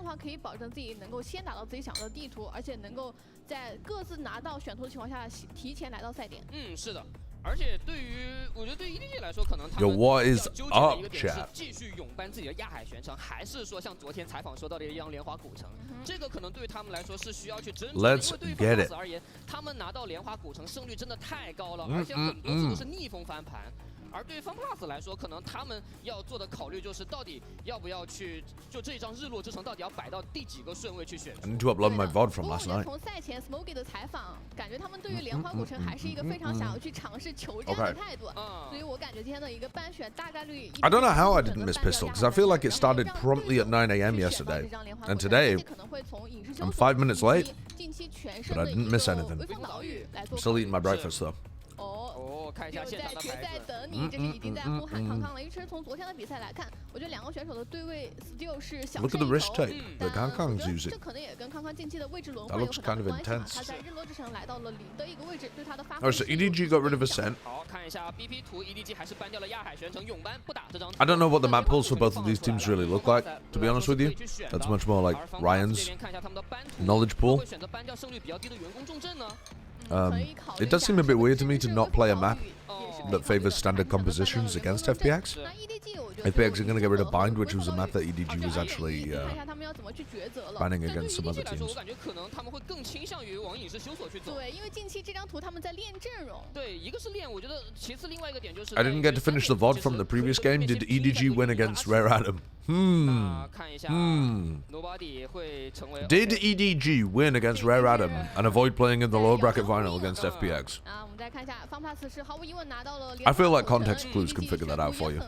的话可以保证自己能够先打到自己想要的地图，而且能够在各自拿到选图的情况下提前来到赛点。是的。 而且我觉得对于 EDG 来说，可能他们 what is 纠结的一个点是继续勇搬自己的亚海玄城，还是说像昨天采访说到的一样莲花古城？这个可能对于他们来说是需要去斟酌的，因为对于 FPX 而言，他们拿到莲花古城胜率真的太高了，而且很多次都是逆风翻盘。 而对于 FPX 来说，可能他们要做的考虑就是，到底要不要去就这一张日落之城，到底要摆到第几个顺位去选？ I need to upload my VOD from last night. 从赛前 Smokey 的采访，感觉他们对于莲花古城还是一个非常想要去尝试求战的态度。所以我感觉今天的一个班选大概率。I don't know how I didn't miss pistol because I feel like it started promptly at 9 a.m. yesterday, and today I'm 5 minutes late, but I didn't miss anything. I'm still eating my breakfast though. 看一下现场的决赛等你，这是已经在呼喊康康了。因为其实从昨天的比赛来看，我觉得两个选手的对位 still 是小胜一筹。Look at the wrist tape that Kangkang's using. 这可能也跟康康近期的位置轮换有很大的关系嘛。他在日落之城来到了0的一个位置，对他的发挥。Oh, so EDG got rid of Ascent. 好，看一下 BP 图 ，EDG 还是搬掉了亚海玄城，勇搬不打这张。I don't know what the map pulls for both of these teams really look like. To be honest with you, that's much more like Ryan's knowledge pool. It does seem a bit weird to me to not play a map that favors standard compositions against FPX. FPX are going to get rid of Bind, which was a map that EDG was actually banning against some other teams. I didn't get to finish the VOD from the previous game. Did EDG win against Rare Adam? Did EDG win against Rare Adam and avoid playing in the lower bracket final against FPX? I feel like context clues can figure that out for you.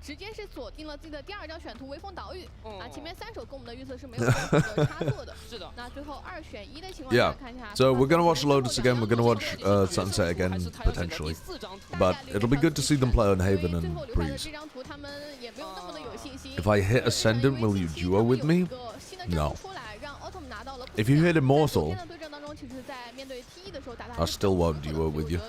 直接是锁定了自己的第二张选图微风岛屿前面3手跟我们的预测是没有任何差错的。是的。那最后2选1的情况下看一下。So we're gonna watch Lotus again. We're gonna watch Sunset again potentially, but it'll be good to see them play on Haven and Breeze. If I hit Ascendant, will you duo with me? No. If you hit Immortal, I still won't duo with you.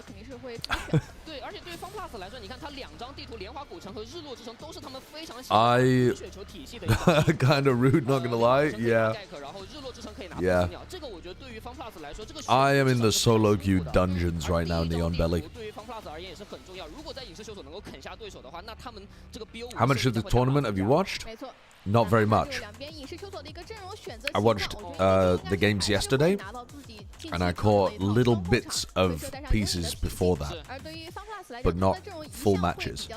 对，而且对于方 plus 来说，你看他2张地图，莲花古城和日落之城都是他们非常喜欢的雪球体系的一个。Kind of rude, not gonna lie. Yeah. 然后日落之城可以拿到鸟，这个我觉得对于方 plus 来说，这个。I am in the solo queue dungeons right now, Neon Belly. 对于方 plus 而言也是很重要。如果在影视修手能够啃下对手的话，那他们这个 BO5。How much of the tournament have you watched? Not very much. I watched the games yesterday, and I caught little bits of pieces before that, but not full matches.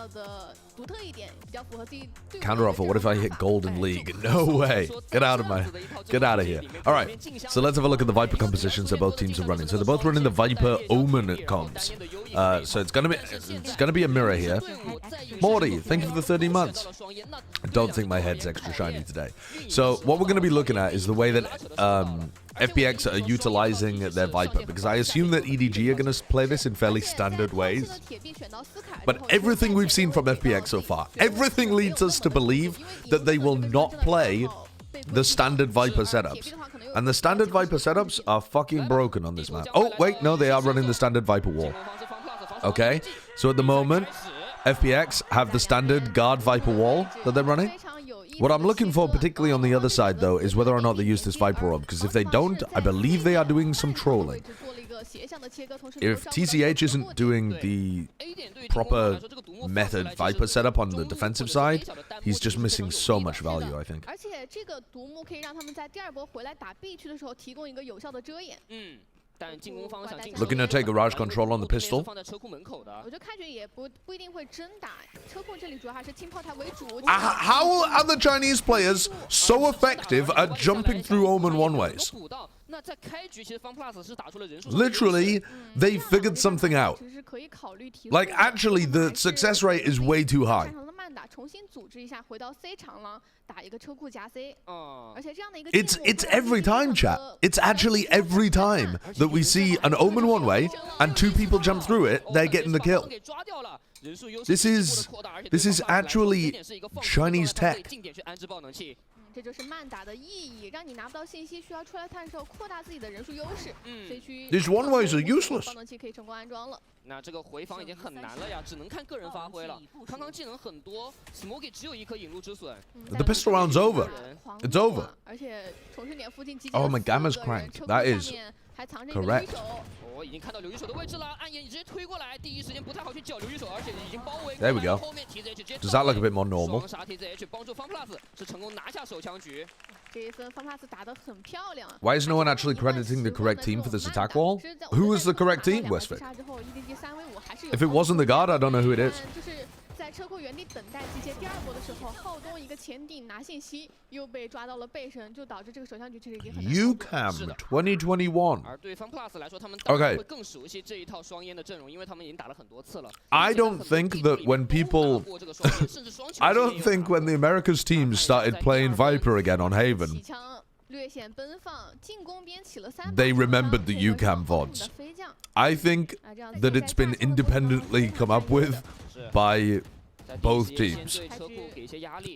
Counteroffer, what if I hit Golden League? No way. Get out of here. All right, so let's have a look at the Viper compositions that both teams are running. So they're both running the Viper Omen comps. So it's gonna be a mirror here. Morty, thank you for the 30 months. I don't think my head's extra shiny today. So what we're gonna be looking at is the way that FPX are utilizing their Viper, because I assume that EDG are going to play this in fairly standard ways. But everything we've seen from FPX so far, everything leads us to believe that they will not play the standard Viper setups. And the standard Viper setups are fucking broken on this map. Oh, wait, no, they are running the standard Viper wall. Okay, so at the moment, FPX have the standard guard Viper wall that they're running. What I'm looking for, particularly on the other side, though, is whether or not they use this Viper Orb, because if they don't, I believe they are doing some trolling. If TCH isn't doing the proper method Viper setup on the defensive side, he's just missing so much value, I think. Looking to take garage control on the pistol. How are the Chinese players so effective at jumping through Omen one-ways? Literally, they figured something out. Like, actually, the success rate is way too high. It's every time, chat. It's actually every time that we see an Omen one way and 2 people jump through it, they're getting the kill. This is actually Chinese tech. 这就是慢打的意义，让你拿不到信息，需要出来探手，扩大自己的人数优势。C 区 These one-ways are useless. 爆能器可以成功安装了。那这个回防已经很难了呀，只能看个人发挥了。康康技能很多 ，Smoky 只有一颗引路之损。The pistol round's over. It's over. 而且重生点附近集结 Oh, my gamma's cranked. That is 还藏着一个correct. 狙手。哦，已经看到刘一手的位置了，暗眼直接推过来，第一时间不太好去搅刘一手，而且已经包围。There we go. 后面 TZH 直接 Does that look a bit more normal? 双杀 TZH 帮助 FunPlus 是成功拿下首枪局。这一分 FunPlus 打得很漂亮。Why is no one actually crediting the correct team for this attack wall? Who is the correct team, Westwick? If it wasn't the guard, I don't know who it is. 就是在车库原地等待集结第二波的时候，浩东一个前顶拿信息，又被抓到了背身，就导致这个首相局其实已经很难。UCAM 2021. 而对 FunPlus 来说，他们当然会更熟悉这一套双烟的阵容，因为他们已经打了很多次了。I don't think that when people, I don't think when the Americas teams started playing Viper again on Haven, they remembered the UCAM VODs. I think that it's been independently come up with by both teams.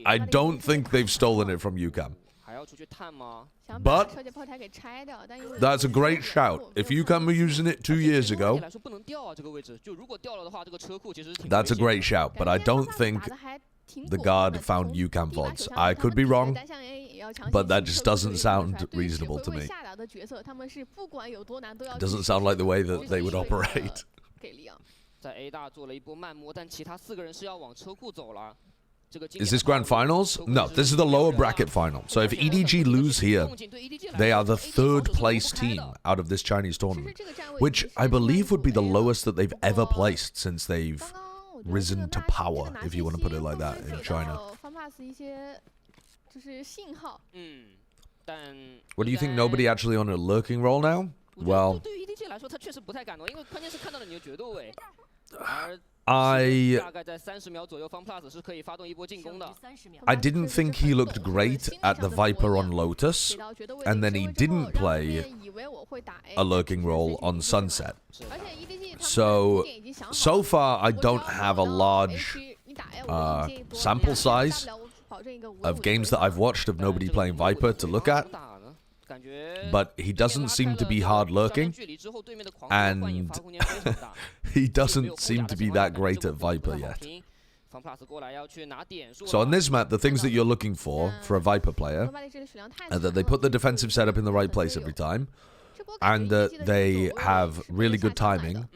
I don't think they've stolen it from UCAM. But that's a great shout. If UCAM were using it 2 years ago, that's a great shout. But I don't think the guard found UCAM VODs. I could be wrong, but that just doesn't sound reasonable to me. It doesn't sound like the way that they would operate. 在 A 大做了一波慢摸，但其他4个人是要往车库走了。 Is this grand finals? No, this is the lower bracket final. So if EDG lose here, they are the 3rd place team out of this Chinese tournament, which I believe would be the lowest that they've ever placed since they've risen to power, if you want to put it like that, in China. What do you think? Nobody actually on a lurking role now? Well, I didn't think he looked great at the Viper on Lotus, and then he didn't play a lurking role on Sunset. So far I don't have a large sample size of games that I've watched of nobody playing Viper to look at. But he doesn't seem to be hard lurking, and he doesn't seem to be that great at Viper yet. So on this map, the things that you're looking for a Viper player are that they put the defensive setup in the right place every time, and that they have really good timing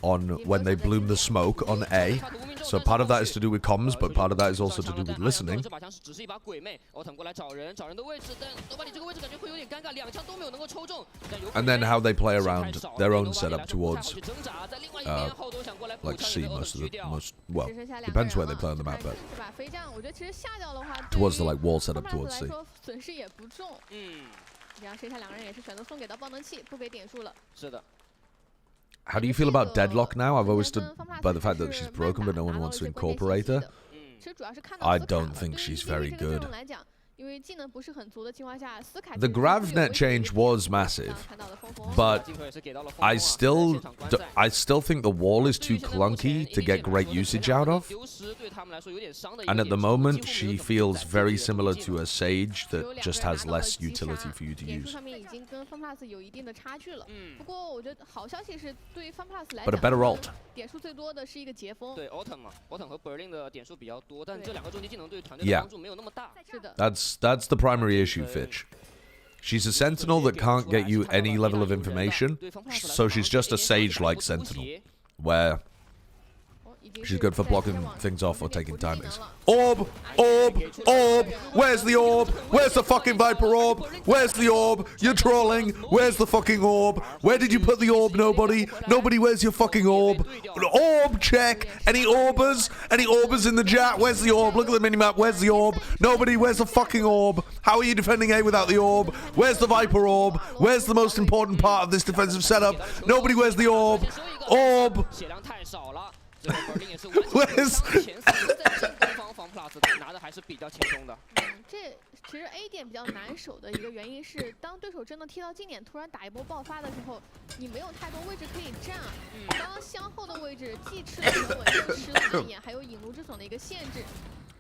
on when they bloom the smoke on A. So part of that is to do with comms, but part of that is also to do with listening. And then how they play around their own setup towards like C well, depends where they play on the map, but towards the like wall setup towards C. How do you feel about Deadlock now? I've always stood by the fact that she's broken, but no one wants to incorporate her. I don't think she's very good. The GravNet change was massive, but I still think the wall is too clunky to get great usage out of. And at the moment, she feels very similar to a Sage that just has less utility for you to use. But a better ult. 点数最多的是一个杰锋，对 Autumn 嘛 ，Autumn 和 Berlin 的点数比较多，但这2个终极技能对团队的帮助没有那么大。是的 That's the primary issue, Fitch. She's a sentinel that can't get you any level of information, so she's just a Sage-like sentinel, where she's good for blocking things off or taking timings. Orb! Orb! Orb! Where's the orb? Where's the fucking Viper orb? Where's the orb? You're trolling. Where's the fucking orb? Where did you put the orb, nobody? Nobody, where's your fucking orb? Orb check! Any orbers? Any orbers in the chat? Where's the orb? Look at the minimap. Where's the orb? Nobody, where's the fucking orb? How are you defending A without the orb? Where's the Viper orb? Where's the most important part of this defensive setup? Nobody, where's the orb? Orb! Where's... 拿的还是比较轻松的。这其实 A 点比较难守的一个原因是，当对手真的踢到近点，突然打一波爆发的时候，你没有太多位置可以站。当相后的位置既吃了稳，又吃了暗眼，还有引路之损的一个限制。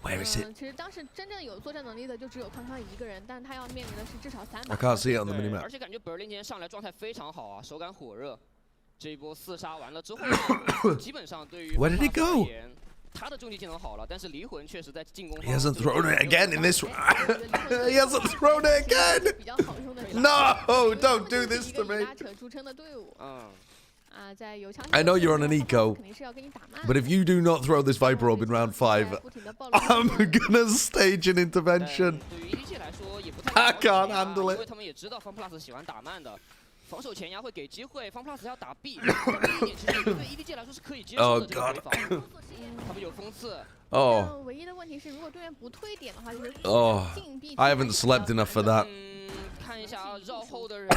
Where is it? 其实当时真正有作战能力的就只有康康一个人，但他要面临的是至少3把。I can't see it on the minimap. 而且感觉 Berlin 今天上来状态非常好啊，手感火热。这一波4杀完了之后，基本上对于 Where did it go? 他的终极技能好了，但是离魂确实在进攻。He hasn't thrown it again in this round. He hasn't thrown it again. No, don't do this to me. I know you're on an eco, but if you do not throw this Viper Orb in round 5, I'm gonna stage an intervention. I can't handle it. 他们也知道 FunPlus 喜欢打慢的。防守前压会给机会 ，FunPlus 要打 B， 这一点其实对 EDG 来说是可以接受的这个回防。他们有封刺。唯一的问题是，如果队员不退点的话，就是禁闭。I haven't slept enough for that. 看一下啊，绕后的人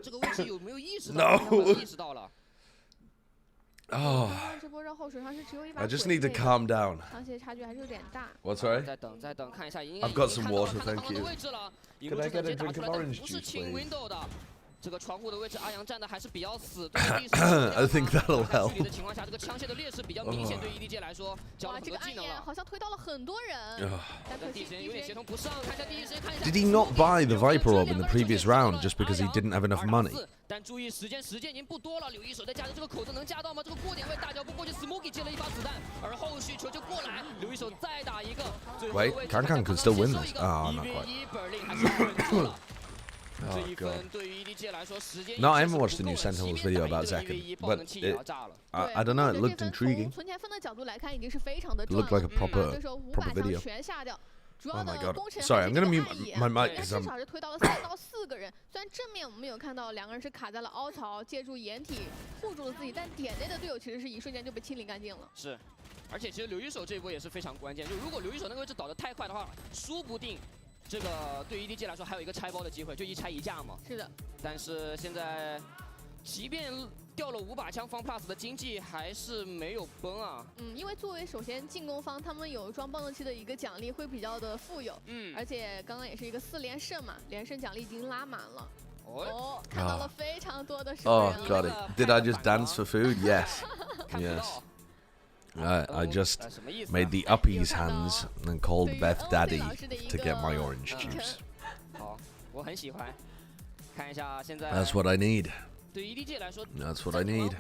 这个位置有没有意识到？意识到了。这波绕后手上是只有一把。I just need to calm down. 长期差距还是有点大。What's right? 再等，看一下。I've got some water, thank you. 位置了， Could I get a drink of orange juice, please? 这个窗户的位置，阿阳站的还是比较死。I think that'll help. 距离的情况下，这个枪械的劣势比较明显，对 EDG 来说，交了很多技能了。好像推到了很多人。但第一时间有点协同不上，看一下第一时间看一下。 Did he not buy the Viper Orb in the previous round just because he didn't have enough money? 但注意时间已经不多了，刘一手在架的这个口子能架到吗？这个过点位大脚步过去 ，Smokey 接了一发子弹，而后续球就过来，刘一手再打一个。Wait, Kankan could still win this. Ah, not quite. Oh god. No, I haven't watched the new Sentinels video about Zekken, but I don't know, it looked intriguing. It looked like a proper video. Oh my god. Sorry, I'm gonna mute my mic because 至少是推到了3到4个人。虽然正面我们没有看到2个人是卡在了凹槽，借助掩体护住了自己，但点内的队友其实是一瞬间就被清理干净了。是，而且其实刘一手这一波也是非常关键，就如果刘一手那个位置倒得太快的话，说不定。 这个对于 EDG 来说还有一个拆包的机会，就一拆一架嘛。是的。但是现在，即便掉了5把枪 ，FunPlus 的经济还是没有崩啊。因为作为首先进攻方，他们有装爆动器的一个奖励会比较的富有。而且刚刚也是一个4连胜嘛，连胜奖励已经拉满了。看到了非常多的手人。Oh, got it. Did I just dance for food? Yes. Yes. I just made the uppies hands and called Beth Daddy to get my orange juice. That's what I need. That's what I need.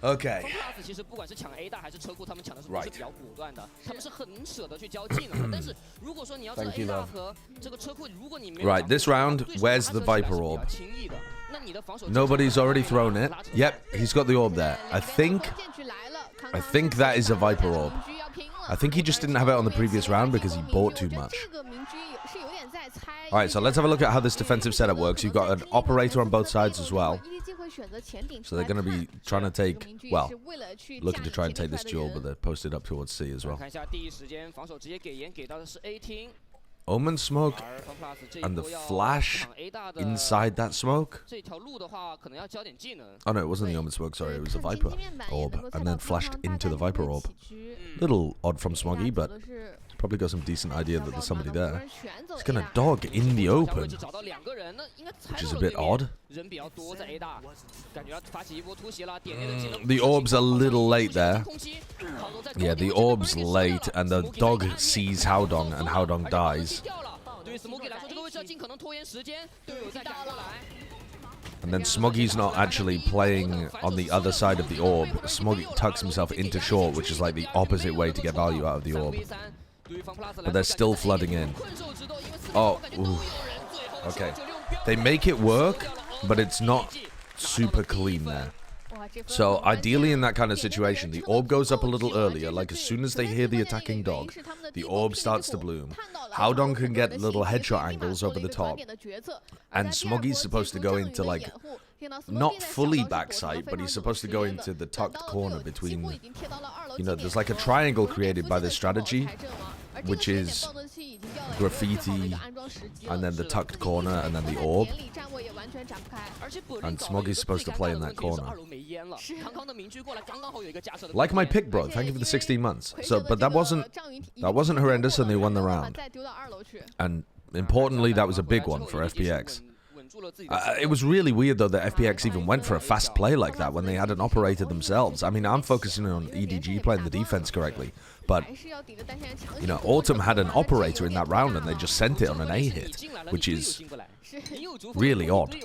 Okay. 其实不管是抢 A 大还是车库，他们抢的是比较果断的，他们是很舍得去交技能的。但是如果说你要这个 A 大和这个车库，如果你没有 Right, this round, where's the Viper Orb? Nobody's already thrown it. Yep, he's got the orb there. I think that is a Viper Orb. I think he just didn't have it on the previous round because he bought too much. Alright, so let's have a look at how this defensive setup works. You've got an operator on both sides as well. So they're going to be trying to take, well, looking to try and take this duel, but they're posted up towards C as well. Omen smoke and the flash inside that smoke. Oh no, it wasn't the Omen smoke, sorry, it was the Viper Orb, and then flashed into the Viper Orb. Little odd from Smoggy, but probably got some decent idea that there's somebody there. He's gonna dog in the open, which is a bit odd. The orb's a little late there. Yeah, the orb's late, and the dog sees Haodong, and Haodong dies. And then Smoggy's not actually playing on the other side of the orb. Smoggy tucks himself into short, which is like the opposite way to get value out of the orb. But they're still flooding in. Oh, ooh. Okay. They make it work, but it's not super clean there. So ideally in that kind of situation, the orb goes up a little earlier, like as soon as they hear the attacking dog, the orb starts to bloom. Haodong can get little headshot angles over the top, and Smoggy's supposed to go into like, not fully backside, but he's supposed to go into the tucked corner between, you know, there's like a triangle created by this strategy, which is graffiti, and then the tucked corner, and then the orb. And Smoggy's supposed to play in that corner. Like my pick, bro. Thank you for the 16 months. So, but that wasn't horrendous, and they won the round. And importantly, that was a big one for FPX. It was really weird, though, that FPX even went for a fast play like that when they had an operator themselves. I mean, I'm focusing on EDG playing the defense correctly, but, you know, Autumn had an operator in that round and they just sent it on an A hit, which is really odd.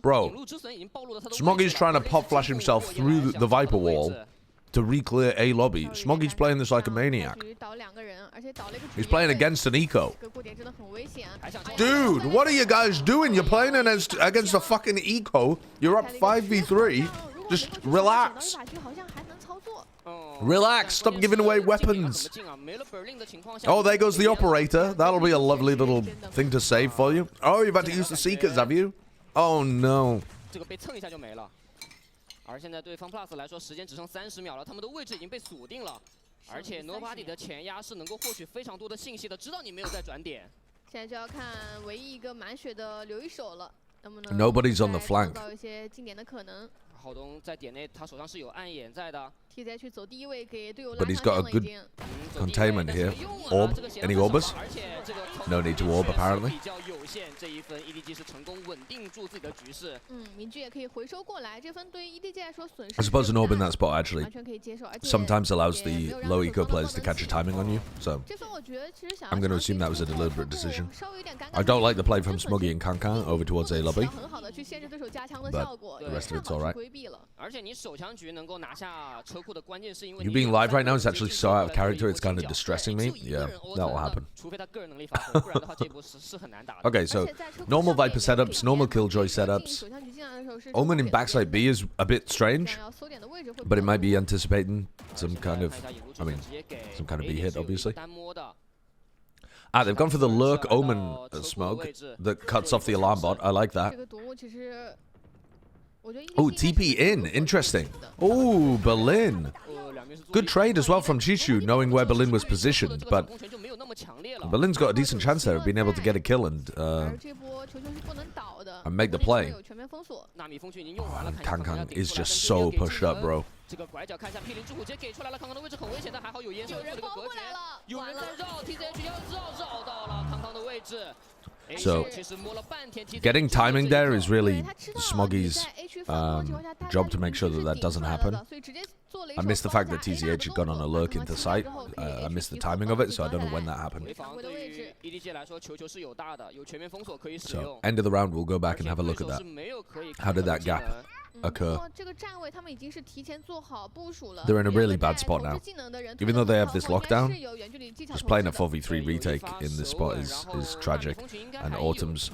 Bro, Smoggy's trying to pop flash himself through the Viper wall to re-clear A lobby. Smoggy's playing this like a maniac. He's playing against an eco. Dude, what are you guys doing? You're playing against a fucking eco. You're up 5v3. Just relax. Relax. Stop giving away weapons. Oh, there goes the operator. That'll be a lovely little thing to save for you. Oh, you've had to use the Seekers, have you? Oh, no. 而现在对方 Plus 来说，时间只剩30秒了，他们的位置已经被锁定了，而且 Nobody 的前压是能够获取非常多的信息的，知道你没有在转点。现在就要看唯一一个满血的留一手了，能不能 Nobody's on the flank 到一些经典的可能。浩东在点内，他手上是有暗眼在的。TZ 去走第一位，给队友拉 But he's got a good containment here. Orb? Any orbers? No need to orb, apparently. 比较有限，这一分 EDG 是成功稳定住自己的局势。明局也可以回收过来，这分对于 EDG 来说损失。I suppose an orb in that spot actually sometimes allows the low eco players to catch a timing on you, so I'm going to assume that was a deliberate decision. I don't like the play from Smoggy and Kankan over towards A lobby, but the rest of it's alright. You being live right now is actually so out of character, it's kind of distressing me. Yeah, that will happen. Okay, so normal Viper setups, normal Killjoy setups. Omen in backside B is a bit strange, but it might be anticipating some kind of, some kind of B hit, obviously. Ah, they've gone for the Lurk Omen smoke that cuts off the alarm bot. I like that. Oh, TP in. Interesting. Oh, Berlin. Good trade as well from Chishu, knowing where Berlin was positioned, but Berlin's got a decent chance there of being able to get a kill and make the play. Kang is just so pushed up, bro. So, getting timing there is really Smoggy's job to make sure that that doesn't happen. I missed the fact that TZH had gone on a lurk into sight. I missed the timing of it, so I don't know when that happened. So, end of the round, we'll go back and have a look at that. How did that gap occur? They're in a really bad spot now. Even though they have this lockdown, just playing a 4v3 retake in this spot is tragic. And Autumn's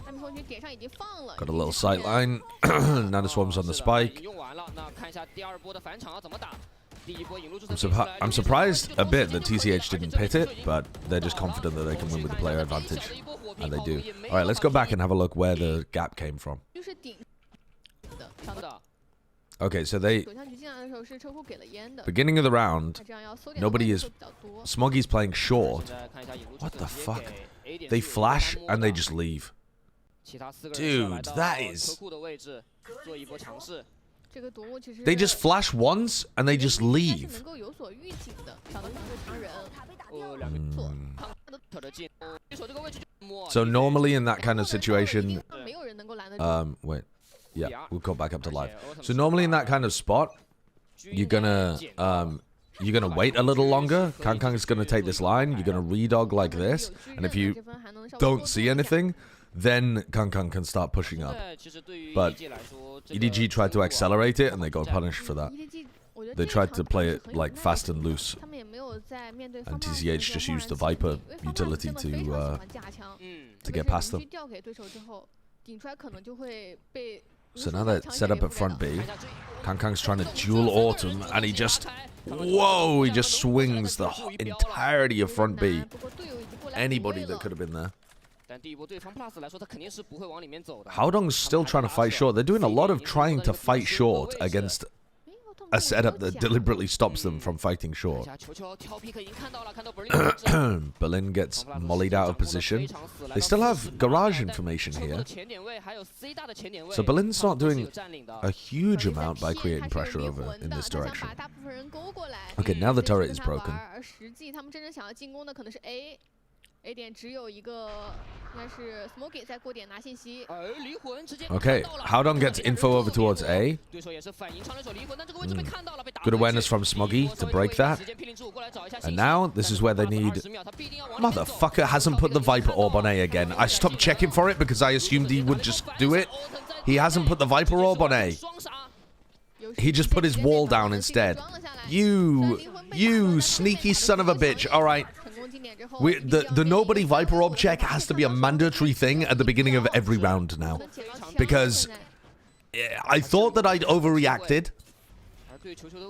got a little sight line. Nanoswarm's on the spike. I'm surprised a bit that TCH didn't pit it, but they're just confident that they can win with the player advantage. And they do. Alright, let's go back and have a look where the gap came from. Okay, so they... Beginning of the round, nobody is... Smoggy's playing short. What the fuck? They flash and they just leave. Dude, that is... They just flash once and they just leave. So normally in that kind of situation... wait. Yeah, we'll go back up to live. So normally in that kind of spot, you're gonna wait a little longer. Kang is gonna take this line. You're gonna redog like this, and if you don't see anything, then Kang can start pushing up. But EDG tried to accelerate it, and they got punished for that. They tried to play it like fast and loose, and TCH just used the Viper utility to get past them. So now they're set up at front B. Kang's trying to duel Autumn, and he just... Whoa! He just swings the entirety of front B. Anybody that could have been there. Haodong's still trying to fight short. They're doing a lot of trying to fight short against a setup that deliberately stops them from fighting short. Berlin gets mollied out of position. They still have garage information here. So Berlin's not doing a huge amount by creating pressure over in this direction. Okay, now the turret is broken. Okay, Howdong gets info over towards A. Good awareness from Smoggy to break that. And now, this is where they need... Motherfucker hasn't put the Viper Orb on A again. I stopped checking for it because I assumed he would just do it. He hasn't put the Viper Orb on A. He just put his wall down instead. You sneaky son of a bitch. Alright. The nobody Viper Orb check has to be a mandatory thing at the beginning of every round now. Because I thought that I'd overreacted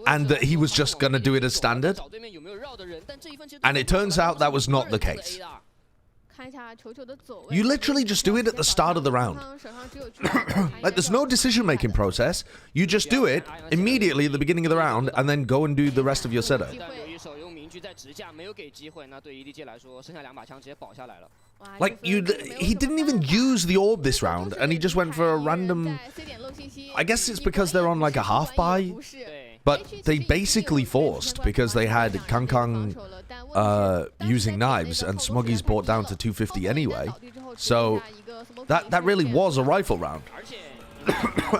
and that he was just going to do it as standard. And it turns out that was not the case. You literally just do it at the start of the round. Like, there's no decision-making process. You just do it immediately at the beginning of the round and then go and do the rest of your setup. Like, he didn't even use the orb this round, and he just went for a random... I guess it's because they're on, like, a half buy. But they basically forced, because they had Kang using knives, and Smoggy's brought down to 250 anyway. So, that really was a rifle round.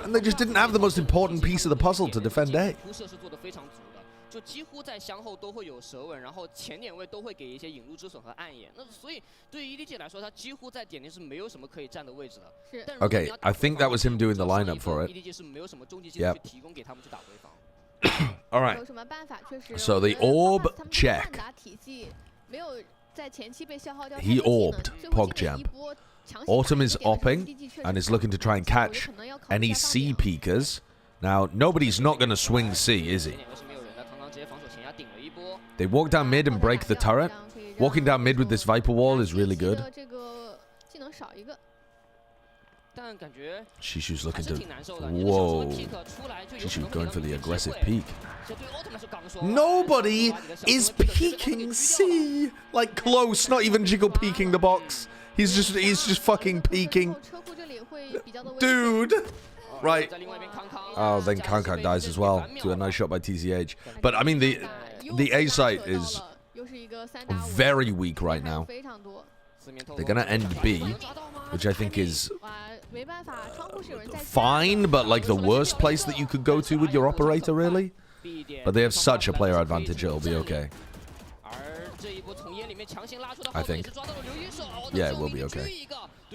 And they just didn't have the most important piece of the puzzle to defend A. 就几乎在箱后都会有舌吻，然后前点位都会给一些引路之损和暗眼。那所以对于 EDG 来说，他几乎在点点是没有什么可以站的位置的。Okay, I think that was him doing the lineup for it. EDG 是没有什么终极技能去提供给他们去打对方。All right. So the orb check. He orbed PogJam. Autumn is opping and is looking to try and catch any C peekers. Now, nobody's not going to swing C, is he? They walk down mid and break the turret. Walking down mid with this Viper wall is really good. Shishu's looking to... Whoa. Shishu's going for the aggressive peek. Nobody is peeking C. Like, close, not even Jiggle peeking the box. He's just fucking peeking. Dude. Right. Oh, then Kang dies as well to a nice shot by TCH. But, I mean, the A site is very weak right now. They're going to end B, which I think is fine, but like the worst place that you could go to with your operator, really. But they have such a player advantage, it'll be okay. I think. Yeah, it will be okay.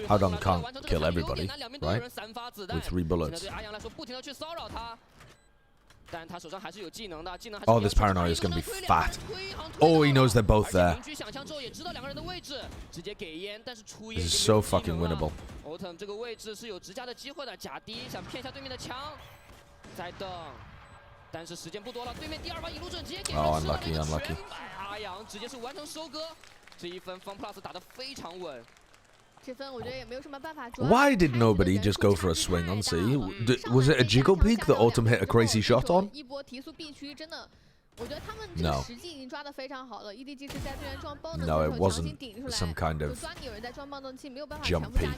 Howdong can't kill everybody, right? With 3 bullets. Oh, this paranoia is going to be fat. Oh, he knows they're both there. This is so fucking winnable. Oh, unlucky, unlucky. Why did nobody just go for a swing on C? Was it a jiggle peek that Autumn hit a crazy shot on? No. No, it wasn't some kind of jump peek.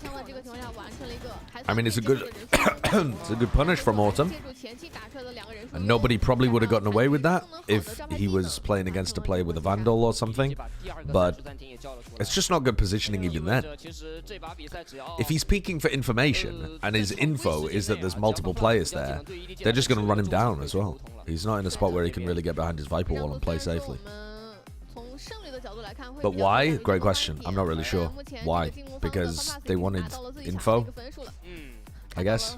I mean, it's a good it's a good punish from Autumn. And nobody probably would have gotten away with that if he was playing against a player with a Vandal or something. But it's just not good positioning even then. If he's peeking for information and his info is that there's multiple players there, they're just going to run him down as well. He's not in a spot where he can really get behind his Viper wall and play safely. But why? Great question. I'm not really sure. Why? Because they wanted info? I guess.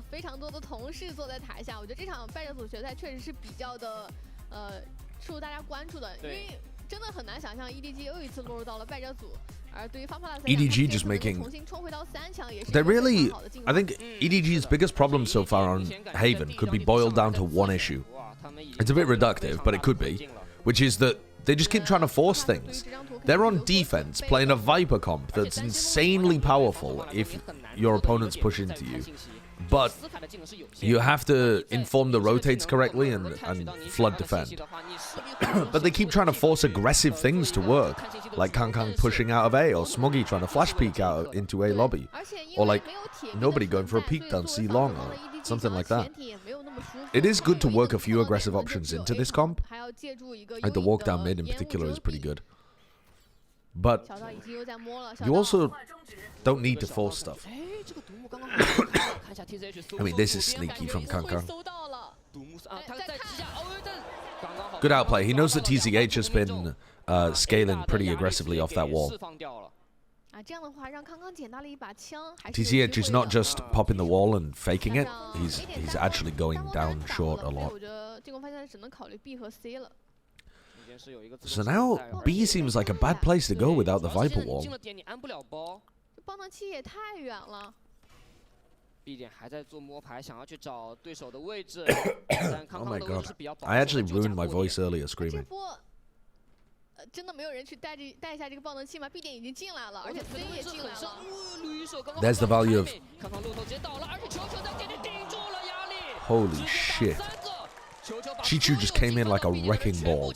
EDG just making... They're really... I think EDG's biggest problem so far on Haven could be boiled down to one issue. It's a bit reductive, but it could be. Which is that they just keep trying to force things. They're on defense, playing a Viper comp that's insanely powerful if your opponents push into you. But you have to inform the rotates correctly and flood defend. But they keep trying to force aggressive things to work, like Kang pushing out of A, or Smoggy trying to flash peek out into A lobby, or like nobody going for a peek down C long, or something like that. it is good to work a few aggressive options into this comp. Like the walk down mid in particular is pretty good. But you also don't need to force stuff. I mean, this is sneaky from Kankan. Good outplay. He knows that TZH has been scaling pretty aggressively off that wall. TZH is not just popping the wall and faking it. He's actually going down short a lot. So now B seems like a bad place to go without the Viper wall. Oh my god. I actually ruined my voice earlier screaming. There's the value of... Holy shit. Chichu just came in like a wrecking ball.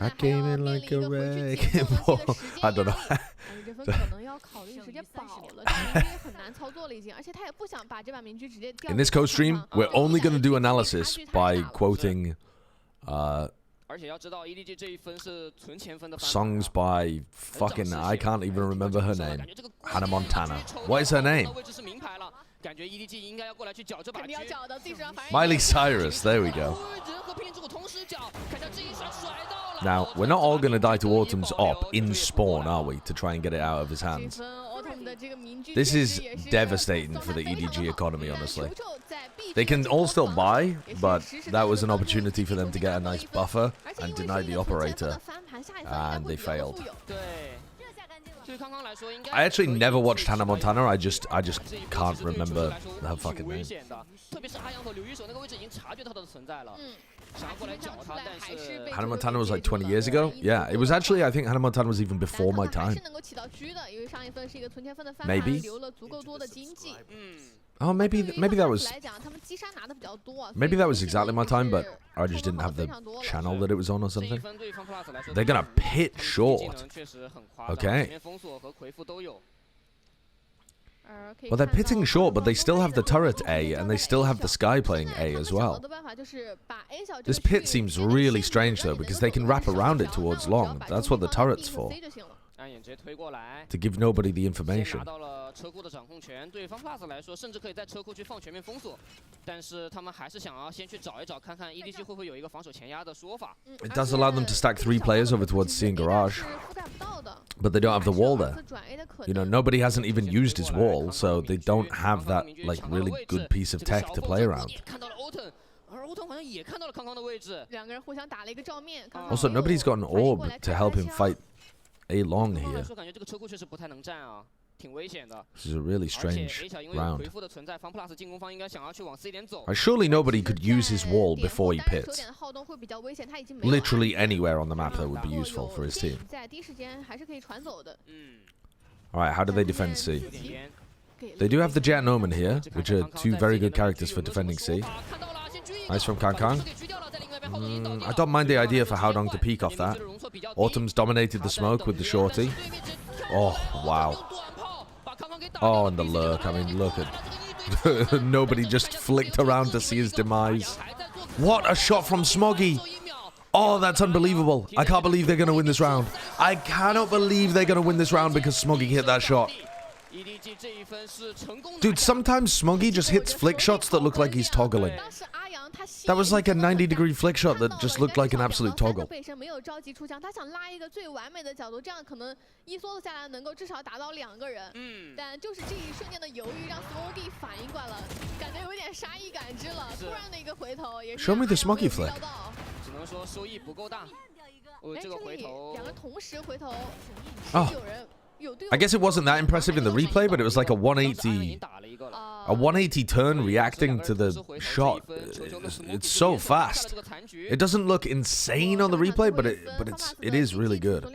I came in like a wrecking ball. I don't know. In this co-stream, we're only going to do analysis by quoting songs by fucking, I can't even remember her name. Hannah Montana. What is her name? Miley Cyrus, there we go. Now, we're not all going to die to Autumn's op in spawn, are we? To try and get it out of his hands. This is devastating for the EDG economy, honestly. They can all still buy, but that was an opportunity for them to get a nice buffer and deny the operator. And they failed. I actually never watched Hannah Montana. I just can't remember her fucking name. Hannah Montana was like 20 years ago. Yeah, it was actually, I think Hannah Montana was even before my time. Maybe. Oh, maybe that was exactly my time, but I just didn't have the channel that it was on or something. They're gonna pit short. Okay. Well, they're pitting short, but they still have the turret A, and they still have the Sky playing A as well. This pit seems really strange, though, because they can wrap around it towards long. That's what the turret's for. To give nobody the information. It does allow them to stack 3 players over towards C and Garage, but they don't have the wall there. You know, nobody hasn't even used his wall, so they don't have that, like, really good piece of tech to play around. Also, nobody's got an orb to help him fight A long here. This is a really strange round. Surely nobody could use his wall before he pits. Literally anywhere on the map that would be useful for his team. Alright, how do they defend C? They do have the Jet and Omen here, which are 2 very good characters for defending C. Nice from Kankan. I don't mind the idea for Haodong to peek off that. Autumn's dominated the smoke with the shorty. Oh, wow. Oh, and the lurk. I mean, look at... Nobody just flicked around to see his demise. What a shot from Smoggy. Oh, that's unbelievable. I can't believe they're going to win this round. I cannot believe they're going to win this round because Smoggy hit that shot. Dude, sometimes Smoggy just hits flick shots that look like he's toggling. That was like a 90-degree flick shot that just looked like an absolute toggle. Show me the Smoggy flick. Oh. I guess it wasn't that impressive in the replay, but it was like a 180 turn reacting to the shot. It's so fast. It doesn't look insane on the replay, but it is really good.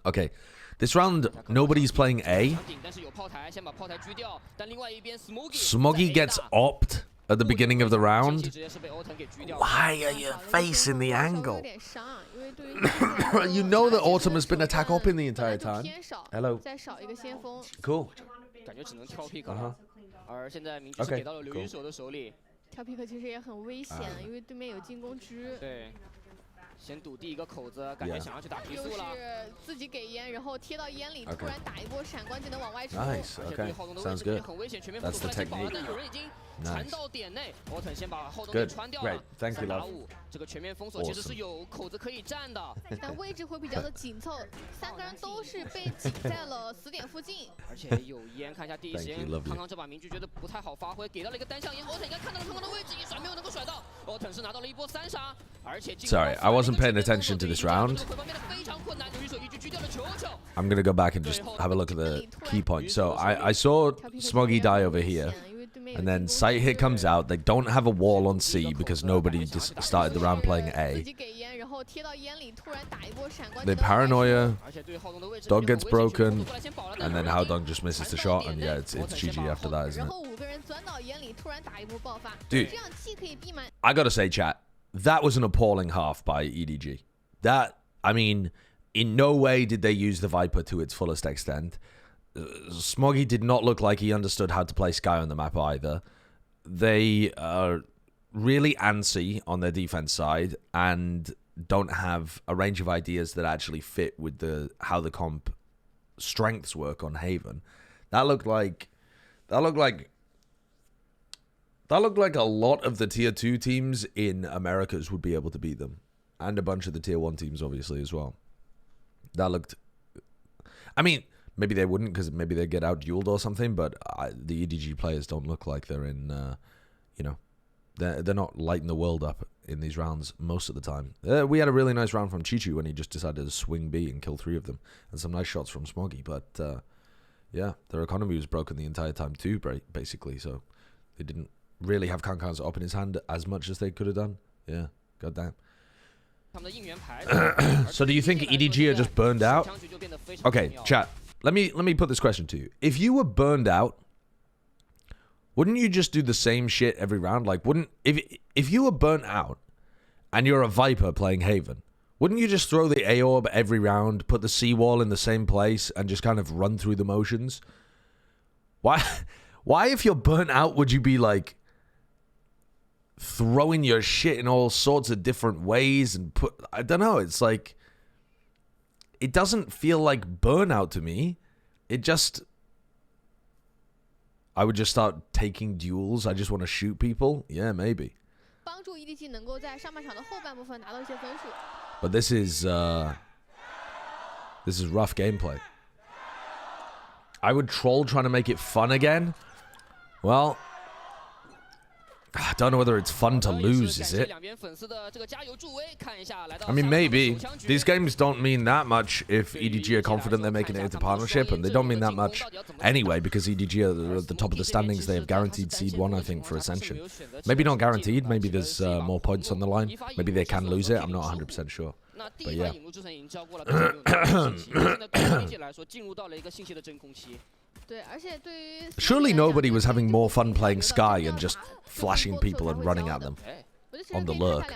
Okay, this round nobody's playing A. Smoggy gets opt at the beginning of the round. Why are you facing the angle? You know that Autumn has been attack op in the entire time. Hello. Cool. Okay, cool. 跳 pick 其实也很危险，因为对面有进攻区。对，先堵第一个口子，感觉想要去打提速了。又是自己给烟，然后贴到烟里，突然打一波闪光技能往外冲。Nice. Okay. Sounds good. That's the technique. 有人已经传到点内，奥特先把后盾给穿掉了。Thank you, love. 这个全面封锁其实是有口子可以站的，但位置会比较的紧凑，3个人都是被挤在了死点附近。而且有烟，看一下第一时间，康康这把明狙觉得不太好发挥，给到了一个单向烟，奥特应该看到了康康的位置，一甩没有能够甩到，奥特是拿到了一波3杀，而且 Sorry, I wasn't paying attention to this round. I'm gonna go back and just have a look at the key points. So I saw Smoggy die over here. And then Sight Hit comes out. They don't have a wall on C because nobody just started the round playing A. They paranoia. Dog gets broken. And then Haodong just misses the shot. And yeah, it's GG after that, isn't it? Dude, I gotta say, chat, that was an appalling half by EDG. That, I mean, in no way did they use the Viper to its fullest extent. Smoggy did not look like he understood how to play Sky on the map either. They are really antsy on their defense side and don't have a range of ideas that actually fit with how the comp strengths work on Haven. That looked like a lot of the tier 2 teams in Americas would be able to beat them, and a bunch of the tier 1 teams obviously as well. That looked, I mean, maybe they wouldn't because maybe they'd get out-dueled or something, but the EDG players don't look like they're in, you know, they're not lighting the world up in these rounds most of the time. We had a really nice round from Chichu when he just decided to swing B and kill 3 of them, and some nice shots from Smoggy, but yeah, their economy was broken the entire time too, basically, so they didn't really have Kankan's up in his hand as much as they could have done. Yeah, goddamn. So do you think EDG are just burned out? Okay, chat. Let me put this question to you. If you were burned out, wouldn't you just do the same shit every round? Like, if you were burnt out and you're a Viper playing Haven, wouldn't you just throw the A orb every round, put the C wall in the same place, and just kind of run through the motions? Why if you're burnt out, would you be like throwing your shit in all sorts of different ways and I don't know, it's like, it doesn't feel like burnout to me. It just, I would just start taking duels. I just want to shoot people. Yeah, maybe. But this is rough gameplay. I would troll trying to make it fun again. Well, I don't know whether it's fun to lose, is it? I mean, maybe. These games don't mean that much if EDG are confident they're making it into partnership, and they don't mean that much anyway, because EDG are at the top of the standings. They have guaranteed seed 1, I think, for Ascension. Maybe not guaranteed. Maybe there's more points on the line. Maybe they can lose it. I'm not 100% sure. But yeah. Surely nobody was having more fun playing Sky and just flashing people and running at them on the lurk.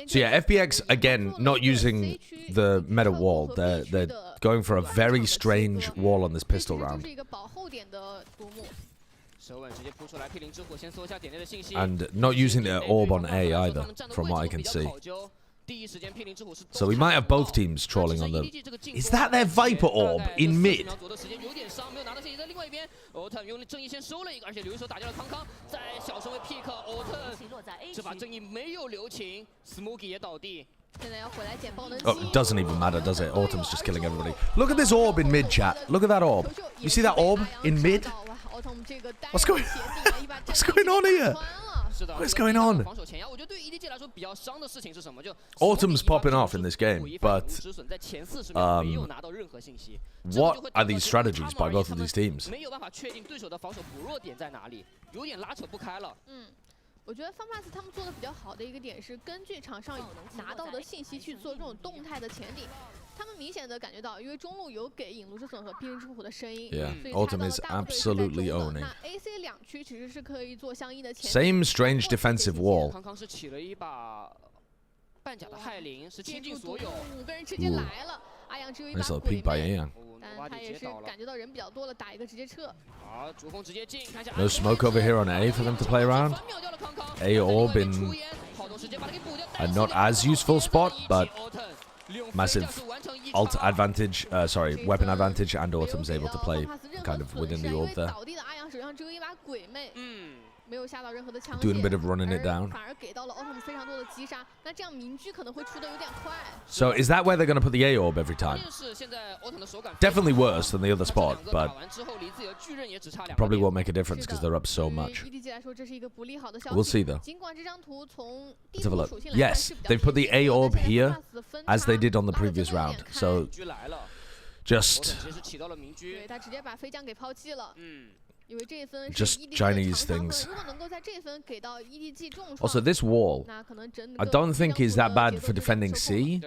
So yeah, FPX, again, not using the meta wall. They're going for a very strange wall on this pistol round. And not using the orb on A either, from what I can see. So we might have both teams trolling on them. Is that their Viper orb in mid? Oh, it doesn't even matter, does it? Autumn's just killing everybody. Look at this orb in mid, chat. Look at that orb. You see that orb in mid? What's going on here? What's going on? Autumn's popping off in this game, but what are these strategies by both of these teams? 我觉得 FPX 他们做的比较好的一个点是根据场上拿到的信息去做这种动态的潜艇。Yeah, Autumn is absolutely owning. Same strange defensive wall. Nice little peek by Yang. No smoke over here on A for them to play around. A orb in a not as useful spot, but massive ult advantage, weapon advantage, and Autumn's able to play kind of within the orb there. Doing a bit of running it down. So is that where they're going to put the A orb every time? Definitely worse than the other spot, but probably won't make a difference because they're up so much. We'll see though. Let's have a look. Yes, they've put the A orb here as they did on the previous round. So just Chinese things. Also, this wall, I don't think is that bad for defending C,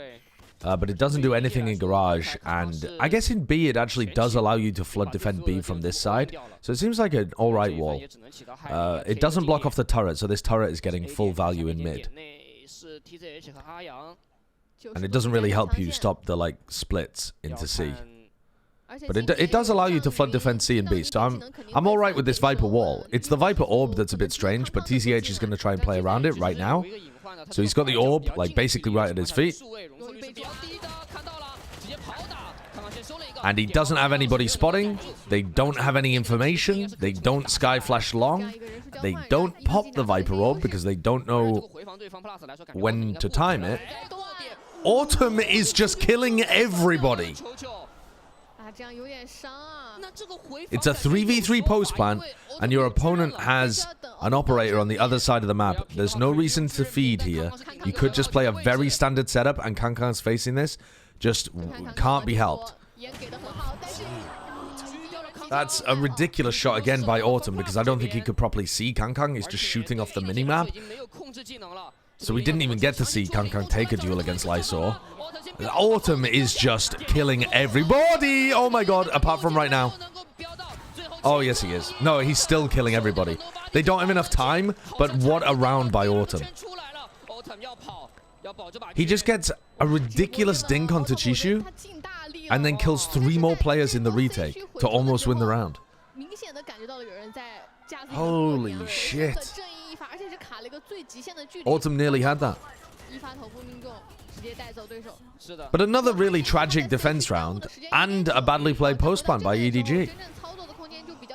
but it doesn't do anything in Garage, and I guess in B it actually does allow you to flood defend B from this side, so it seems like an alright wall. It doesn't block off the turret, so this turret is getting full value in mid. And it doesn't really help you stop the like splits into C. But it does allow you to flood defend C and B, so I'm alright with this Viper wall. It's the Viper orb that's a bit strange, but TCH is going to try and play around it right now. So he's got the orb, like, basically right at his feet. And he doesn't have anybody spotting. They don't have any information. They don't sky flash long. They don't pop the Viper orb because they don't know when to time it. Autumn is just killing everybody. It's a 3v3 post plant, and your opponent has an operator on the other side of the map. There's no reason to feed here. You could just play a very standard setup, and Kankan's facing this. Just can't be helped. That's a ridiculous shot again by Autumn, because I don't think he could properly see Kankan. He's just shooting off the minimap. So we didn't even get to see Kankan take a duel against Lysor. Autumn is just killing everybody. Oh my god, apart from right now. Oh, yes, he is. No, he's still killing everybody. They don't have enough time, but what a round by Autumn. He just gets a ridiculous dink onto Chishu and then kills 3 more players in the retake to almost win the round. Holy shit. Autumn nearly had that. But another really tragic defense round and a badly played post plan by EDG.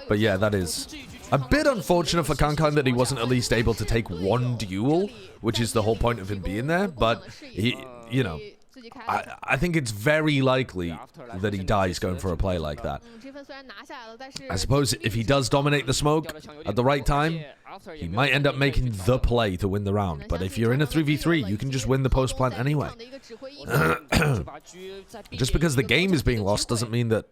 But yeah, that is a bit unfortunate for Kankan that he wasn't at least able to take 1 duel, which is the whole point of him being there. But he, you know, I think it's very likely that he dies going for a play like that. I suppose if he does dominate the smoke at the right time, he might end up making the play to win the round. But if you're in a 3v3, you can just win the post plant anyway. Just because the game is being lost doesn't mean that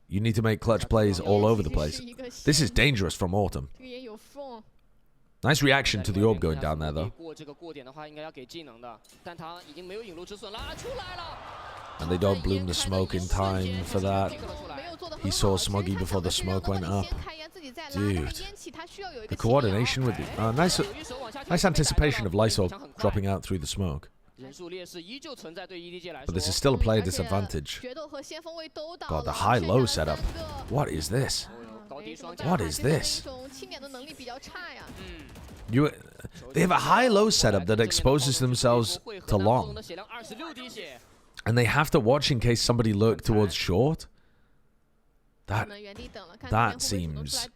you need to make clutch plays all over the place. This is dangerous from Autumn. Nice reaction to the orb going down there, though. And they don't bloom the smoke in time for that. He saw Smoggy before the smoke went up. Dude. The coordination with the... nice anticipation of Lysor dropping out through the smoke. But this is still a player disadvantage. God, the high-low setup. What is this? What is this? They have a high-low setup that exposes themselves to long. And they have to watch in case somebody lurked towards short. That seems...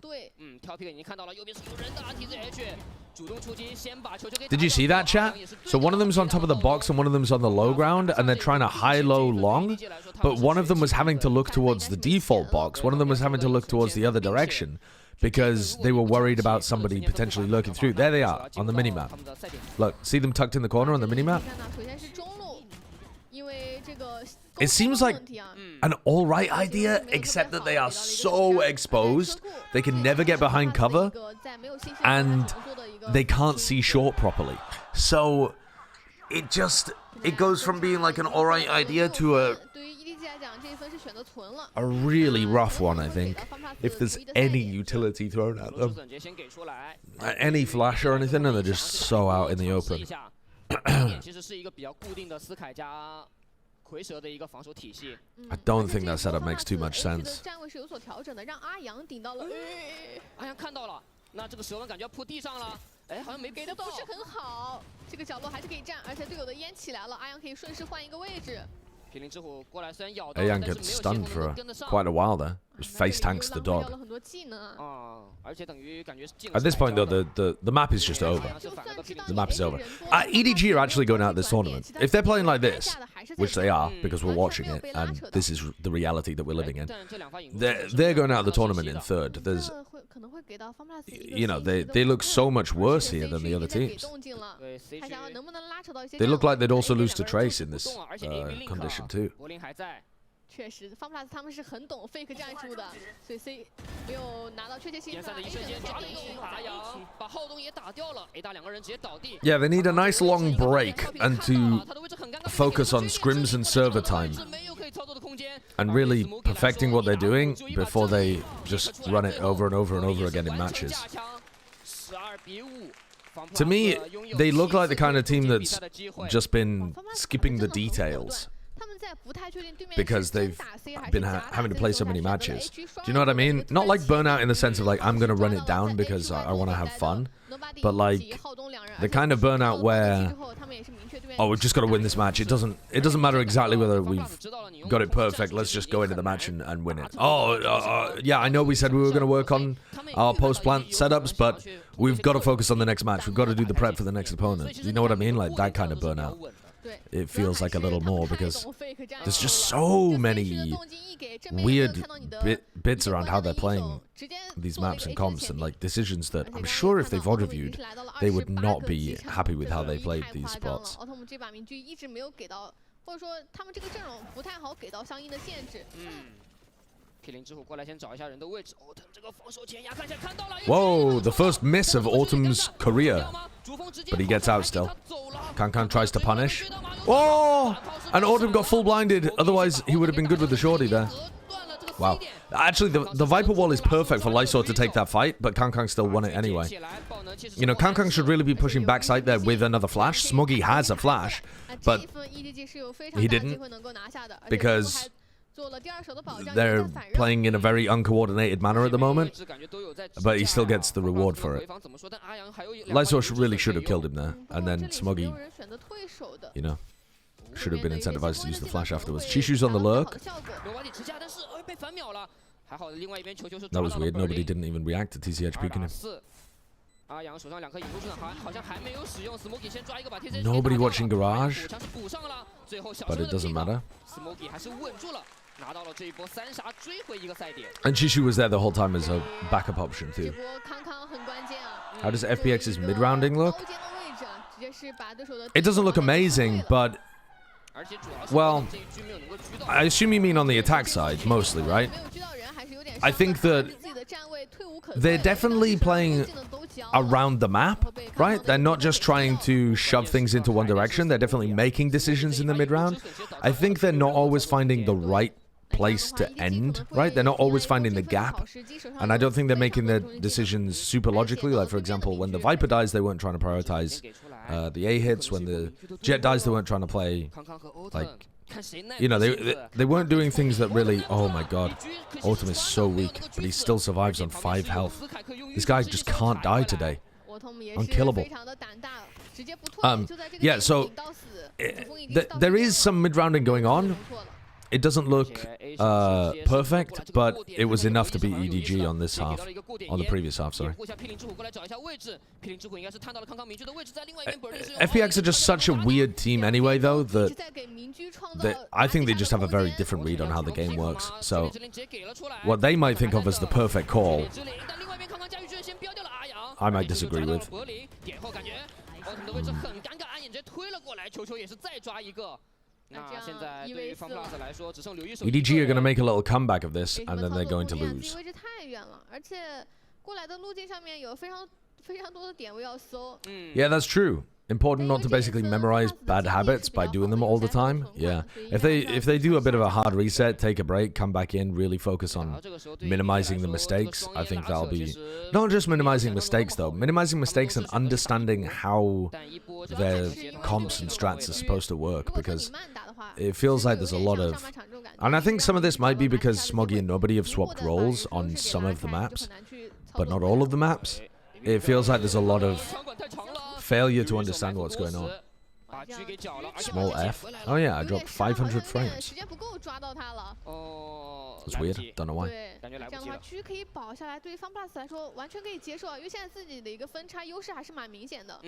Did you see that, chat? So one of them's on top of the box and one of them's on the low ground, and they're trying to high-low long, but one of them was having to look towards the default box. One of them was having to look towards the other direction because they were worried about somebody potentially lurking through. There they are on the minimap. Look, see them tucked in the corner on the minimap? It seems like an alright idea, except that they are so exposed, they can never get behind cover, and they can't see short properly. So, it goes from being like an alright idea to a really rough one, I think. If there's any utility thrown at them, any flash or anything, and they're just so out in the open. I don't think that setup makes too much sense. 那这个蛇纹感觉要扑地上了，哎，好像没给得到，不是很好，这个角落还是可以站，而且队友的烟起来了，阿阳可以顺势换一个位置。平林之虎过来虽然咬到， Ayan gets stunned for quite a while there. Just face tanks the dog. At this point, though, the map is just over. The map is over. EDG are actually going out this tournament. If they're playing like this, which they are, because we're watching it, and this is the reality that we're living in, they're going out the tournament in third. There's, you know, they look so much worse here than the other teams. They look like they'd also lose to Trace in this condition too. 确实 ，FunPlus 他们是很懂 fake 战术的，所以 C 没有拿到确切性。联赛的一瞬间抓紧阿阳把浩东也打掉了 ，A 大两个人直接倒地。Yeah, they need a nice long break and to focus on scrims and server time, and really perfecting what they're doing before they just run it over and over and over again in matches. To me, they look like the kind of team that's just been skipping the details. Because they've been having to play so many matches. Do you know what I mean? Not like burnout in the sense of like, I'm going to run it down because I want to have fun. But like, the kind of burnout where, oh, we've just got to win this match. It doesn't matter exactly whether we've got it perfect. Let's just go into the match and win it. Oh, yeah, I know we said we were going to work on our post-plant setups, but we've got to focus on the next match. We've got to do the prep for the next opponent. Do you know what I mean? Like that kind of burnout. It feels like a little more because there's just so many weird bits around how they're playing these maps and comps, and like decisions that I'm sure if they VOD reviewed, they would not be happy with how they played these spots. 或者说他们这个阵容不太好给到相应的限制。P 0之虎过来先找一下人的位置。Autumn 这个防守前压看一下看到了。Whoa, the first miss of Autumn's career, but he gets out still. Kankan tries to punish. Oh, and Autumn got full blinded. Otherwise, he would have been good with the shorty there. Wow. Actually, the Viper wall is perfect for Lysor to take that fight, but Kankan still won it anyway. You know, Kankan should really be pushing backside there with another flash. Smoggy has a flash, but he didn't because they're playing in a very uncoordinated manner at the moment, but he still gets the reward for it. Lysor really should have killed him there, and then Smoggy, you know, should have been incentivized to use the flash afterwards. Chishu's on the lurk. That was weird, nobody didn't even react to TCH peeking him. Nobody watching Garage, but it doesn't matter. And Chishu was there the whole time as a backup option too. How does FPX's mid-rounding look? It doesn't look amazing, but, well, I assume you mean on the attack side mostly, right? I think that they're definitely playing around the map, right? They're not just trying to shove things into one direction. They're definitely making decisions in the mid-round. I think they're not always finding the right place to end, right? They're not always finding the gap. And I don't think they're making their decisions super logically. Like, for example, when the Viper dies, they weren't trying to prioritize the A hits. When the Jet dies, they weren't trying to play, like, you know, they weren't doing things that really, oh my god, Autumn is so weak, but he still survives on 5 health. This guy just can't die today. Unkillable. Yeah, so there is some mid-rounding going on. It doesn't look perfect, but it was enough to beat EDG on this half, on the previous half, sorry. FPX are just such a weird team anyway, though, that I think they just have a very different read on how the game works. So what they might think of as the perfect call, I might disagree with. EDG are going to make a little comeback of this, and then they're going to lose. Yeah, that's true. important not to basically memorize bad habits by doing them all the time. Yeah. If they do a bit of a hard reset, take a break, come back in, really focus on minimizing the mistakes, I think that'll be... Not just minimizing mistakes, though. Minimizing mistakes and understanding how their comps and strats are supposed to work, because it feels like there's a lot of... And I think some of this might be because Smoggy and Nobody have swapped roles on some of the maps, but not all of the maps. It feels like there's a lot of failure to understand what's going on. Small F. Oh yeah, I dropped 500 frames. That's weird. Don't know why. 这样的话，可以保下来，对于FunPlus来说完全可以接受，因为现在自己的一个分差优势还是蛮明显的。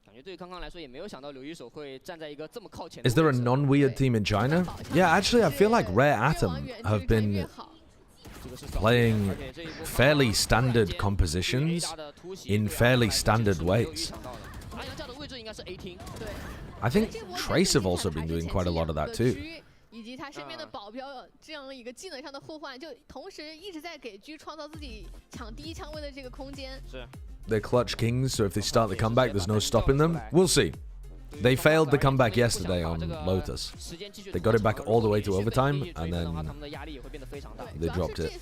感觉对于康康来说也没有想到刘一手会站在一个这么靠前。Is there a non-weird team in China? Yeah, actually, I feel like Rare Atom have been playing fairly standard compositions in fairly standard ways. I think Trace have also been doing quite a lot of that too. 以及他身边的保镖这样一个技能上的互换，就同时一直在给狙创造自己抢第一枪位的这个空间。They're clutch kings, so if they start the comeback, there's no stopping them. We'll see. They failed the comeback yesterday on Lotus. They got it back all the way to overtime, and then they dropped it.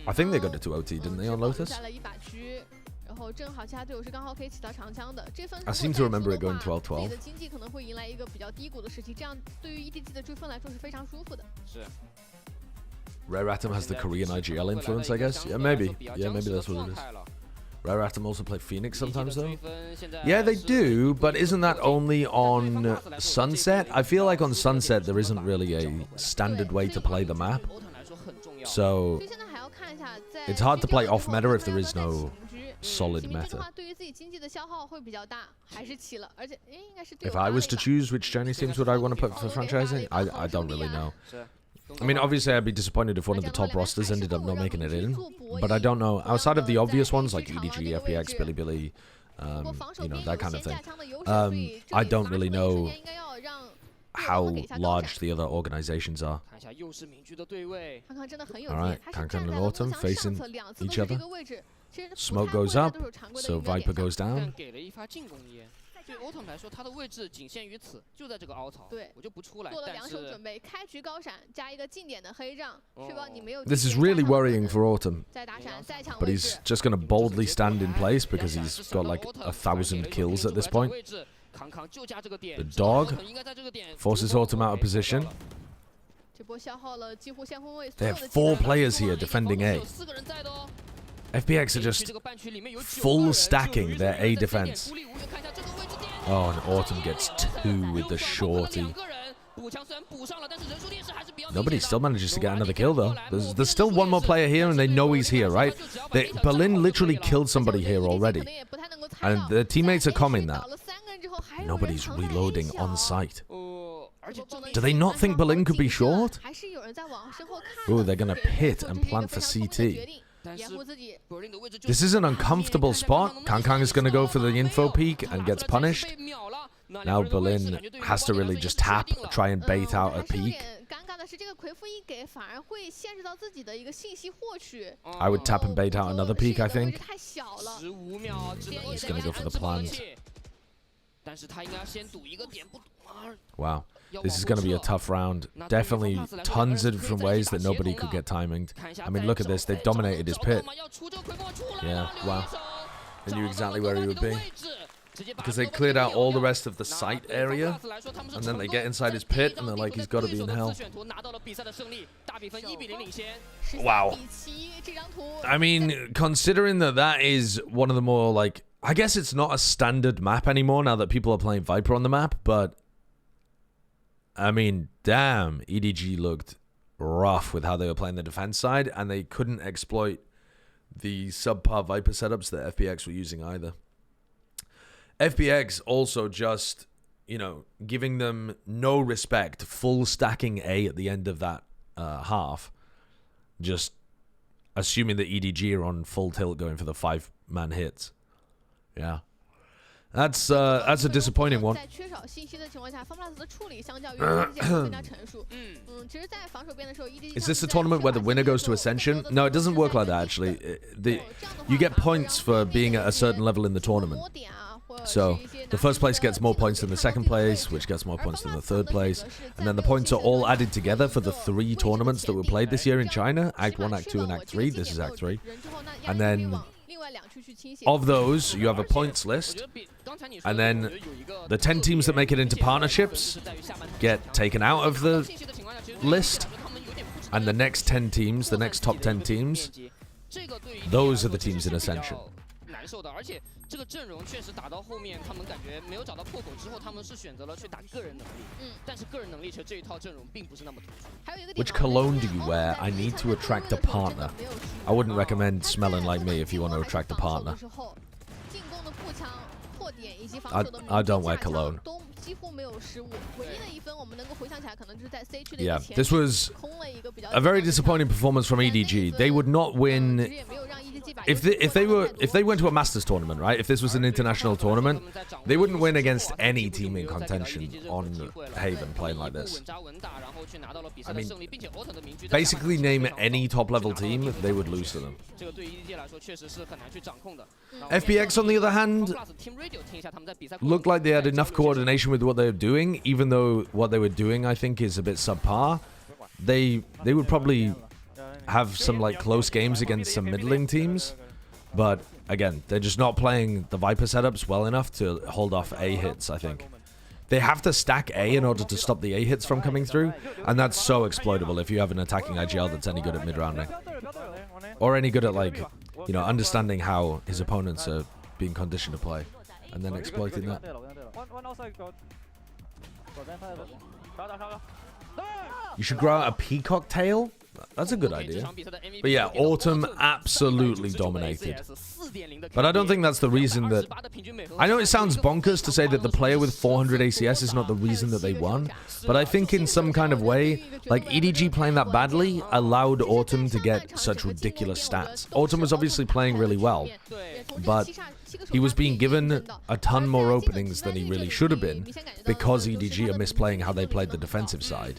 I think they got it to OT, didn't they, on Lotus? I seem to remember it going 12-12. Rare Atom has the Korean IGL influence, I guess. Yeah, maybe. Yeah, maybe that's what it is. Rare Atom also play Phoenix sometimes, though. Yeah, they do, but isn't that only on Sunset? I feel like on Sunset there isn't really a standard way to play the map. So it's hard to play off meta if there is no solid meta. If I was to choose which Chinese teams would I want to put for franchising, I don't really know. I mean, obviously, I'd be disappointed if one of the top rosters ended up not making it in, but I don't know. Outside of the obvious ones like EDG, FPX, Billy, you know, that kind of thing, I don't really know how large the other organizations are. Alright, Kankan and Autumn facing each other. Smoke goes up, so Viper goes down. 对 Autumn 来说，他的位置仅限于此，就在这个凹槽，我就不出来。做了2手准备，开局高闪加一个近点的黑杖，确保你没有。This is really worrying for Autumn, but he's just gonna boldly stand in place because he's got like 1,000 kills at this point. The dog forces Autumn out of position. They have 4 players here defending A. FPX are just full stacking their A defense. Oh, and Autumn gets 2 with the shorty. Nobody still manages to get another kill, though. There's still one more player here, and they know he's here, right? Berlin literally killed somebody here already. And the teammates are commenting that. Nobody's reloading on site. Do they not think Berlin could be short? Ooh, they're going to pit and plant for CT. This is an uncomfortable spot. Kang is going to go for the info peek and gets punished. Now Berlin has to really just tap, try and bait out a peek. I would tap and bait out another peek, I think. He's going to go for the plant. Wow. This is going to be a tough round. Definitely tons of different ways that nobody could get timinged. I mean, look at this. They've dominated his pit. Yeah, wow. They knew exactly where he would be. Because they cleared out all the rest of the site area. And then they get inside his pit and they're like, he's got to be in hell. Wow. I mean, considering that is one of the more, like... I guess it's not a standard map anymore now that people are playing Viper on the map, but... I mean, damn, EDG looked rough with how they were playing the defense side, and they couldn't exploit the subpar Viper setups that FPX were using either. FPX also just, you know, giving them no respect, full stacking A at the end of that half, just assuming that EDG are on full tilt going for the 5-man hits. Yeah. That's a disappointing one. 在缺少信息的情况下 ，FunPlus 的处理相较于 EDG 更加成熟。其实，在防守边的时候 ，EDG Is this a tournament where the winner goes to Ascension? No, it doesn't work like that actually. You get points for being at a certain level in the tournament. So the first place gets more points than the second place, which gets more points than the third place, and then the points are all added together for the 3 tournaments that were played this year in China: Act 1, Act 2, and Act 3. This is Act 3, and then of those you have a points list, and then the 10 teams that make it into partnerships get taken out of the list, and the next 10 teams, the next top 10 teams, those are the teams in Ascension. 而且这个阵容确实打到后面，他们感觉没有找到破口之后，他们是选择了去打个人能力。但是个人能力其实这一套阵容并不是那么突出。Which cologne do you wear? I need to attract a partner. I wouldn't recommend smelling like me if you want to attract a partner. I don't wear cologne. Yeah, this was a very disappointing performance from EDG. They would not win if they went to a Masters tournament, right? If this was an international tournament, they wouldn't win against any team in contention on Haven playing like this. I mean, basically name any top-level team, they would lose to them. FPX, on the other hand, looked like they had enough coordination with what they were doing, even though what they were doing, I think, is a bit subpar. They would probably have some like close games against some middling teams, but again, they're just not playing the Viper setups well enough to hold off A hits, I think. They have to stack A in order to stop the A hits from coming through, and that's so exploitable if you have an attacking IGL that's any good at mid-rounding. Or any good at, like, you know, understanding how his opponents are being conditioned to play, and then exploiting that. You should grow out a peacock tail? That's a good idea. But yeah, Autumn absolutely dominated. But I don't think that's the reason that... I know it sounds bonkers to say that the player with 400 ACS is not the reason that they won, but I think in some kind of way, like EDG playing that badly allowed Autumn to get such ridiculous stats. Autumn was obviously playing really well, but he was being given a ton more openings than he really should have been because EDG are misplaying how they played the defensive side.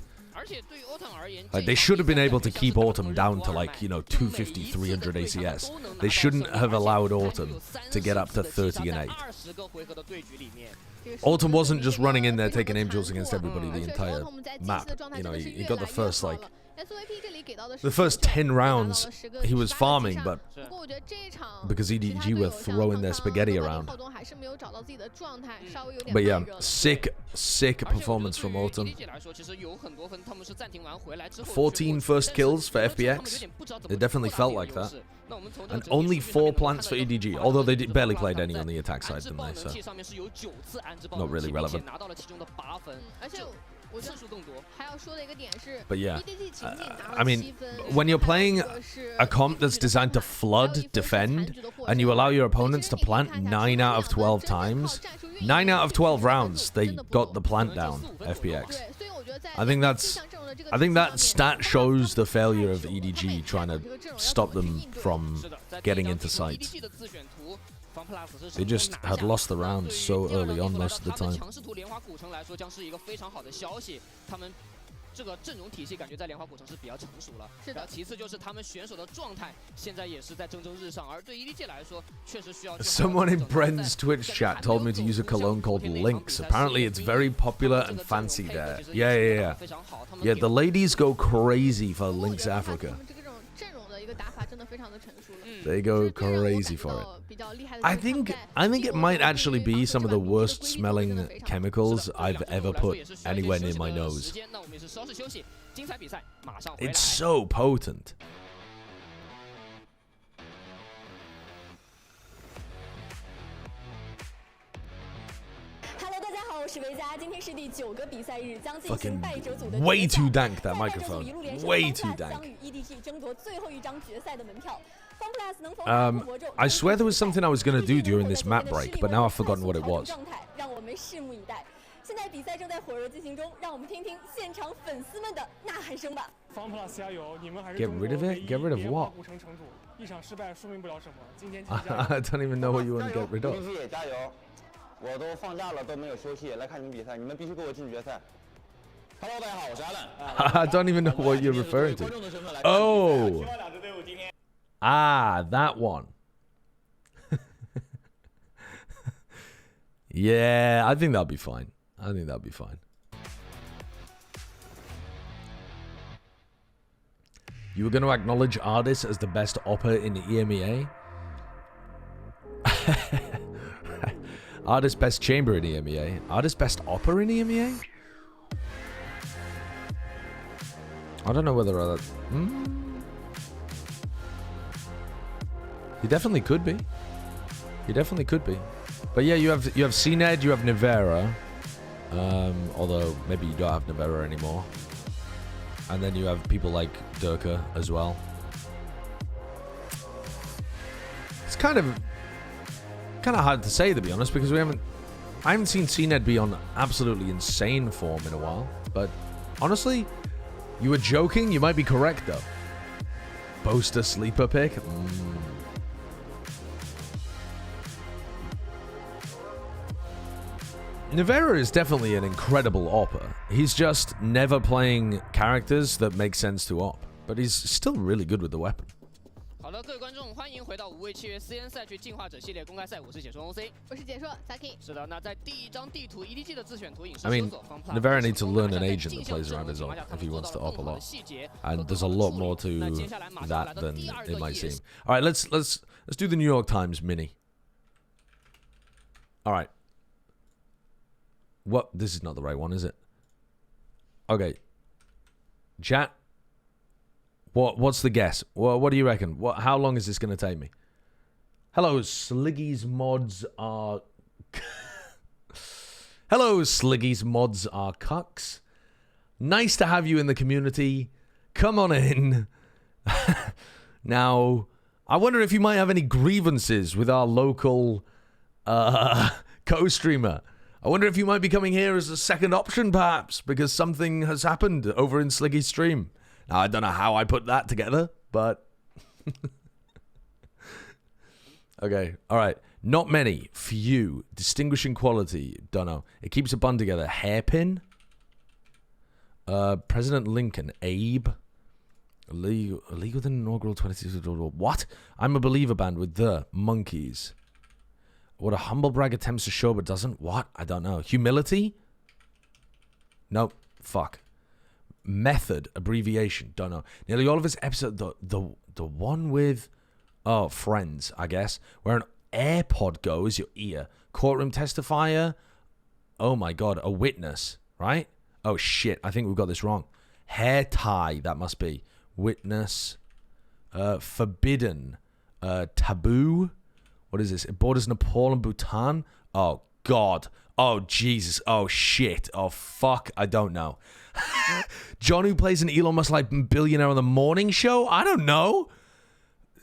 Like, they should have been able to keep Autumn down to, like, you know, 250, 300 ACS. They shouldn't have allowed Autumn to get up to 30 and 8. Autumn wasn't just running in there taking aim duels against everybody the entire map. You know, he got the first, like, the first 10 rounds he was farming, but because EDG were throwing their spaghetti around. But yeah, sick performance from Autumn. 14 first kills for FPX. It definitely felt like that. And only 4 plants for EDG, although they barely played any on the attack side, didn't they? So not really relevant. But yeah, I mean, when you're playing a comp that's designed to flood, defend, and you allow your opponents to plant 9 out of 12 times, 9 out of 12 rounds, they got the plant down, FPX. I think that stat shows the failure of EDG trying to stop them from getting into sights. They just had lost the round so early on most of the time. 这个阵容体系感觉在莲花古城是比较成熟了，然后其次就是他们选手的状态现在也是在蒸蒸日上，而对 EDG 来说确实需要。Someone in Bren's Twitch chat told me to use a cologne called Lynx. Apparently, it's very popular and fancy there. Yeah. Yeah, the ladies go crazy for Lynx Africa. They go crazy for it. I think it might actually be some of the worst smelling chemicals I've ever put anywhere near my nose. It's so potent. Fucking way too dank, that microphone. Way too dank. I swear there was something I was going to do during this map break, but now I've forgotten what it was. Get rid of it? Get rid of what? I don't even know what you want to get rid of. 我都放假了，都没有休息，来看你们比赛，你们必须给我进决赛。Hello， 大家好，我是 Alan。I don't even know what you're referring to. Oh. That one. Yeah, I think that'll be fine. I think that'll be fine. You were going to acknowledge Ardis as the best opper in the EMEA? Ardis best chamber in EMEA. Ardis best opper in EMEA? I don't know whether that... He definitely could be. He definitely could be. But yeah, you have CNED, you have Nivera. Although maybe you don't have Nivera anymore. And then you have people like Durka as well. It's kind of hard to say, to be honest, because I haven't seen CNED be on absolutely insane form in a while. But honestly, you were joking. You might be correct though. Boaster sleeper pick. Nivera is definitely an incredible opper. He's just never playing characters that make sense to op. But he's still really good with the weapon. 好的，各位观众，欢迎回到5位契约私人赛区进化者系列公开赛，我是解说 OC， 我是解说 Saki。是的，那在第一张地图 EDG 的自选图影视 I mean, Nivera needs to learn an agent that plays around his op if he wants to op a lot. And there's a lot more to that than it might seem. All right, let's do the New York Times mini. All right. What? This is not the right one, is it? Okay. Chat. What's the guess? What do you reckon? How long is this going to take me? Hello, Sliggy's mods are... Hello, Sliggy's mods are cucks. Nice to have you in the community. Come on in. Now, I wonder if you might have any grievances with our local co-streamer. I wonder if you might be coming here as a second option, perhaps, because something has happened over in Sliggy's stream. Now, I don't know how I put that together, but... Okay, all right. Not many. Few. Distinguishing quality. Don't know. It keeps a bun together. Hairpin. President Lincoln. Abe. League with an inaugural 22... What? I'm a Believer band with the Monkeys. What a humble brag attempts to show but doesn't. What? I don't know. Humility? Nope. Fuck. Method. Abbreviation. Don't know. Nearly all of his episodes... The one with... Oh, Friends, I guess. Where an AirPod goes, your ear. Courtroom testifier. Oh my god. A witness. Right? Oh shit. I think we've got this wrong. Hair tie. That must be. Witness. Forbidden. Taboo. What is this? It borders Nepal and Bhutan? Oh, God. Oh, Jesus. Oh, shit. Oh, fuck. I don't know. John who plays an Elon Musk-like billionaire on the morning show? I don't know.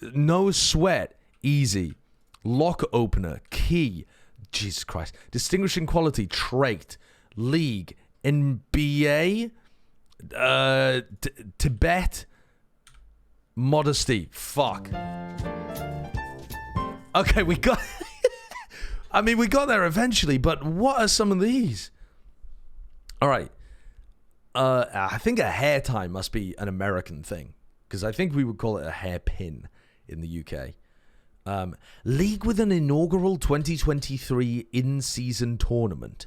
No sweat. Easy. Lock opener. Key. Jesus Christ. Distinguishing quality. Trait. League. NBA. Tibet. Modesty. Fuck. Okay, we got... I mean, we got there eventually, but what are some of these? All right. I think a hair tie must be an American thing, because I think we would call it a hairpin in the UK. League with an inaugural 2023 in-season tournament.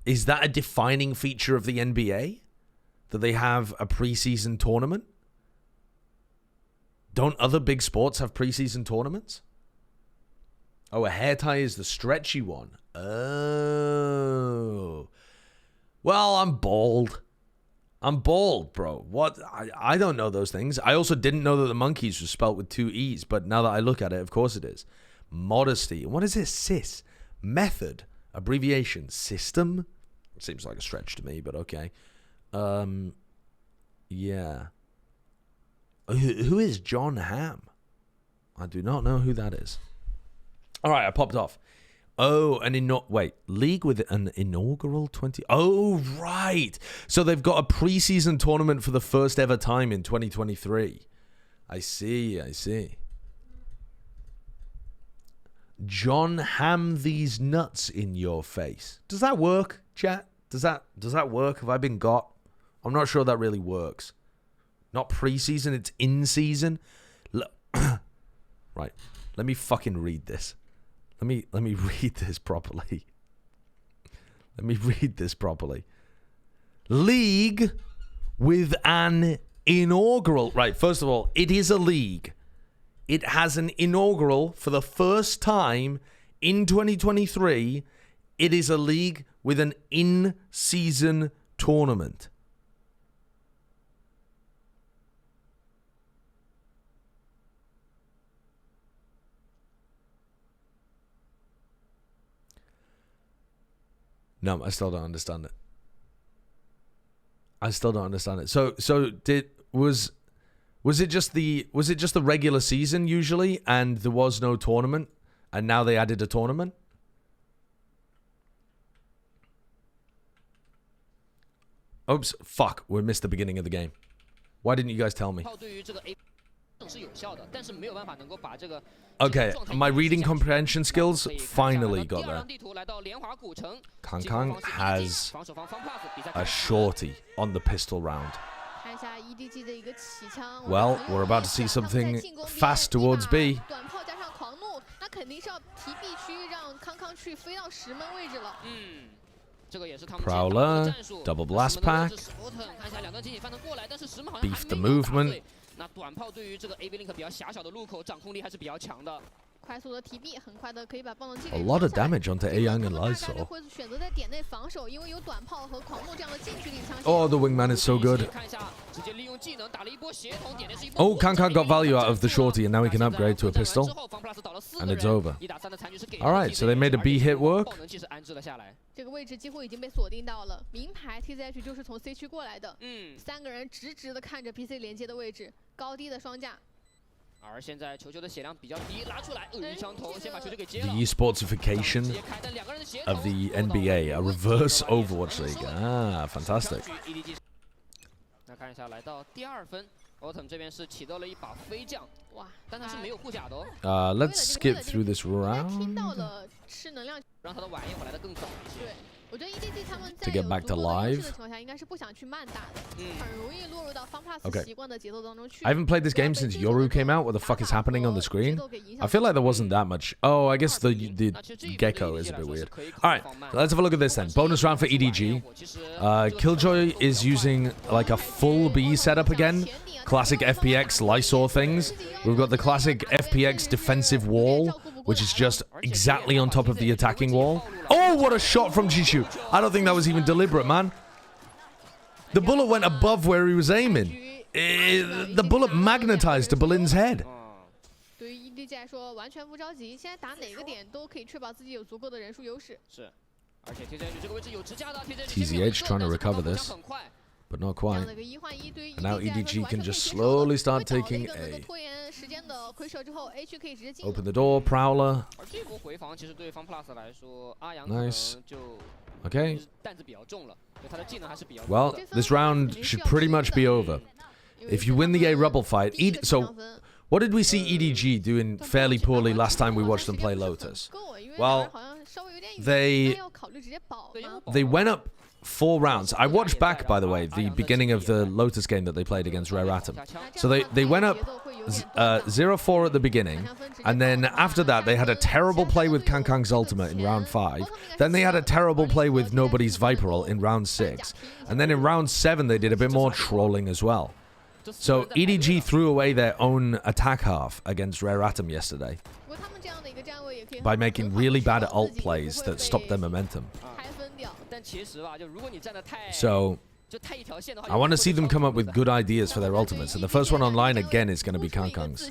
Is that a defining feature of the NBA? That they have a preseason tournament? Don't other big sports have preseason tournaments? Oh, a hair tie is the stretchy one. Oh. Well, I'm bald. I'm bald, bro. What? I don't know those things. I also didn't know that the Monkeys was spelt with 2 E's, but now that I look at it, of course it is. Modesty. What is this? Sys. Method. Abbreviation. System. It seems like a stretch to me, but okay. Yeah. Who is John Hamm? I do not know who that is. All right, I popped off. Oh, wait, league with an inaugural 20... Oh, right. So they've got a preseason tournament for the first ever time in 2023. I see. John ham these nuts in your face. Does that work, chat? Does that work? Have I been got? I'm not sure that really works. Not preseason, it's in season. Right. Let me fucking read this. Let me read this properly. Let me read this properly. League with an inaugural. Right, first of all, it is a league. It has an inaugural for the first time in 2023. It is a league with an in-season tournament. No, I still don't understand it. I still don't understand it. So was it just the regular season usually, and there was no tournament, and now they added a tournament? Oops, fuck, we missed the beginning of the game. Why didn't you guys tell me? Okay, my reading comprehension skills finally got there. Kang has a shorty on the pistol round. Well, we're about to see something fast towards B. Prowler, double blast pack, beef the movement. A lot of damage onto Aang and Lysol. Oh, the wingman is so good. Oh, Kang got value out of the shorty, and now he can upgrade to a pistol. And it's over. Alright, so they made a B hit work. 这个位置几乎已经被锁定到了，名牌 TZH 就是从 C 区过来的，三个人直直的看着 PC 连接的位置，高低的双架。而现在球球的血量比较低，拉出来，鳄鱼枪头先把球球给接了。The esportsification of the NBA, a reverse Overwatch League. Ah, fantastic. 那看一下，来到第2分 ，Autumn 这边是起到了一把飞将，哇，但他是没有护甲的哦。Let's skip through this round. 听到了吃能量，让他的晚宴回来的更早一些。 我觉得 EDG 他们在有足够的优势的情况下，应该是不想去慢打的，很容易落入到方 plus 习惯的节奏当中去。I haven't played this game since Yoru came out. What the fuck is happening on the screen? I feel like there wasn't that much. Oh, I guess the gecko is a bit weird. All right, let's have a look at this then. Bonus round for EDG. Killjoy is using like a full B setup again. Classic FPX Lysor things. We've got the classic FPX defensive wall, which is just exactly on top of the attacking wall. Oh, what a shot from Jishu. I don't think that was even deliberate, man. The bullet went above where he was aiming. The bullet magnetized to Bolin's head. 对于 EDG 来说，完全不着急，现在打哪个点都可以确保自己有足够的人数优势。是，而且 TZH 这个位置有支架的 TZH trying to recover this, but not quite. And now EDG can just slowly start taking A. Open the door, Prowler. Nice. Okay. Well, this round should pretty much be over. If you win the A Rebel fight, so what did we see EDG doing fairly poorly last time we watched them play Lotus? Well, they went up 4 rounds. I watched back, by the way, the beginning of the Lotus game that they played against Rare Atom. So they went up 0-4 at the beginning, and then after that they had a terrible play with Kang's ultimate in round 5. Then they had a terrible play with Nobody's Viper Ult in round 6. And then in round 7 they did a bit more trolling as well. So EDG threw away their own attack half against Rare Atom yesterday by making really bad ult plays that stopped their momentum. So I want to see them come up with good ideas for their ultimates, and the first one online again is going to be Kang's.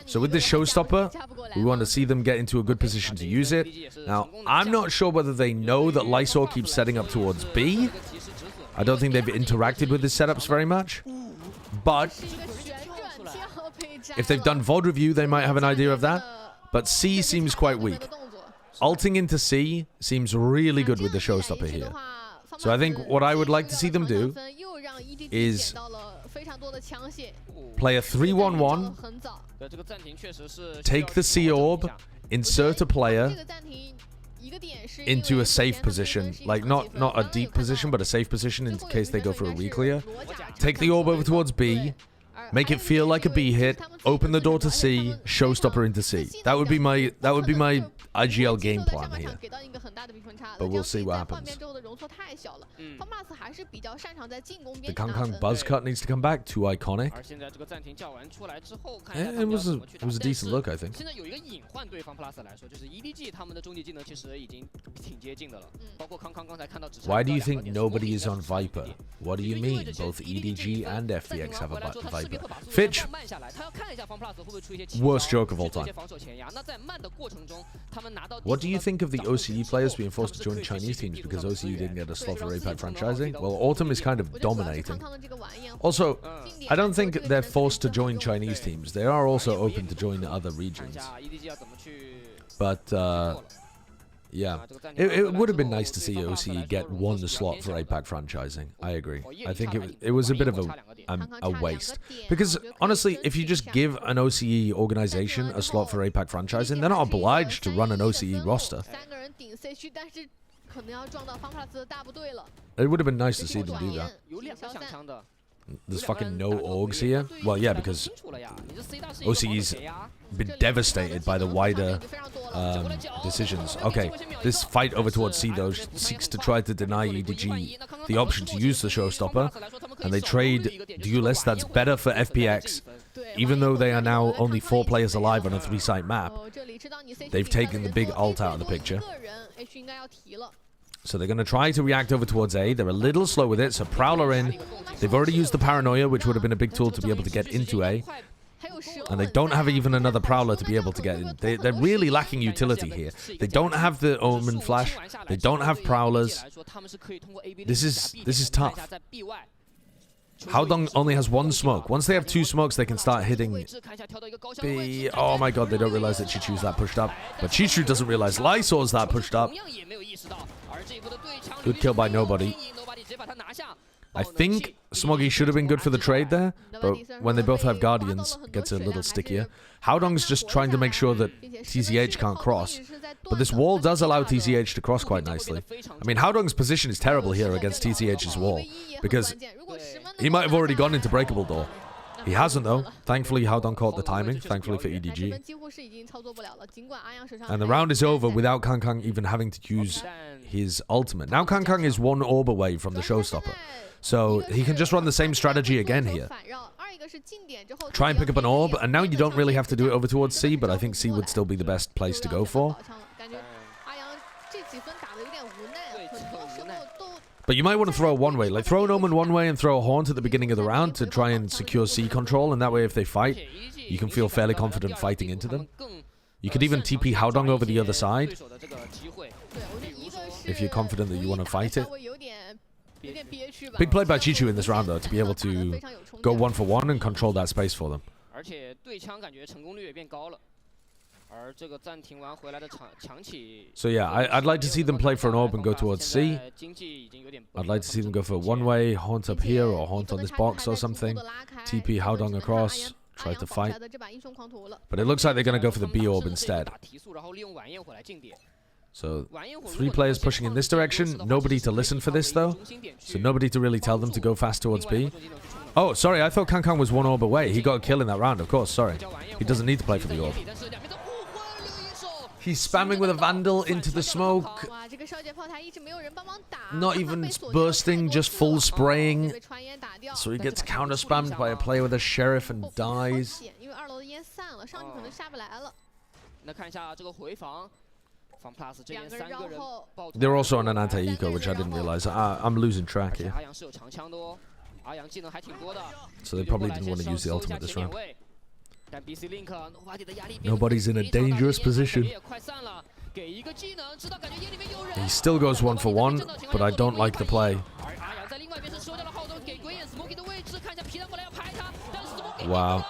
So with this showstopper, we want to see them get into a good position to use it. Now, I'm not sure whether they know that Lysor keeps setting up towards B. I don't think they've interacted with his setups very much. But if they've done VOD review, they might have an idea of that. But C seems quite weak. Ulting into C seems really good with the showstopper here. So I think what I would like to see them do is play a 3-1-1, take the C orb, insert a player into a safe position, like not a deep position, but a safe position in case they go for a re-clear. Take the orb over towards B, make it feel like a B hit, open the door to C, showstopper into C. That would be my IGL game plan here. But we'll see what happens. The Kang buzz cut needs to come back. Too iconic. It was a decent look, I think. Why do you think nobody is on Viper? What do you mean? Both EDG and FPX have a Viper. Fitch, worst joke of all time. What do you think of the OCE players being forced to join Chinese teams because OCE didn't get a slot for APAC franchising? Well, Autumn is kind of dominating. Also, I don't think they're forced to join Chinese teams. They are also open to join other regions. But, yeah, it would have been nice to see OCE get one slot for APAC franchising. I agree. I think it was a bit of a waste. Because, honestly, if you just give an OCE organization a slot for APAC franchising, they're not obliged to run an OCE roster. It would have been nice to see them do that. There's fucking no orgs here. Well, yeah, because OCE's been devastated by the wider decisions. Okay, this fight over towards C, though, seeks to try to deny EDG the option to use the showstopper, and they trade Duelist. That's better for FPX. Even though they are now only 4 players alive on a 3-site map, they've taken the big ult out of the picture. So they're going to try to react over towards A. They're a little slow with it, so Prowler in. They've already used the Paranoia, which would have been a big tool to be able to get into A. And they don't have even another Prowler to be able to get in. They're really lacking utility here. They don't have the Omen Flash. They don't have Prowlers. This is tough. Haodong only has 1 smoke. Once they have 2 smokes, they can start hitting B. Oh my god, they don't realize that Chichu's that pushed up. But Chichu doesn't realize Lysor's that pushed up. Good kill by nobody. I think Smoggy should have been good for the trade there, but when they both have Guardians, it gets a little stickier. Haodong's just trying to make sure that TCH can't cross, but this wall does allow TCH to cross quite nicely. I mean, Haodong's position is terrible here against TCH's wall, because he might have already gone into breakable door. He hasn't, though. Thankfully, Haodong caught the timing, thankfully for EDG. And the round is over without Kang even having to use his ultimate. Now Kang is 1 orb away from the showstopper, so he can just run the same strategy again here. Try and pick up an orb, and now you don't really have to do it over towards C, but I think C would still be the best place to go for. But you might want to throw a one-way. Like, throw an Omen one-way and throw a Haunt at the beginning of the round to try and secure C control, and that way if they fight, you can feel fairly confident fighting into them. You could even TP Haodong over the other side, if you're confident that you want to fight it. Big play by Chichu in this round, though, to be able to go 1-for-1 and control that space for them. So yeah, I'd like to see them play for an orb and go towards C. I'd like to see them go for a one-way, Haunt up here or Haunt on this box or something. TP Haodong across, try to fight. But it looks like they're going to go for the B orb instead. So 3 players pushing in this direction. Nobody to listen for this, though. So nobody to really tell them to go fast towards B. Oh, sorry, I thought Kang was 1 orb away. He got a kill in that round, of course, sorry. He doesn't need to play for the orb. He's spamming with a Vandal into the smoke. Not even bursting, just full spraying. So he gets counter-spammed by a player with a Sheriff and dies. They're also on an anti-eco, which I didn't realize. I'm losing track here. So they probably didn't want to use the ultimate this round. Nobody's in a dangerous position. He still goes 1-for-1, but I don't like the play. Wow.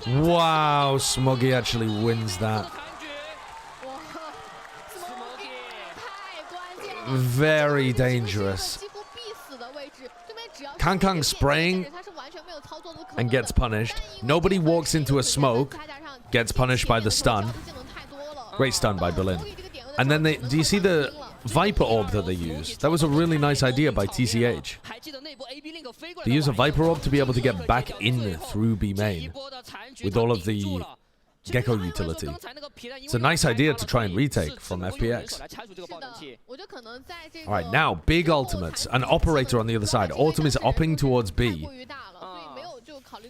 Wow, Smoggy actually wins that. Very dangerous. Kangkang spraying and gets punished. Nobody walks into a smoke, gets punished by the stun. Great stun by Berlin. And then do you see the Viper Orb that they use? That was a really nice idea by TCH. They use a Viper Orb to be able to get back in through B main with all of the Gecko utility. It's a nice idea to try and retake from FPX. Alright, now, big ultimates. An operator on the other side. Autumn is upping towards B.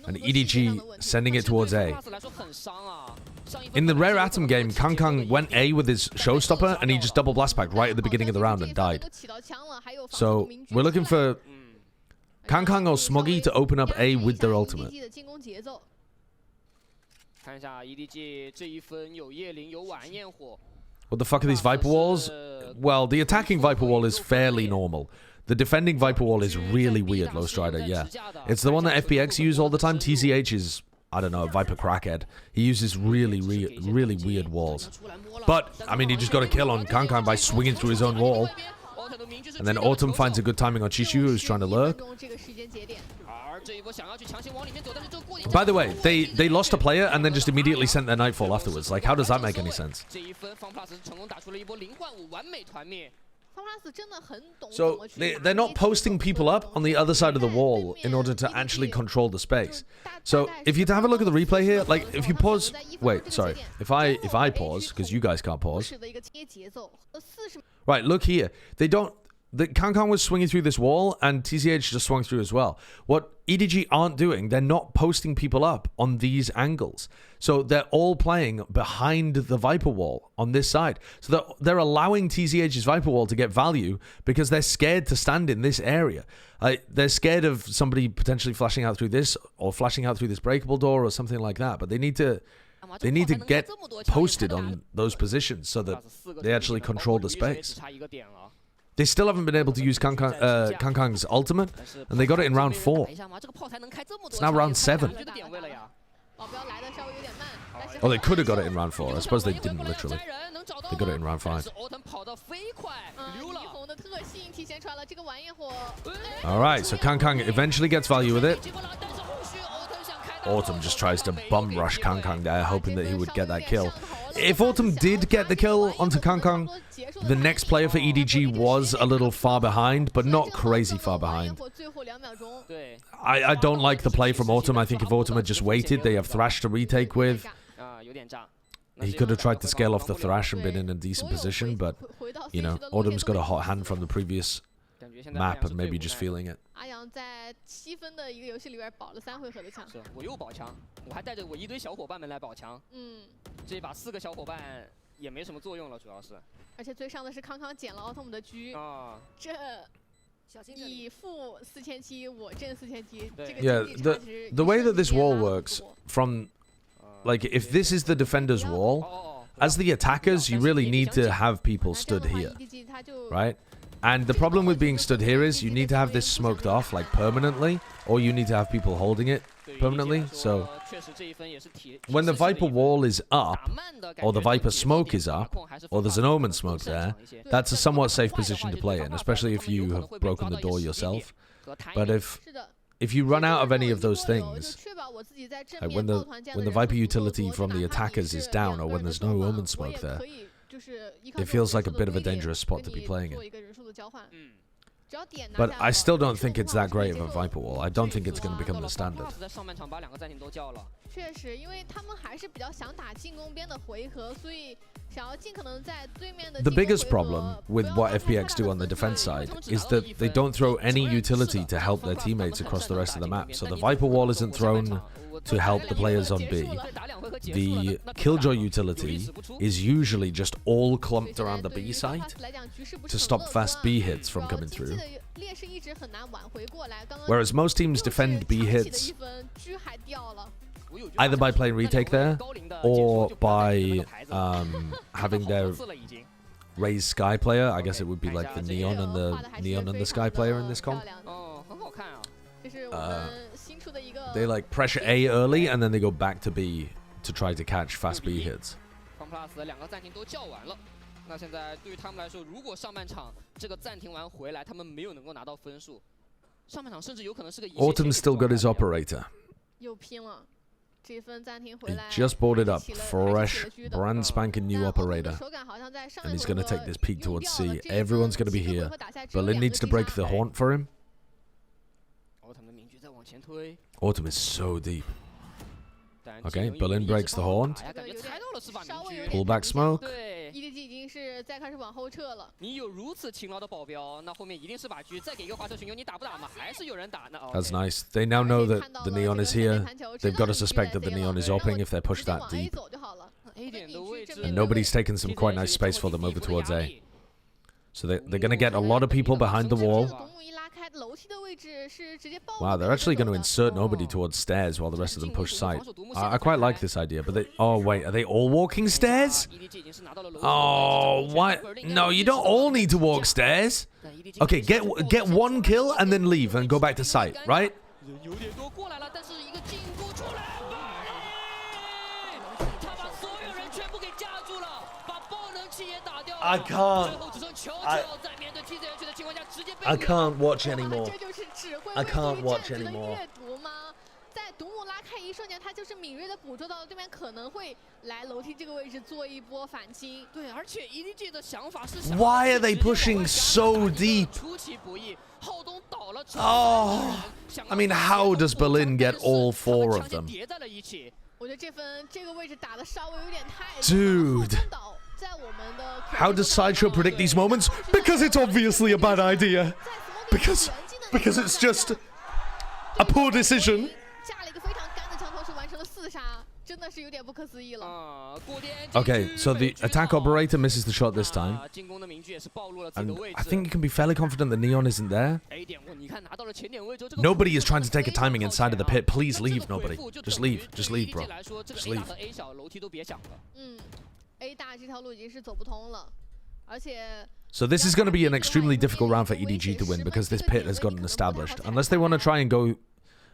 And EDG sending it towards A. In the Rare Atom game, Kangkang went A with his Showstopper and he just double blast packed right at the beginning of the round and died. So, we're looking for Kangkang or Smoggy to open up A with their ultimate. What the fuck are these Viper Walls? Well, the attacking Viper Wall is fairly normal. The defending Viper Wall is really weird, Low Strider, yeah. It's the one that FPX use all the time. TCH is, I don't know, Viper Crackhead. He uses really weird walls. But, I mean, he just got a kill on Kangkang by swinging through his own wall. And then Autumn finds a good timing on Chishu, who's trying to lurk. By the way, they lost a player and then just immediately sent their Nightfall afterwards. Like, how does that make any sense? So, they're not posting people up on the other side of the wall in order to actually control the space. So, if you have a look at the replay here, like, if you pause... Wait, sorry. If I pause, because you guys can't pause. Right, look here. The Kangkang was swinging through this wall, and TCH just swung through as well. What EDG aren't doing, they're not posting people up on these angles. So they're all playing behind the Viper Wall on this side. So they're allowing TCH's Viper Wall to get value because they're scared to stand in this area. They're scared of somebody potentially flashing out through this or flashing out through this breakable door or something like that. But they need to get posted on those positions so that they actually control the space. They still haven't been able to use Kangkang's ultimate, and they got it in round 4. It's now round 7. Oh, they could have got it in round 4. I suppose they didn't literally. They got it in round 5. Alright, so Kangkang eventually gets value with it. Autumn just tries to bum rush Kangkang there, hoping that he would get that kill. If Autumn did get the kill onto Kangkang, the next player for EDG was a little far behind, but not crazy far behind. I don't like the play from Autumn. I think if Autumn had just waited, they have Thrash to retake with. He could have tried to scale off the Thrash and been in a decent position, but, you know, Autumn's got a hot hand from the previous map and maybe just feeling it. Yeah, the way that this wall works from, like, if this is the defender's wall, as the attackers, you really need to have people stood here, right? And the problem with being stood here is you need to have this smoked off, like, permanently, or you need to have people holding it permanently. So when the Viper wall is up, or the Viper smoke is up, or there's an Omen smoke there, that's a somewhat safe position to play in, especially if you have broken the door yourself. But if you run out of any of those things, like when the Viper utility from the attackers is down, or when there's no Omen smoke there, it feels like a bit of a dangerous spot to be playing in. But I still don't think it's that great of a Viper wall. I don't think it's going to become the standard. The biggest problem with what FPX do on the defense side is that they don't throw any utility to help their teammates across the rest of the map. So the Viper wall isn't thrown to help the players on B. The Killjoy utility is usually just all clumped around the B site to stop fast B hits from coming through. Whereas most teams defend B hits either by playing retake there or by having their raised Sky player. I guess it would be like the Neon and the Sky player in this comp. They like pressure A early and then they go back to B to try to catch fast B hits. Autumn still got his operator. 又拼了。 He just bought it up, fresh, brand spanking new operator. And he's going to take this peak towards C. Everyone's going to be here. Berlin needs to break the haunt for him. Autumn is so deep. Okay, Berlin breaks the haunt. Pull back smoke. EDG 已经是在开始往后撤了。你有如此勤劳的保镖，那后面一定是把局再给一个滑车巡游，你打不打嘛？还是有人打呢。That's nice. They now know that the neon is here. They've got to suspect that the neon is opening if they're pushed that deep. And nobody's taken some quite nice space for them over towards A. So they're going to get a lot of people behind the wall. Wow, they're actually going to insert nobody towards stairs while the rest of them push site. I quite like this idea, but they... Oh, wait, are they all walking stairs? Oh, why? No, you don't all need to walk stairs. Okay, get one kill and then leave and go back to site, right? I can't watch anymore. I can't watch anymore. 在独木拉开一瞬间，他就是敏锐的捕捉到了对面可能会来楼梯这个位置做一波反清。对，而且 EDG 的想法是 Why are they pushing so deep? 出其不意，浩东倒了。Oh, I mean, how does Berlin get all four of them? 叠在了一起。我觉得这个位置打的稍微有点太。Dude. How does Sideshow predict these moments? Because it's obviously a bad idea. Because it's just a poor decision. Okay, so the attack operator misses the shot this time. And I think you can be fairly confident that Neon isn't there. Nobody is trying to take a timing inside of the pit. Please leave, nobody. Just leave. Just leave, bro. Just leave. So this is going to be an extremely difficult round for EDG to win because this pit has gotten established. Unless they want to try and go...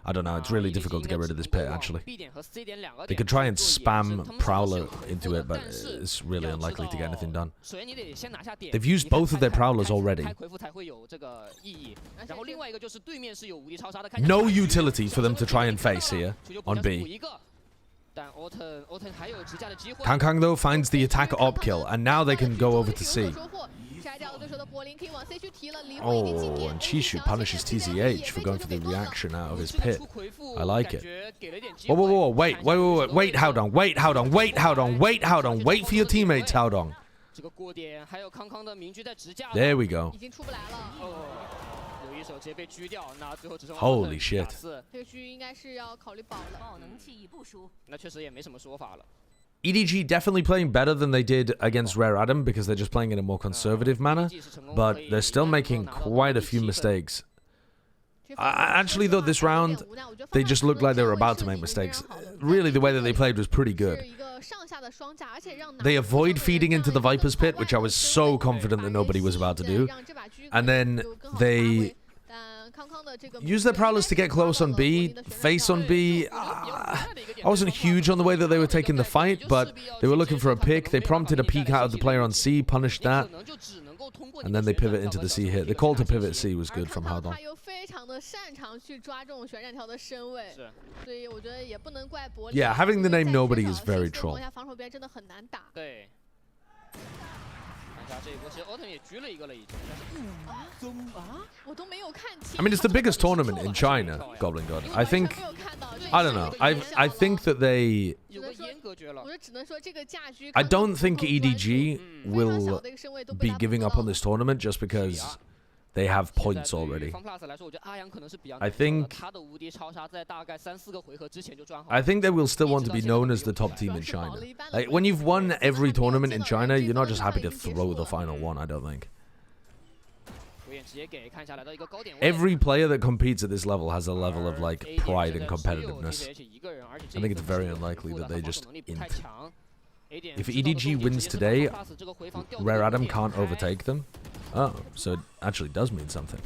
I don't know, it's really difficult to get rid of this pit, actually. They could try and spam Prowler into it, but it's really unlikely to get anything done. They've used both of their Prowlers already. No utility for them to try and face here on B. Kang though finds the attack op kill, and now they can go over to C. Oh, and Chishu punishes TZH for going for the reaction out of his pit. I like it. Whoa, whoa, whoa, wait, Haodong, wait for your teammates, Haodong. There we go. Holy shit. EDG definitely playing better than they did against Rare Adam because they're just playing in a more conservative manner, but they're still making quite a few mistakes. Actually, though, this round, they just looked like they were about to make mistakes. Really, the way that they played was pretty good. They avoid feeding into the Viper's pit, which I was so confident that nobody was about to do. And then they... use their Prowlers to get close on B, face on B. I wasn't huge on the way that they were taking the fight, but they were looking for a pick. They prompted a peek out of the player on C, punished that, and then they pivot into the C hit. The call to pivot C was good from Haodong. Yeah, having the name Nobody is very troll. I mean, it's the biggest tournament in China, Goblin God. I think... I don't know. I think that they... I don't think EDG will be giving up on this tournament just because they have points already. I think they will still want to be known as the top team in China. Like, when you've won every tournament in China, you're not just happy to throw the final one, I don't think. Every player that competes at this level has a level of, like, pride and competitiveness. I think it's very unlikely that they just int. If EDG wins today, Rare Adam can't overtake them. Oh, so it actually does mean something.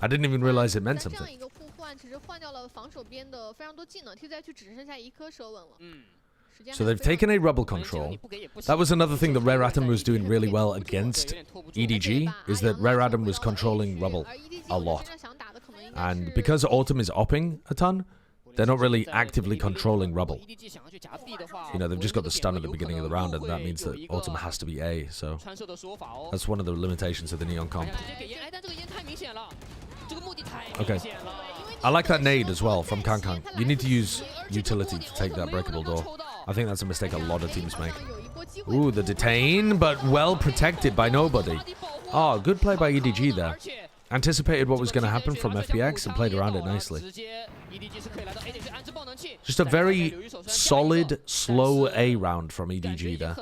I didn't even realize it meant something. So they've taken a rebel control. That was another thing that Rare Atom was doing really well against EDG, is that Rare Atom was controlling rebel a lot. And because Autumn is opping a ton, they're not really actively controlling rebel. You know, they've just got the stun at the beginning of the round, and that means that Autumn has to be A, so that's one of the limitations of the Neon comp. Okay. I like that nade as well from Kankan. You need to use utility to take that breakable door. I think that's a mistake a lot of teams make. Ooh, the detain, but well protected by nobody. Oh, good play by EDG there. Anticipated what was going to happen from FPX and played around it nicely. Just a very solid, slow A round from EDG there.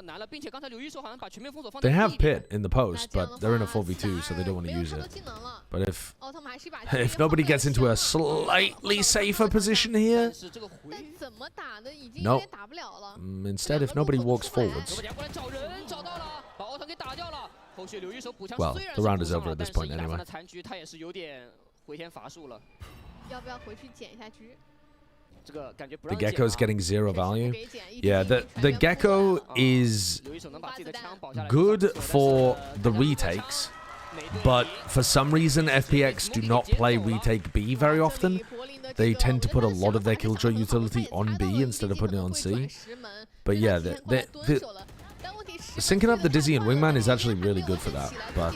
They have Pit in the post, but they're in a 4v2, so they don't want to use it. But if nobody gets into a slightly safer position here... No. Instead, if nobody walks forwards... Well, the round is over at this point anyway. The Gecko's getting 0 value. Yeah, the Gecko is good for the retakes, but for some reason FPX do not play retake B very often. They tend to put a lot of their Killjoy utility on B instead of putting it on C. But yeah, syncing up the Dizzy and Wingman is actually really good for that, but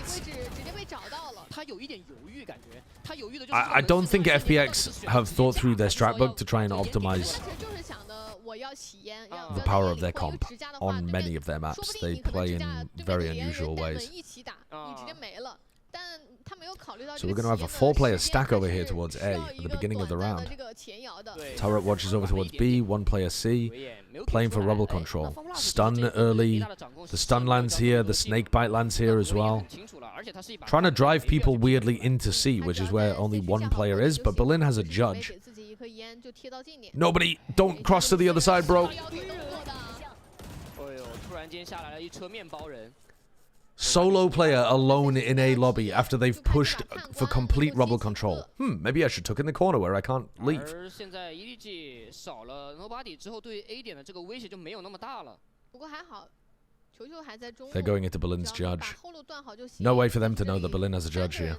I don't think FPX have thought through their strat book to try and optimize the power of their comp on many of their maps. They play in very unusual ways. So we're going to have a 4-player stack over here towards A at the beginning of the round. Turret watches over towards B, 1 player C, playing for rebel control. Stun early, the stun lands here, the snakebite lands here as well. Trying to drive people weirdly into C, which is where only 1 player is, but Berlin has a judge. Nobody, don't cross to the other side, bro. Solo player alone in a lobby after they've pushed for complete rebel control. Maybe I should tuck in the corner where I can't leave. They're going into Berlin's judge. No way for them to know that Berlin has a judge here.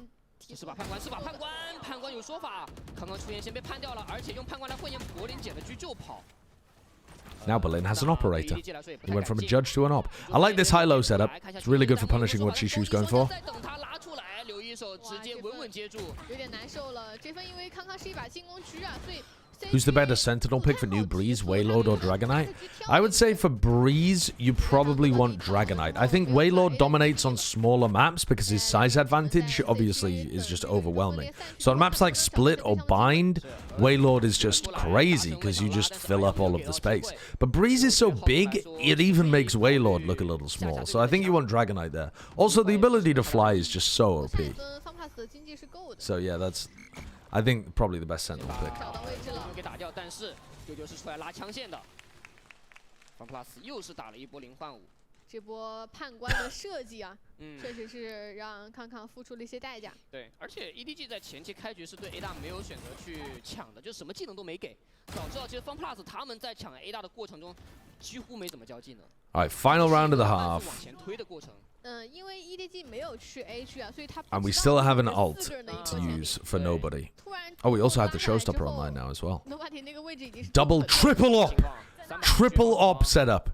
Now Berlin has an operator. He went from a judge to an op. I like this high-low setup. It's really good for punishing what Shishu's going for. Who's the better Sentinel pick for new Breeze, Waylord or Dragonite? I would say for Breeze, you probably want Dragonite. I think Waylord dominates on smaller maps because his size advantage obviously is just overwhelming. So on maps like Split or Bind, Waylord is just crazy because you just fill up all of the space. But Breeze is so big, it even makes Waylord look a little small. So I think you want Dragonite there. Also, the ability to fly is just so OP. So yeah, that's... I think probably the best Sentinel pick. EDG 在前期开局是对 A 大没有选择去抢的，就什么技能都没给，早知道其实 FunPlus 他们在抢 A 大的过程中几乎没怎么交技能。All right, final round of the half. 往前推的过程。 And we still have an ult to use for nobody. Oh, we also have the showstopper online now as well. Double, triple op! Triple op setup.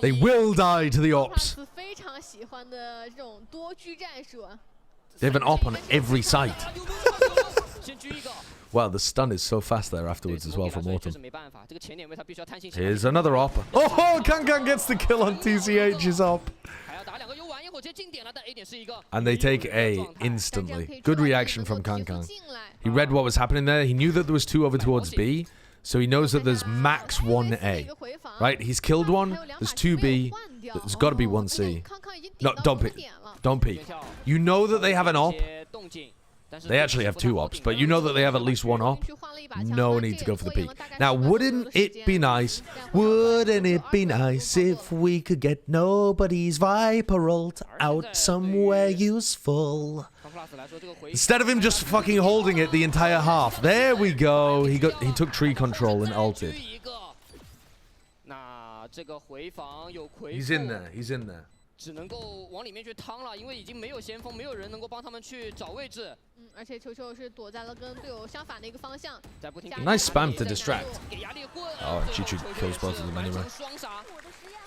They will die to the ops. They have an op on every site. Wow, the stun is so fast there afterwards as well from Autumn. Here's another op. Oh, Kankan gets the kill on TCH's op. And they take A instantly. Good reaction from Kankan. He read what was happening there. He knew that there was 2 over towards B. So he knows that there's max 1 A. Right? He's killed 1. There's 2 B. There's got to be 1 C. No, don't peek. Don't peek. You know that they have an op. They actually have 2 ops, but you know that they have at least 1 op. No need to go for the peek. Now, wouldn't it be nice? Wouldn't it be nice if we could get nobody's Viper ult out somewhere useful? Instead of him just fucking holding it the entire half. There we go. He took tree control and ulted. 这个回防有回复。He's in there. He's in there. 只能够往里面去趟了，因为已经没有先锋，没有人能够帮他们去找位置。而且球球是躲在了跟队友相反的一个方向，在不停。Nice spam to distract. 给压力棍。Oh, Chichu kills both of them anyway. 双杀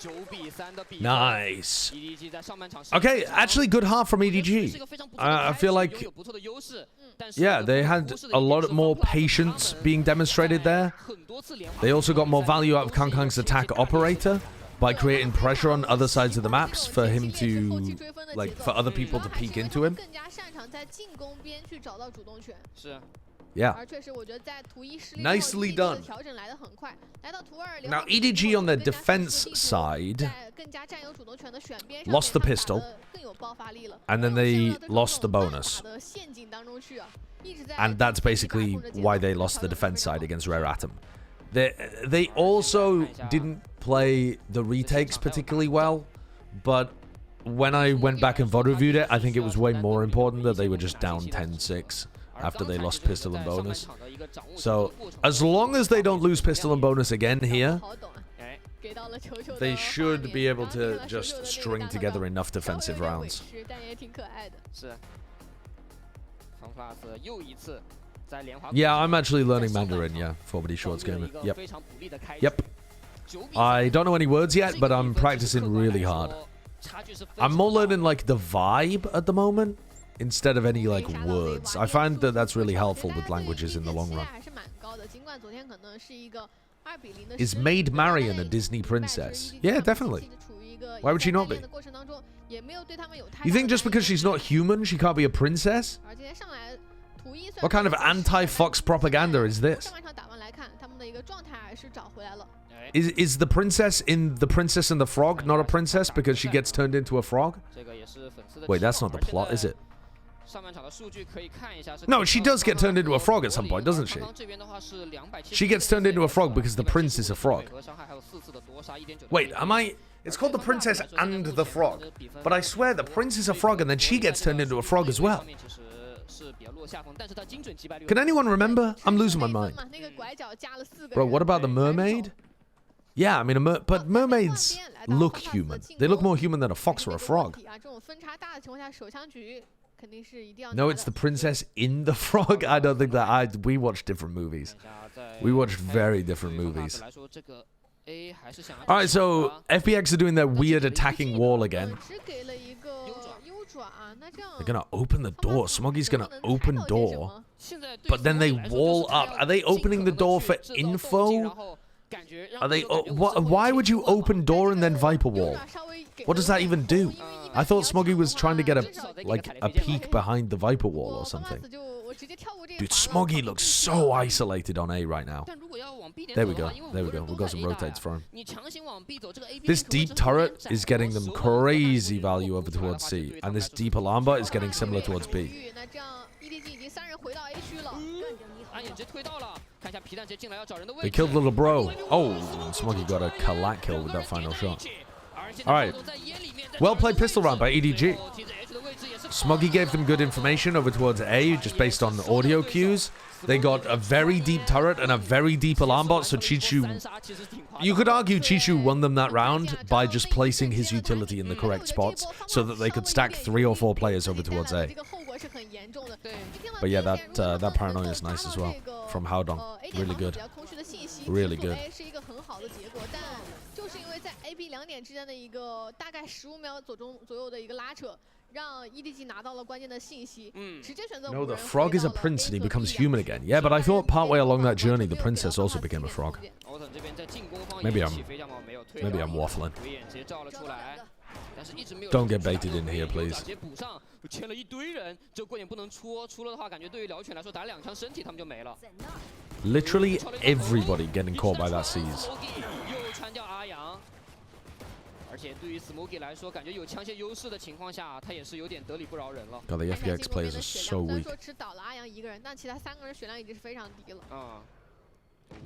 ，9比3的比分。Nice. EDG 在上半场。Okay, actually good half from EDG. I feel like. Yeah, they had a lot more patience being demonstrated there. They also got more value out of Kangkang's attack operator by creating pressure on other sides of the maps for him to, like, for other people to peek into him. Yeah. Nicely done. Now, EDG on their defense side lost the pistol, and then they lost the bonus. And that's basically why they lost the defense side against Rare Atom. They also didn't play the retakes particularly well, but when I went back and VOD reviewed it, I think it was way more important that they were just down 10-6 after they lost pistol and bonus. So, as long as they don't lose pistol and bonus again here, they should be able to just string together enough defensive rounds. Yeah, I'm actually learning Mandarin, yeah, for Body Shorts Gamer. Yep. Yep. I don't know any words yet, but I'm practicing really hard. I'm more learning, like, the vibe at the moment instead of any, like, words. I find that that's really helpful with languages in the long run. Is Maid Marian a Disney princess? Yeah, definitely. Why would she not be? You think just because she's not human, she can't be a princess? What kind of anti-Fox propaganda is this? Is the princess in The Princess and the Frog not a princess because she gets turned into a frog? Wait, that's not the plot, is it? No, she does get turned into a frog at some point, doesn't she? She gets turned into a frog because the prince is a frog. Wait, am I... It's called The Princess and the Frog. But I swear the prince is a frog and then she gets turned into a frog as well. Can anyone remember? I'm losing my mind. Bro, what about the mermaid? Yeah, I mean, but mermaids look human. They look more human than a fox or a frog. No, it's the princess in the frog? I don't think that... We watched different movies. We watched very different movies. Alright, so FPX are doing their weird attacking wall again. They're gonna open the door. Smoggy's gonna open door. But then they wall up. Are they opening the door for info? Are they... why would you open door and then Viper wall? What does that even do? I thought Smoggy was trying to get a peek behind the Viper wall or something. Dude, Smoggy looks so isolated on A right now. There we go. There we go. We've got some rotates for him. This deep turret is getting them crazy value over towards C. And this deep alarm bot is getting similar towards B. They killed little bro. Oh, Smoggy got a Kalat kill with that final shot. Alright. Well played pistol round by EDG. Smoggy gave them good information over towards A, just based on audio cues. They got a very deep turret and a very deep alarm bot, so Chichu... You could argue Chichu won them that round by just placing his utility in the correct spots so that they could stack 3 or 4 players over towards A. But yeah, that paranoia is nice as well. From Haodong. Really good. Really good. No, the frog is a prince and he becomes human again. Yeah, but I thought partway along that journey the princess also became a frog. Maybe I'm waffling. Don't get baited in here, please. Literally everybody getting caught by that seize. God, the FPX players are so weak.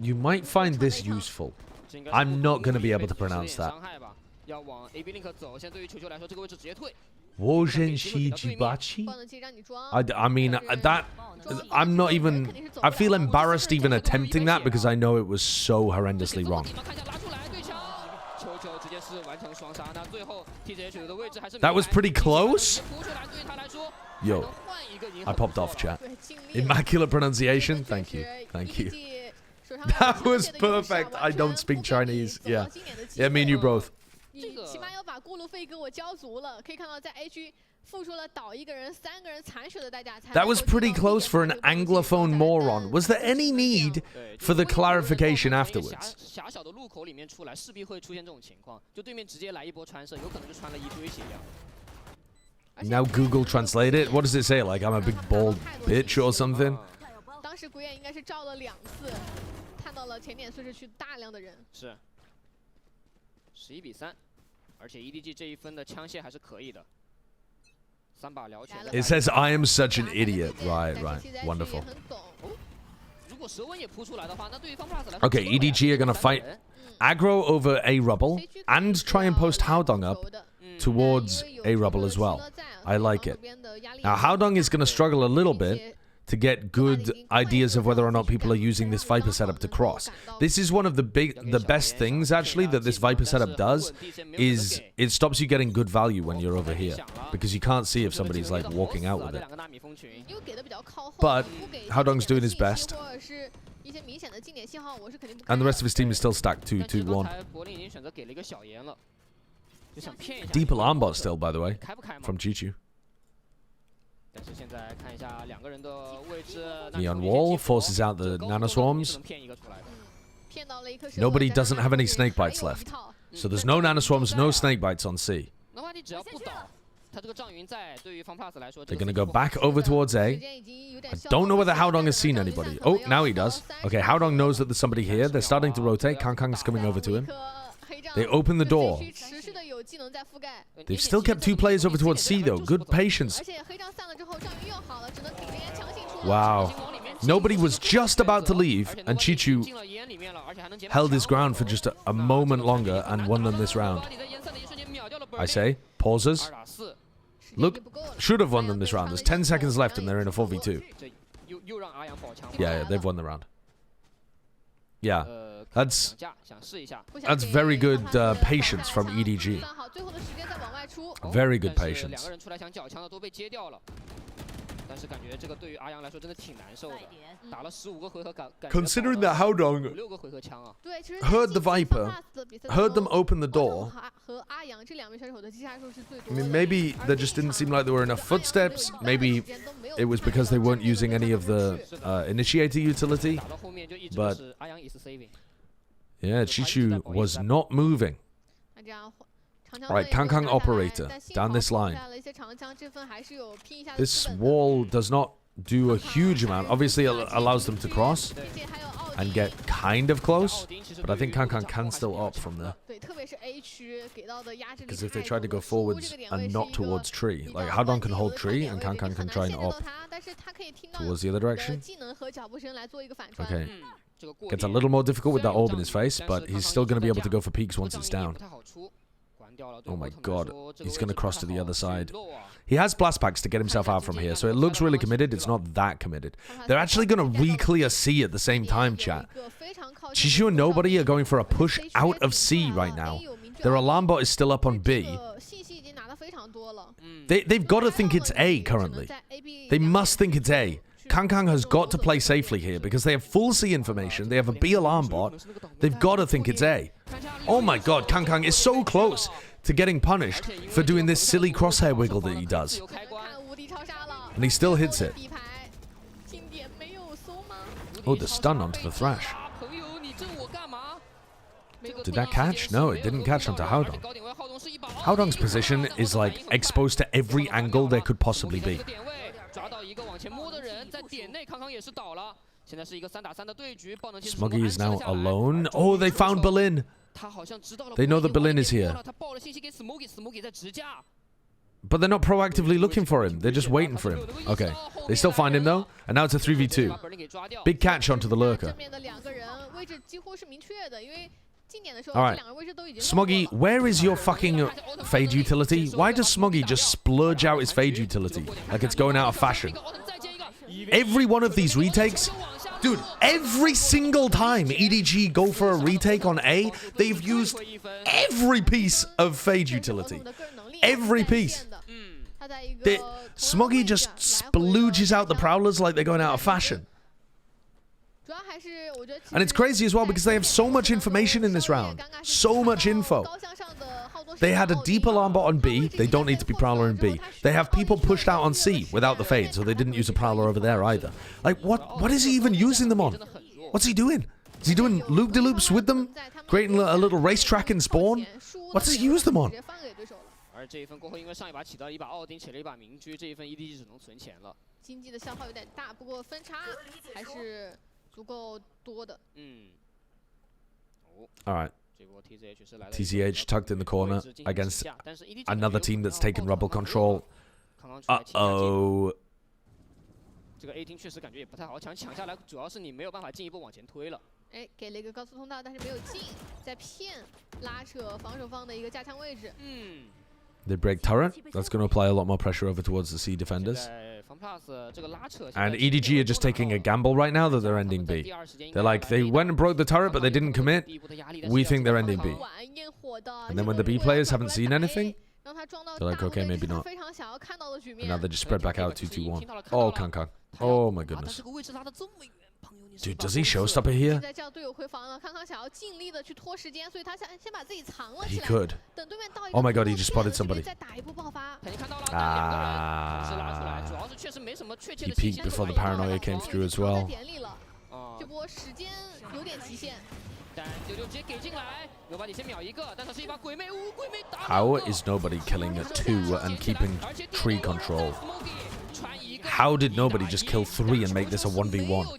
You might find this useful. I'm not going to be able to pronounce that. I mean, that... I'm not even... I feel embarrassed even attempting that because I know it was so horrendously wrong. That was pretty close. Yo, I popped off, chat. Immaculate pronunciation. Thank you. Thank you. That was perfect. I don't speak Chinese. Yeah. Yeah, me and you both. That was pretty close for an Anglophone moron. Was there any need for the clarification afterwards? Now Google translate it. What does it say? Like I'm a big bald bitch or something? 当时古眼应该是照了2次，看到了前点碎区大量的人。是，11比3，而且 EDG 这一分的枪械还是可以的。3把聊起来。It says I am such an idiot. Right, right. Wonderful. Okay, EDG are gonna fight aggro over a rubble and try and post Haodong up towards a rubble as well. I like it. Now Haodong is gonna struggle a little bit to get good ideas of whether or not people are using this Viper setup to cross. This is one of the best things actually that this Viper setup does, is it stops you getting good value when you're over here, because you can't see if somebody's like walking out with it. But Haodong's doing his best. And the rest of his team is still stacked 2-2-1. Deep alarm bot still, by the way, from Chichu. Neon wall forces out the nanoswarms. Nobody doesn't have any snake bites left. So there's no nanoswarms, no snake bites on C. They're going to go back over towards A. I don't know whether Haodong has seen anybody. Oh, now he does. Okay, Haodong knows that there's somebody here. They're starting to rotate. Kang is coming over to him. They open the door. They've still kept 2 players over towards C, though. Good patience. Wow. Nobody was just about to leave, and Chichu held his ground for just a moment longer and won them this round. I say, pauses. Look, should have won them this round. There's 10 seconds left, and they're in a 4v2. Yeah, they've won the round. Yeah. That's very good patience from EDG. Very good patience. Considering that Haodong heard the Viper, heard them open the door, I mean, maybe there just didn't seem like there were enough footsteps. Maybe it was because they weren't using any of the initiator utility. But yeah, Chichu was not moving. Alright, Kang operator, down this line. This wall does not do a huge amount. Obviously, it allows them to cross and get kind of close. But I think Kang can still op from there. Because if they try to go forwards and not towards tree, like Haodong can hold tree and Kang can try and op towards the other direction. Okay. Gets a little more difficult with that orb in his face, but he's still going to be able to go for peaks once it's down. Oh my god, he's going to cross to the other side. He has blast packs to get himself out from here, so it looks really committed. It's not that committed. They're actually going to re-clear C at the same time, chat. Chichu and Nobody are going for a push out of C right now. Their alarm bot is still up on B. They've got to think it's A currently. They must think it's A. Kang has got to play safely here because they have full C information. They have a B alarm bot. They've got to think it's A. Oh my god, Kang is so close to getting punished for doing this silly crosshair wiggle that he does. And he still hits it. Oh, the stun onto the Thrash. Did that catch? No, it didn't catch onto Haodong. Haodong's position is like exposed to every angle there could possibly be. Smoggy is now alone. Oh, they found Berlin. They know that Berlin is here. But they're not proactively looking for him. They're just waiting for him. Okay. They still find him, though. And now it's a 3v2. Big catch onto the lurker. Alright. Smoggy, where is your fucking Fade utility? Why does Smoggy just splurge out his Fade utility like it's going out of fashion? Every one of these retakes, Dude, every single time EDG go for a retake on A, they've used every piece of Fade utility. Every piece. Smoggy just splooges out the Prowlers like they're going out of fashion. And it's crazy as well because they have so much information in this round. So much info. They had a deep alarm bot on B. They don't need to be Prowler in B. They have people pushed out on C without the Fade, so they didn't use a Prowler over there either. Like, what is he even using them on? What's he doing? Is he doing loop-de-loops with them? Creating a little racetrack in spawn? What does he use them on? 而这一分过后，因为上一把起到了一把奥丁，起了一把明车，这一分 EDG 只能存钱了。经济的消耗有点大，不过分差还是足够多的。All right. TCH tucked in the corner against another team that's taken rebel control. Uh-oh. 这个 A 厅确实感觉也不太好抢，抢下来主要是你没有办法进一步往前推了。哎，给了一个高速通道，但是没有进，在骗拉扯防守方的一个架枪位置。They break turret. That's going to apply a lot more pressure over towards the C defenders. And EDG are just taking a gamble right now that they're ending B. They're like, they went and broke the turret, but they didn't commit. We think they're ending B. And then when the B players haven't seen anything, they're like, okay, maybe not. And now they just spread back out 2-2-1. Oh, Kang. Oh, my goodness. Dude, does he showstopper here? He could. Oh my god, he just spotted somebody. He peeked before the paranoia came through as well. How is nobody killing at 2 and keeping tree control? How did nobody just kill 3 and make this a 1v1?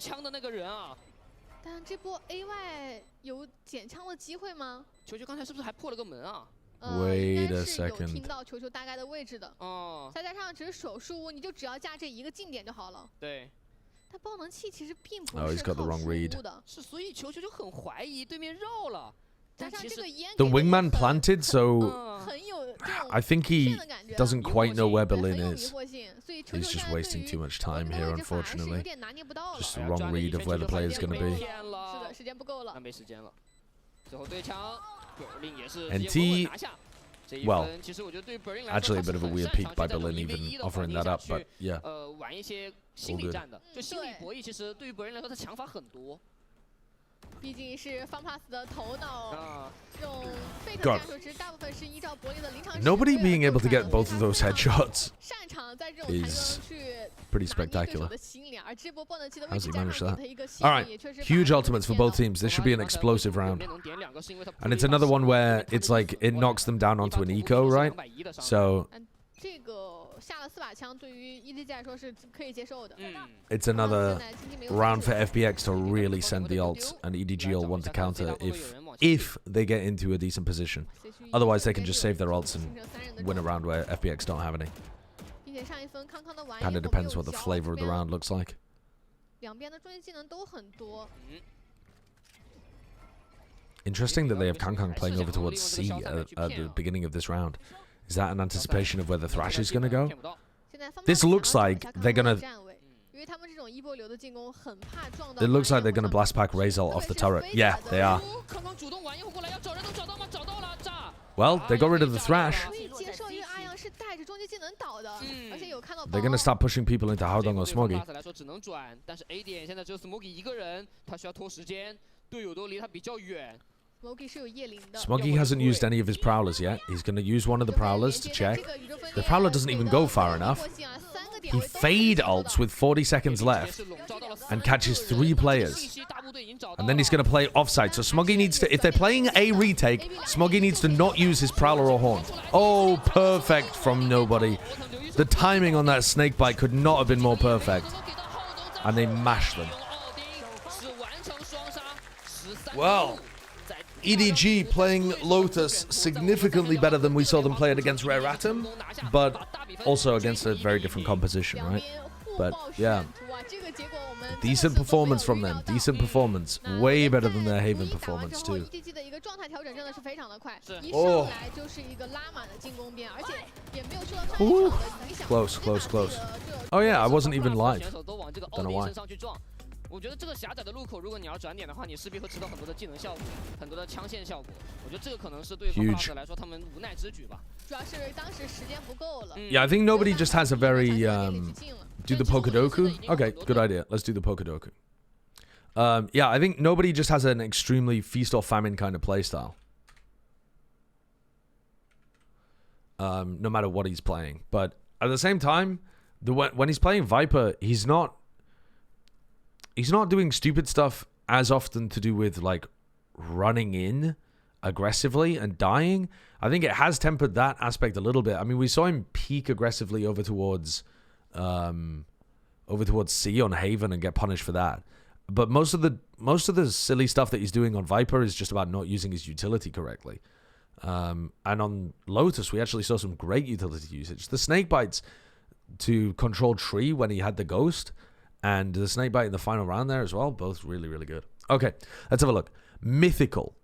但这波 AY 有捡枪的机会吗？球球刚才是不是还破了个门啊？ Wait a second. 有听到球球大概的位置的。再加上只是手术，你就只要架这一个近点就好了。对。但爆能器其实并不是 Oh, he's got the wrong read. 是，所以球球就很怀疑对面绕了。 The wingman planted, so I think he doesn't quite know where Berlin is. He's just wasting too much time here, unfortunately. Just the wrong read of where the player's going to be. And T, well, actually a bit of a weird peek by Berlin even offering that up, but yeah. All good. 毕竟是FunPlus的头脑，这种费特战术值大部分是依照柏林的临场。Nobody being able to get both of those headshots 擅长在这种台上去 pretty spectacular. 的心理，而这波爆能器的 How's he managed that? All right, huge ultimates for both teams. This should be an explosive round, and it's another one where it's like it knocks them down onto an eco, right? So. 这个下了4把枪，对于 EDG 来说是可以接受的。It's another round for FPX to really send the ults, and EDG will want to counter if they get into a decent position. Otherwise, they can just save their ults and win a round where FPX don't have any. Kind of depends what the flavor of the round looks like. 两边的终极技能都很多。 Interesting that they have Kang playing over towards C at the beginning of this round. Is that an anticipation of where the Thrash is going to go? This looks like they're going to... It looks like they're going to blast pack Razor off the turret. Yeah, they are. Well, they got rid of the Thrash. They're going to start pushing people into Haodong or Smoggy. Smoggy hasn't used any of his Prowlers yet. He's going to use one of the Prowlers to check. The Prowler doesn't even go far enough. He fade ults with 40 seconds left and catches 3 players. And then he's going to play offside. So Smoggy needs to, if they're playing a retake, Smoggy needs to not use his Prowler or Horn. Oh, perfect from nobody. The timing on that snakebite could not have been more perfect. And they mashed them. Well, EDG playing Lotus significantly better than we saw them play it against Rare Atom, but also against a very different composition, right? But yeah, decent performance from them. Decent performance. Way better than their Haven performance too. Oh. Ooh. Close, close, close. Oh yeah, I wasn't even live. Don't know why. 我觉得这个狭窄的路口，如果你要转点的话，你势必会吃到很多的技能效果，很多的枪线效果。我觉得这个可能是对方老师来说他们无奈之举吧。主要是当时时间不够了。Yeah, I think nobody just has a very do the Pokedoku. Okay, good idea. Let's do the Pokedoku. Yeah, I think nobody just has an extremely feast or famine kind of playstyle. No matter what he's playing, but at the same time, when he's playing Viper, he's not doing stupid stuff as often to do with like running in aggressively and dying. I think it has tempered that aspect a little bit. I mean, we saw him peak aggressively over towards C on Haven and get punished for that. But most of the silly stuff that he's doing on Viper is just about not using his utility correctly. And on Lotus, we actually saw some great utility usage. The snake bites to control Tree when he had the Ghost, and the snake bite in the final round there as well, both really, really good. Okay, let's have a look. Mythical.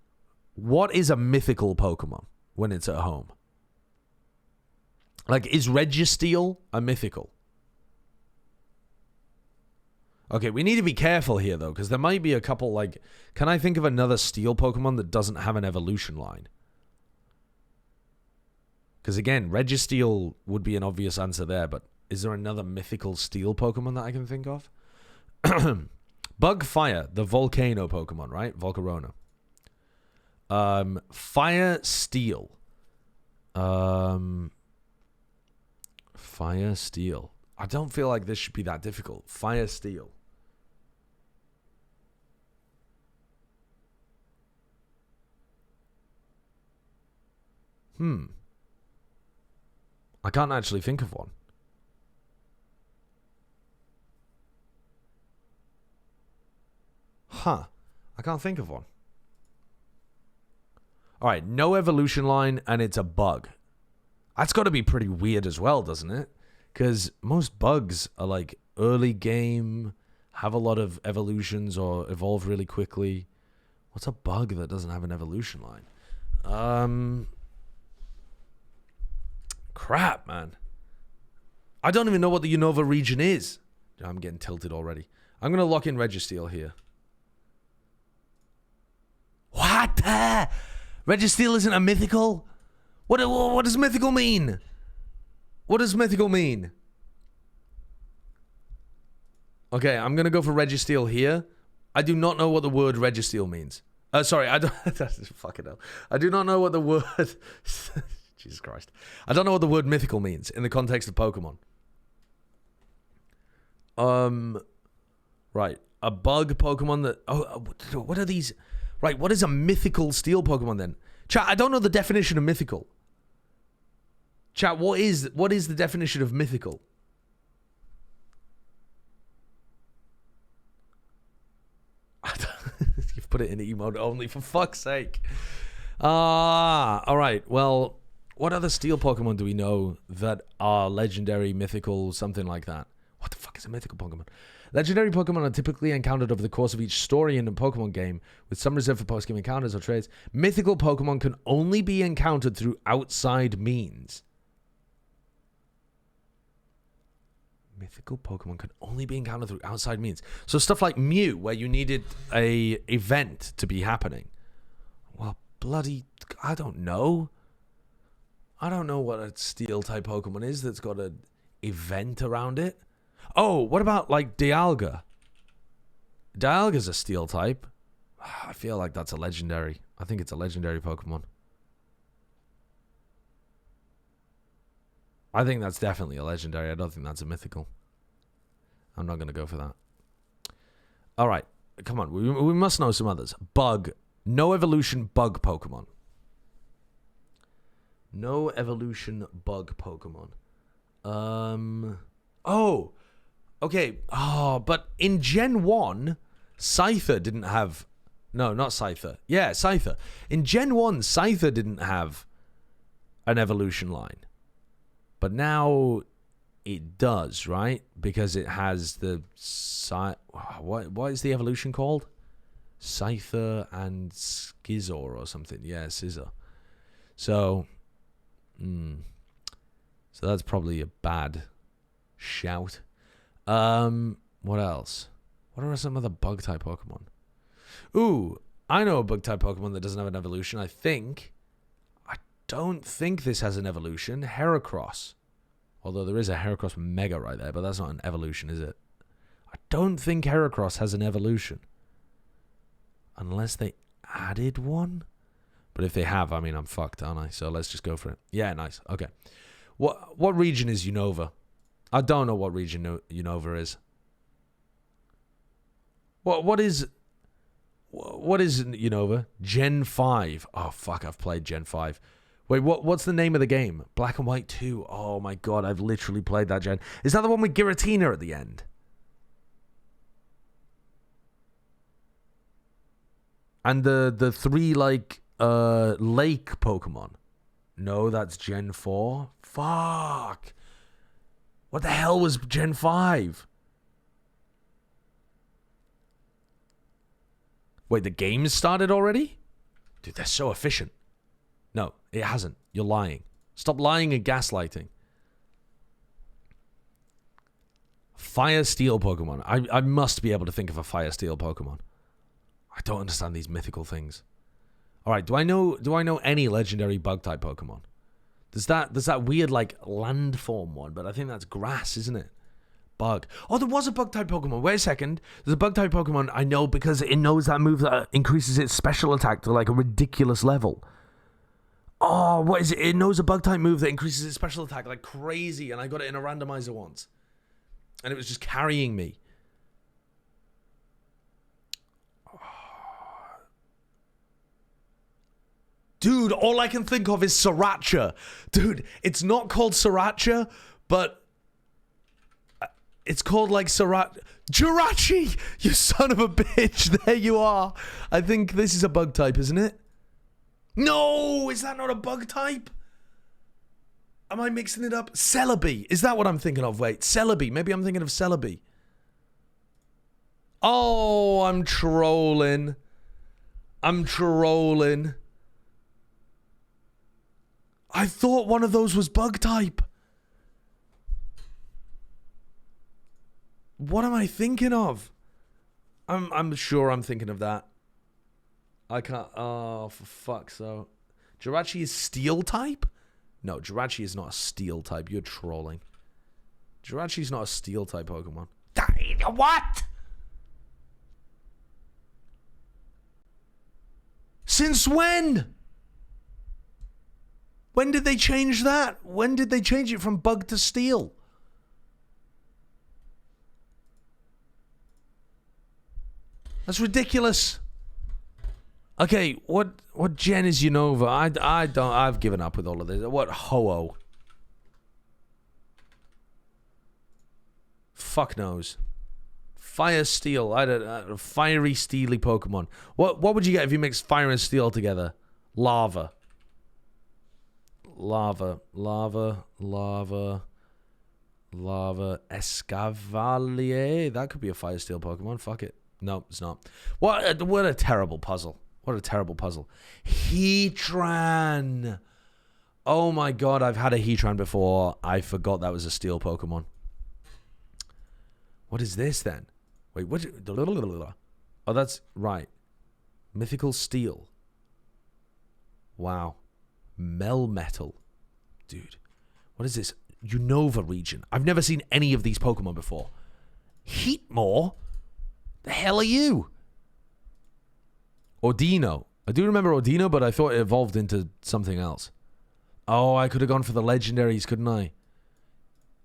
What is a mythical Pokemon when it's at home? Like, is Registeel a mythical? Okay, we need to be careful here, though, because there might be a couple, like... Can I think of another Steel Pokemon that doesn't have an evolution line? Because, again, Registeel would be an obvious answer there, but is there another mythical Steel Pokemon that I can think of? Bugfire, the Volcano Pokemon, right? Volcarona. Fire Steel. Fire Steel. I don't feel like this should be that difficult. Fire Steel. I can't actually think of one. Huh. I can't think of one. Alright, no evolution line, and it's a bug. That's got to be pretty weird as well, doesn't it? Because most bugs are like early game, have a lot of evolutions or evolve really quickly. What's a bug that doesn't have an evolution line? Crap, man. I don't even know what the Unova region is. I'm getting tilted already. I'm going to lock in Registeel here. What? Registeel isn't a mythical? What does mythical mean? What does mythical mean? Okay, I'm going to go for Registeel here. I do not know what the word Registeel means. Sorry, I don't... fucking hell. I do not know what the word... Jesus Christ. I don't know what the word mythical means in the context of Pokemon. Right. A bug Pokemon that... Oh, what are these... Right, what is a mythical steel Pokemon then? Chat, I don't know the definition of mythical. Chat, what is the definition of mythical? You've put it in emote only, for fuck's sake. Alright, well... What other steel Pokemon do we know that are legendary, mythical, something like that? What the fuck is a mythical Pokemon? Legendary Pokemon are typically encountered over the course of each story in a Pokemon game, with some reserved for post-game encounters or trades. Mythical Pokemon can only be encountered through outside means. Mythical Pokemon can only be encountered through outside means. So stuff like Mew, where you needed a event to be happening. Well, bloody... I don't know. I don't know what a steel-type Pokemon is that's got an event around it. Oh, what about, like, Dialga? Dialga's a steel-type. I feel like that's a legendary. I think it's a legendary Pokemon. I think that's definitely a legendary. I don't think that's a mythical. I'm not going to go for that. All right. Come on. We must know some others. Bug. No evolution bug Pokemon. No evolution bug Pokemon. Oh. Okay. Oh, but in Gen 1, Scyther didn't have... No, not Scyther. Yeah, Scyther. In Gen 1, Scyther didn't have an evolution line. But now it does, right? Because it has the... What is the evolution called? Scyther and Scizor or something. Yeah, Scizor. So... So that's probably a bad shout. What else? What are some other bug-type Pokemon? Ooh, I know a bug-type Pokemon that doesn't have an evolution, I think. I don't think this has an evolution. Heracross. Although there is a Heracross Mega right there, but that's not an evolution, is it? I don't think Heracross has an evolution. Unless they added one? But if they have, I mean, I'm fucked, aren't I? So let's just go for it. Yeah, nice. Okay. What region is Unova? I don't know what region Unova is. What is Unova? Gen 5. Oh, fuck, I've played Gen 5. Wait, what's the name of the game? Black and White 2. Oh, my God, I've literally played that gen. Is that the one with Giratina at the end? And the three, like, lake Pokemon? No, that's Gen 4. Fuck. What the hell was Gen 5? Wait, the game started already? Dude, they're so efficient. No, it hasn't. You're lying. Stop lying and gaslighting. Fire Steel Pokemon. I must be able to think of a Fire Steel Pokemon. I don't understand these mythical things. All right, do I know any legendary bug type Pokemon? There's that weird like landform one, but I think that's grass, isn't it? Bug. Oh, there was a bug type Pokemon. Wait a second. There's a bug type Pokemon I know because it knows that move that increases its special attack to like a ridiculous level. Oh, what is it? It knows a bug type move that increases its special attack like crazy, and I got it in a randomizer once. And it was just carrying me. Dude, all I can think of is Sriracha. Dude, it's not called Sriracha, but it's called like Sriracha. Jirachi! You son of a bitch. There you are. I think this is a bug type, isn't it? No! Is that not a bug type? Am I mixing it up? Celebi. Is that what I'm thinking of? Wait, Celebi. Maybe I'm thinking of Celebi. Oh, I'm trolling. I'm trolling. I thought one of those was bug type. What am I thinking of? I'm sure I'm thinking of that. I can't. Oh, for fuck's sake. Jirachi is steel type? No, Jirachi is not a steel type. You're trolling. Jirachi is not a steel type Pokemon. What? Since when? When did they change that? When did they change it from bug to steel? That's ridiculous. Okay, what gen is Unova? I've given up with all of this. What Ho-Oh? Fuck knows. Fire Steel. I don't fiery steely Pokemon. What would you get if you mixed fire and steel together? Lava. Lava. Escavalier. That could be a fire steel Pokemon. Fuck it. No, it's not. What a terrible puzzle. What a terrible puzzle. Heatran. Oh my god, I've had a Heatran before. I forgot that was a steel Pokemon. What is this then? Wait, what? Oh, that's right. Mythical Steel. Wow. Melmetal. Dude. What is this? Unova region. I've never seen any of these Pokemon before. Heatmore? The hell are you? Ordino. I do remember Ordino, but I thought it evolved into something else. Oh, I could have gone for the legendaries, couldn't I?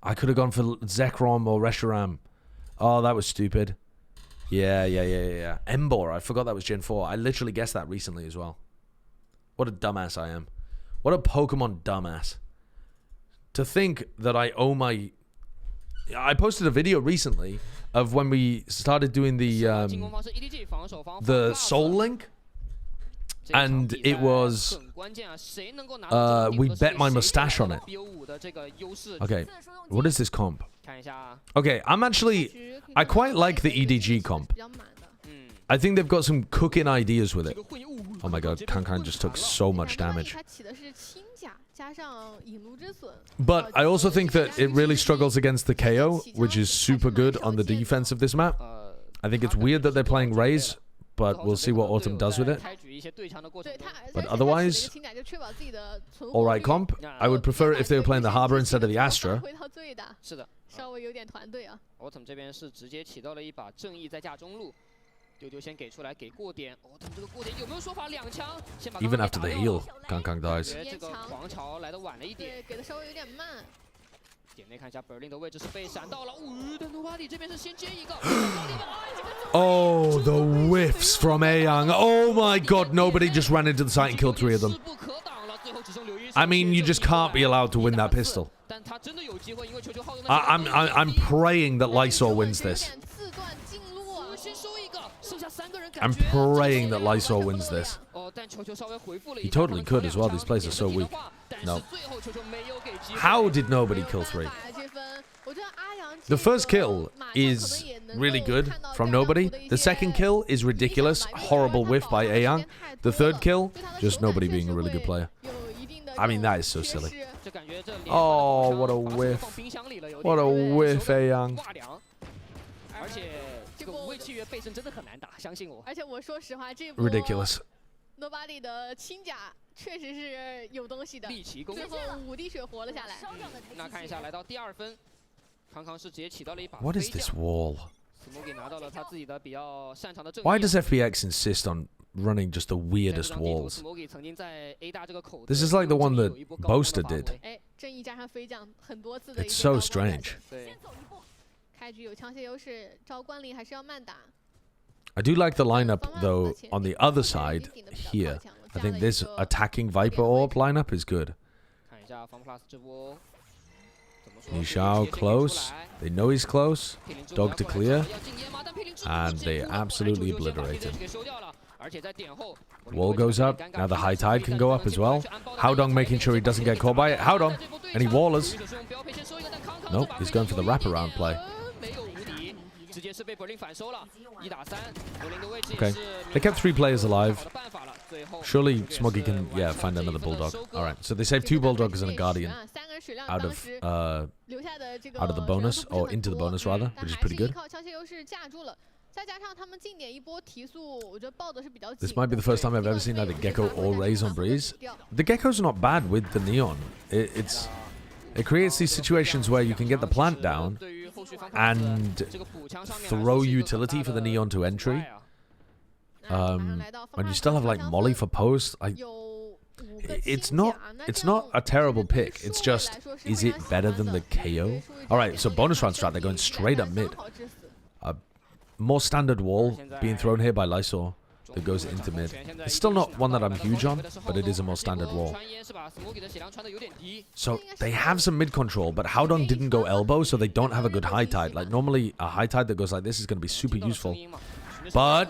I could have gone for Zekrom or Reshiram. Oh, that was stupid. Yeah. Emboar. I forgot that was Gen 4. I literally guessed that recently as well. What a dumbass I am. What a Pokemon dumbass. To think that I owe my... I posted a video recently of when we started doing the Soul Link. And it was... we bet my mustache on it. Okay, what is this comp? Okay, I quite like the EDG comp. I think they've got some cooking ideas with it. Oh my god, Kankan just took so much damage. But I also think that it really struggles against the KO, which is super good on the defense of this map. I think it's weird that they're playing Raze, but we'll see what Autumn does with it. But otherwise, alright comp. I would prefer it if they were playing the Harbor instead of the Astra. Autumn 这边是直接起到了一把正义在架中路，丢丢先给出来，给过点。Autumn 这个过点有没有说法？两枪，先把 Even after the heal, Kangkang dies. 这个黄桥来的晚了一点，给的稍微有点慢。点内看一下 Berlin 的位置是被闪到了，但 Nobody 这边是先接一个。Oh, the whiffs from Ayoung. Oh my god, nobody just ran into the site and killed 3 of them. I mean, you just can't be allowed to win that pistol. I'm praying that Lysol wins this. I'm praying that Lysol wins this. He totally could as well. These players are so weak. No. How did nobody kill 3? The first kill is really good from nobody. The second kill is ridiculous. Horrible whiff by Ayoung. The third kill, just nobody being a really good player. I mean, that is so silly. Oh, what a whiff. What a whiff, Ayoung. Ridiculous. Nobody 的轻甲确实是有东西的，最后5滴血活了下来。那看一下，来到第2分，康康是直接起到了一把。What is this wall? Smokey 拿到了他自己的比较擅长的正义。 Why does FPX insist on running just the weirdest walls? This is like the one that Boaster did. It's so strange. 开局有枪械优势，照惯例还是要慢打。 I do like the lineup, though, on the other side, here. I think this attacking Viper Orb lineup is good. Nishao close. They know he's close. Dog to clear. And they absolutely obliterate him. Wall goes up. Now the high tide can go up as well. Haodong making sure he doesn't get caught by it. Haodong! Any wallers? Nope, he's going for the wraparound play. Okay, they kept 3 players alive. Surely Smoggy can, yeah, find another Bulldog. Alright, so they saved 2 Bulldogs and a Guardian out of the bonus, or into the bonus rather, which is pretty good. This might be the first time I've ever seen either Gecko or Raze on Breeze. The Gecko's not bad with the Neon. It creates these situations where you can get the plant down and throw utility for the Neon to entry. When you still have like Molly for post, it's not a terrible pick. It's just, is it better than the KO? Alright, so bonus round strat, they're going straight up mid. More standard wall being thrown here by Lysol that goes into mid. It's still not one that I'm huge on, but it is a more standard wall. So they have some mid control, but Haodong didn't go elbow, so they don't have a good high tide. Like normally a high tide that goes like this is going to be super useful. But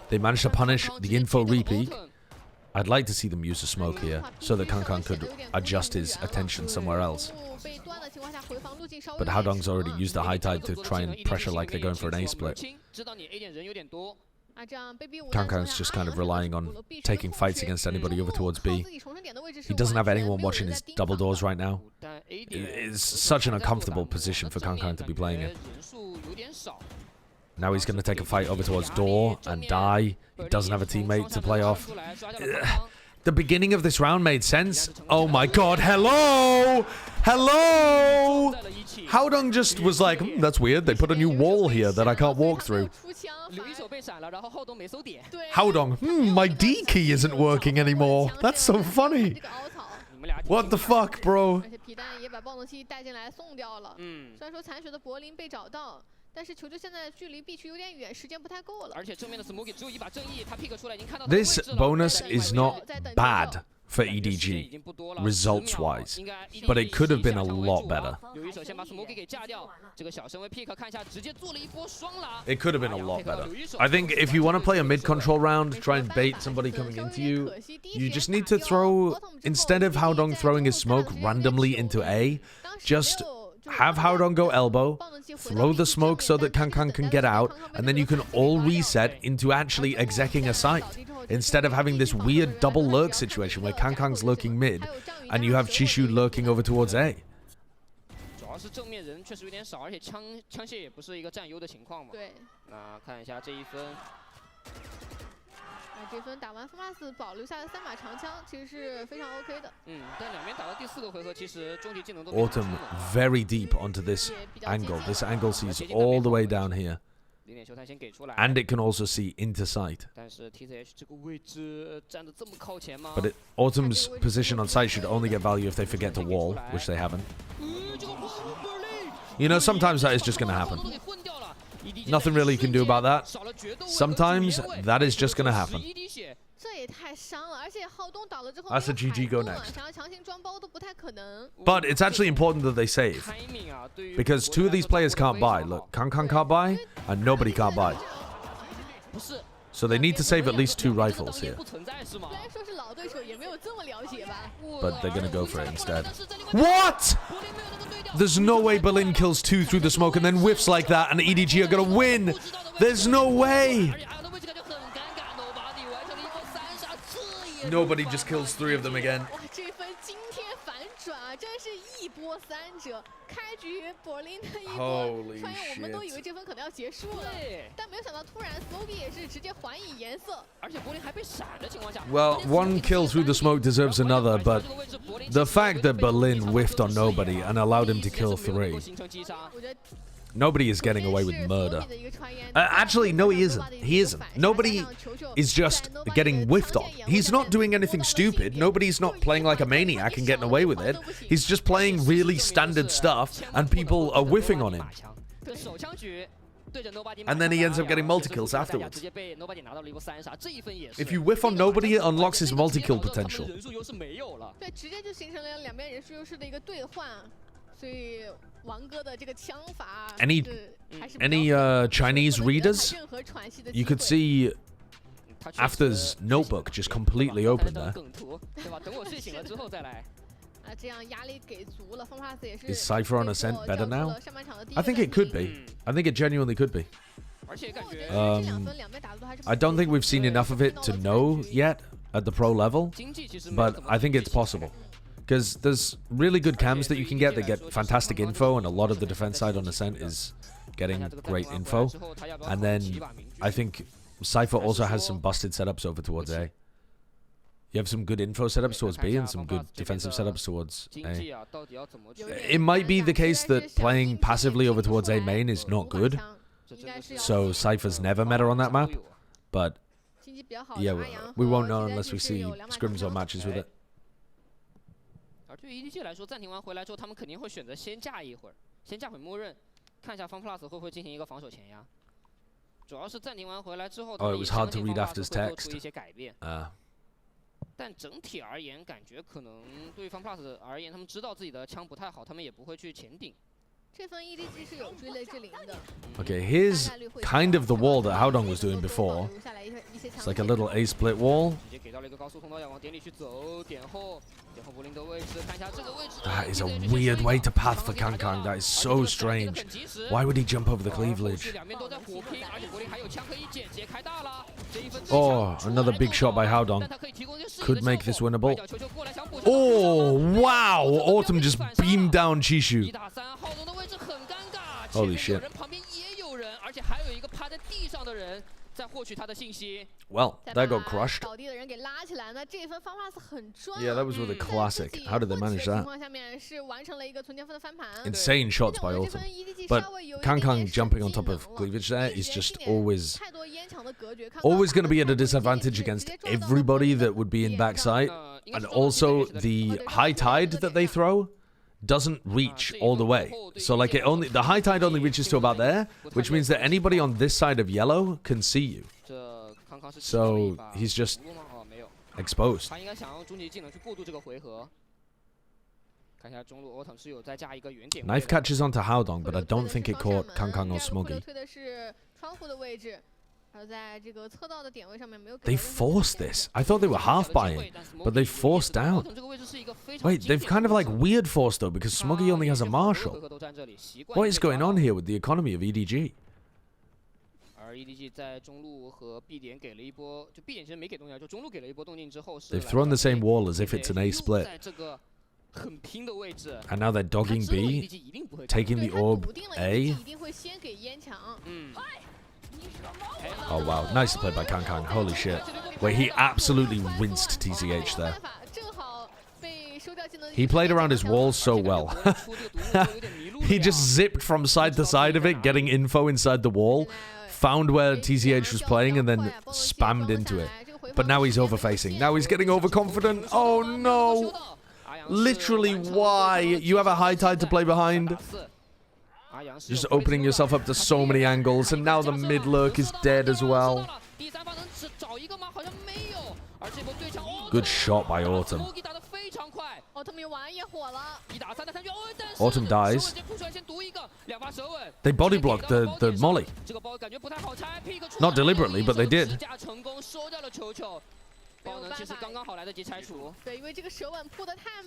they managed to punish the info repeat. I'd like to see them use a smoke here so that Kangkang could adjust his attention somewhere else. But Haodong's already used the high tide to try and pressure like they're going for an A split. Kangkang's just kind of relying on taking fights against anybody over towards B. He doesn't have anyone watching his double doors right now. It's such an uncomfortable position for Kangkang to be playing in. Now he's going to take a fight over towards door and die. He doesn't have a teammate to play off. The beginning of this round made sense. Oh my god, hello! Hello! Haodong just was like, that's weird. They put a new wall here that I can't walk through. Haodong, my D key isn't working anymore. That's so funny. What the fuck, bro? 但是球球现在距离 B 区有点远，时间不太够了。而且正面的 Smokey 只有一把正义，他 pick 出来已经看到。This bonus is not bad for EDG results-wise, but it could have been a lot better. It could have been a lot better. I think if you want to play a mid-control round, try and bait somebody coming into you, you just need to throw, instead of Haodong throwing his smoke randomly into A, just have Haodong go elbow, throw the smoke so that Kangkang can get out, and then you can all reset into actually execing a site. Instead of having this weird double lurk situation where Kangkang's lurking mid, and you have Chishu lurking over towards A. 是正面人确实有点少，而且枪械也不是一个占优的情况嘛。对。那看一下这一分。这分打完 FPX 保留下的3把长枪，其实是非常 OK 的。但两边打到第4个回合，其实终极技能都。Autumn very deep onto this angle. This angle sees all the way down here. And it can also see into sight. But Autumn's position on sight should only get value if they forget to wall, which they haven't. You know, sometimes that is just going to happen. Nothing really you can do about that. Sometimes that is just going to happen. That's a GG go next. But it's actually important that they save. Because 2 of these players can't buy. Look, Kankan can't buy, and nobody can't buy. So they need to save at least 2 rifles here. But they're going to go for it instead. What?! There's no way Berlin kills 2 through the smoke and then whiffs like that, and EDG are going to win! There's no way! Nobody just kills 3 of them again. Holy shit. Well, 1 kill through the smoke deserves another, but the fact that Berlin whiffed on nobody and allowed him to kill 3. Nobody is getting away with murder. Actually, no, he isn't. He isn't. Nobody is just getting whiffed on. He's not doing anything stupid. Nobody's not playing like a maniac and getting away with it. He's just playing really standard stuff, and people are whiffing on him. And then he ends up getting multi-kills afterwards. If you whiff on nobody, it unlocks his multi-kill potential. Any Chinese readers? You could see After's notebook just completely open there. Is Cypher on Ascent better now? I think it could be. I think it genuinely could be. I don't think we've seen enough of it to know yet at the pro level, but I think it's possible. Because there's really good cams that you can get that get fantastic info, and a lot of the defense side on Ascent is getting great info. And then I think Cypher also has some busted setups over towards A. You have some good info setups towards B and some good defensive setups towards A. It might be the case that playing passively over towards A main is not good, so Cypher's never meta on that map. But yeah, we won't know unless we see scrims or matches with it. 而对于 EDG 来说，暂停完回来之后，他们肯定会选择先架一会儿，先架会默认，看一下 FunPlus 会不会进行一个防守前压。主要是暂停完回来之后，他们也相信 FunPlus 会做出一些改变。但整体而言，感觉可能对于 FunPlus 而言，他们知道自己的枪不太好，他们也不会去前顶。 Okay, here's kind of the wall that Haodong was doing before. It's like a little A split wall. That is a weird way to path for Kankang. That is so strange. Why would he jump over the cleavage? Oh, another big shot by Haodong. Could make this winnable. Oh, wow! Autumn just beamed down Chishu. Holy shit. Well, that got crushed. Yeah, that was with a classic. How did they manage that? Insane shots by Autumn. But Kankang jumping on top of cleavage there is just always going to be at a disadvantage against everybody that would be in backside. And also the high tide that they throw doesn't reach all the way. So like the high tide only reaches to about there, which means that anybody on this side of yellow can see you. So he's just exposed. Knife catches onto Haodong, but I don't think it caught Kankang or Smoggy. They forced this. I thought they were half buying, but they forced down. Wait, they've kind of like weird forced though, because Smoggy only has a Marshall. What is going on here with the economy of EDG? They've thrown the same wall as if it's an A split. And now they're dogging B. taking the orb A. Oh wow, nice play by Kang. Holy shit. Wait, he absolutely rinsed TCH there. He played around his walls so well. He just zipped from side to side of it, getting info inside the wall, found where TCH was playing, and then spammed into it. But now he's overfacing. Now he's getting overconfident. Oh no. Literally, why? You have a high tide to play behind. Just opening yourself up to so many angles, and now the mid lurk is dead as well. Good shot by Autumn. Autumn dies. They body blocked the molly. Not deliberately, but they did.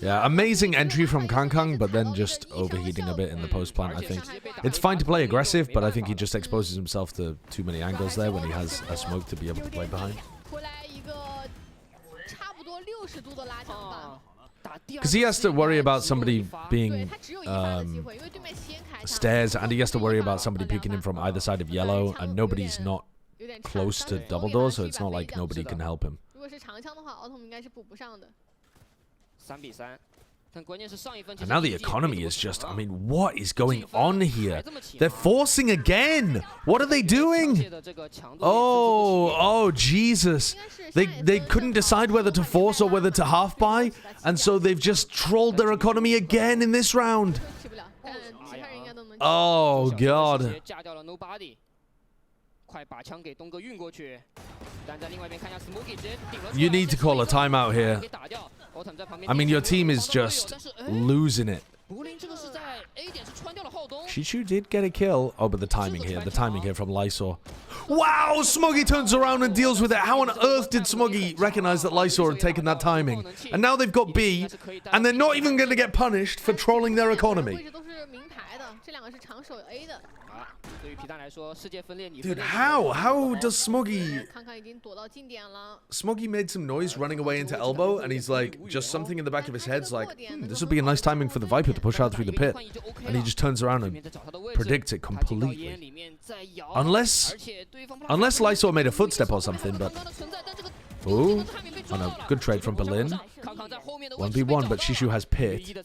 Yeah, amazing entry from Kang, but then just overheating a bit in the post plant, I think. It's fine to play aggressive, but I think he just exposes himself to too many angles there when he has a smoke to be able to play behind. Because he has to worry about somebody being stairs, and he has to worry about somebody peeking him from either side of yellow, and nobody's not close to double doors, so it's not like nobody can help him. And now the economy is just, I mean, what is going on here? They're forcing again. What are they doing? Oh, Jesus. They couldn't decide whether to force or whether to half buy, and so they've just trolled their economy again in this round. Oh, God. You need to call a timeout here. I mean, your team is just losing it. Chichu did get a kill. Oh, but the timing here from Lysor. Wow, Smoggy turns around and deals with it. How on earth did Smoggy recognize that Lysor had taken that timing? And now they've got B, and they're not even going to get punished for trolling their economy. Dude, how does Smoggy... Smoggy made some noise running away into elbow, and he's like, just something in the back of his head's like, this would be a nice timing for the Viper to push out through the pit. And he just turns around and predicts it completely. Unless Lysor made a footstep or something, but... Ooh. Oh no, good trade from Berlin. 1v1, but Shishu has pit.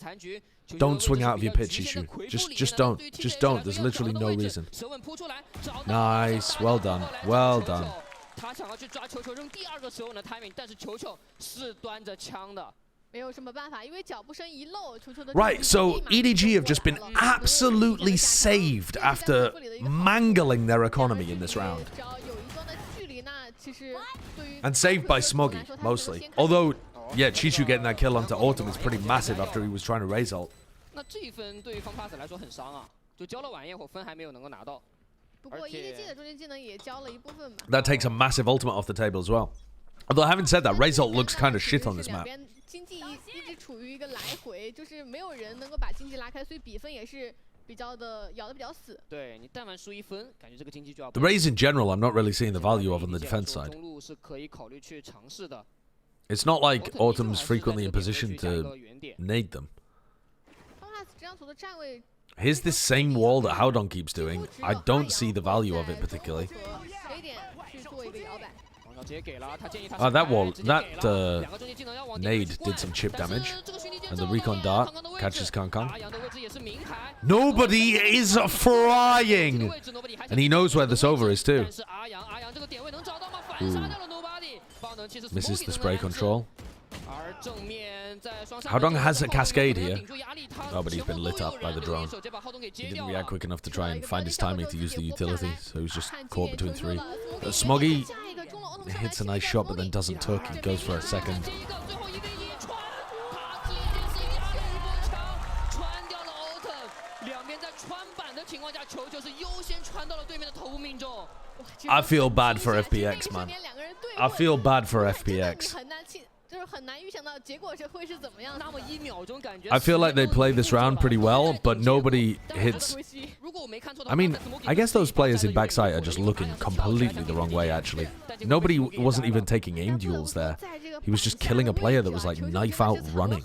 Don't swing out of your pit, Shishu. Just don't. Just don't. There's literally no reason. Nice. Well done. Well done. Right, so EDG have just been absolutely saved after mangling their economy in this round. And saved by Smoggy, mostly. Although, yeah, Chichu getting that kill onto Autumn is pretty massive after he was trying to raise ult. That takes a massive ultimate off the table as well. Although, having said that, raise ult looks kind of shit on this map. The Rays in general, I'm not really seeing the value of on the defense side. It's not like Autumn's frequently in position to nade them. Here's this same wall that Howdong keeps doing. I don't see the value of it particularly. That wall, that nade did some chip damage. And the recon dart catches Kang. Nobody is frying! And he knows where the Sova is too. Ooh. Misses the spray control. Howdong has a cascade here. Oh, but he's been lit up by the drone. He didn't react quick enough to try and find his timing to use the utility, so he's just caught between three. But Smoggy hits a nice shot, but then doesn't tuck. He goes for a second. I feel bad for FPX, man. I feel bad for FPX. I feel like they play this round pretty well, but nobody hits... I mean, I guess those players in backside are just looking completely the wrong way, actually. Nobody wasn't even taking aim duels there. He was just killing a player that was like knife out running.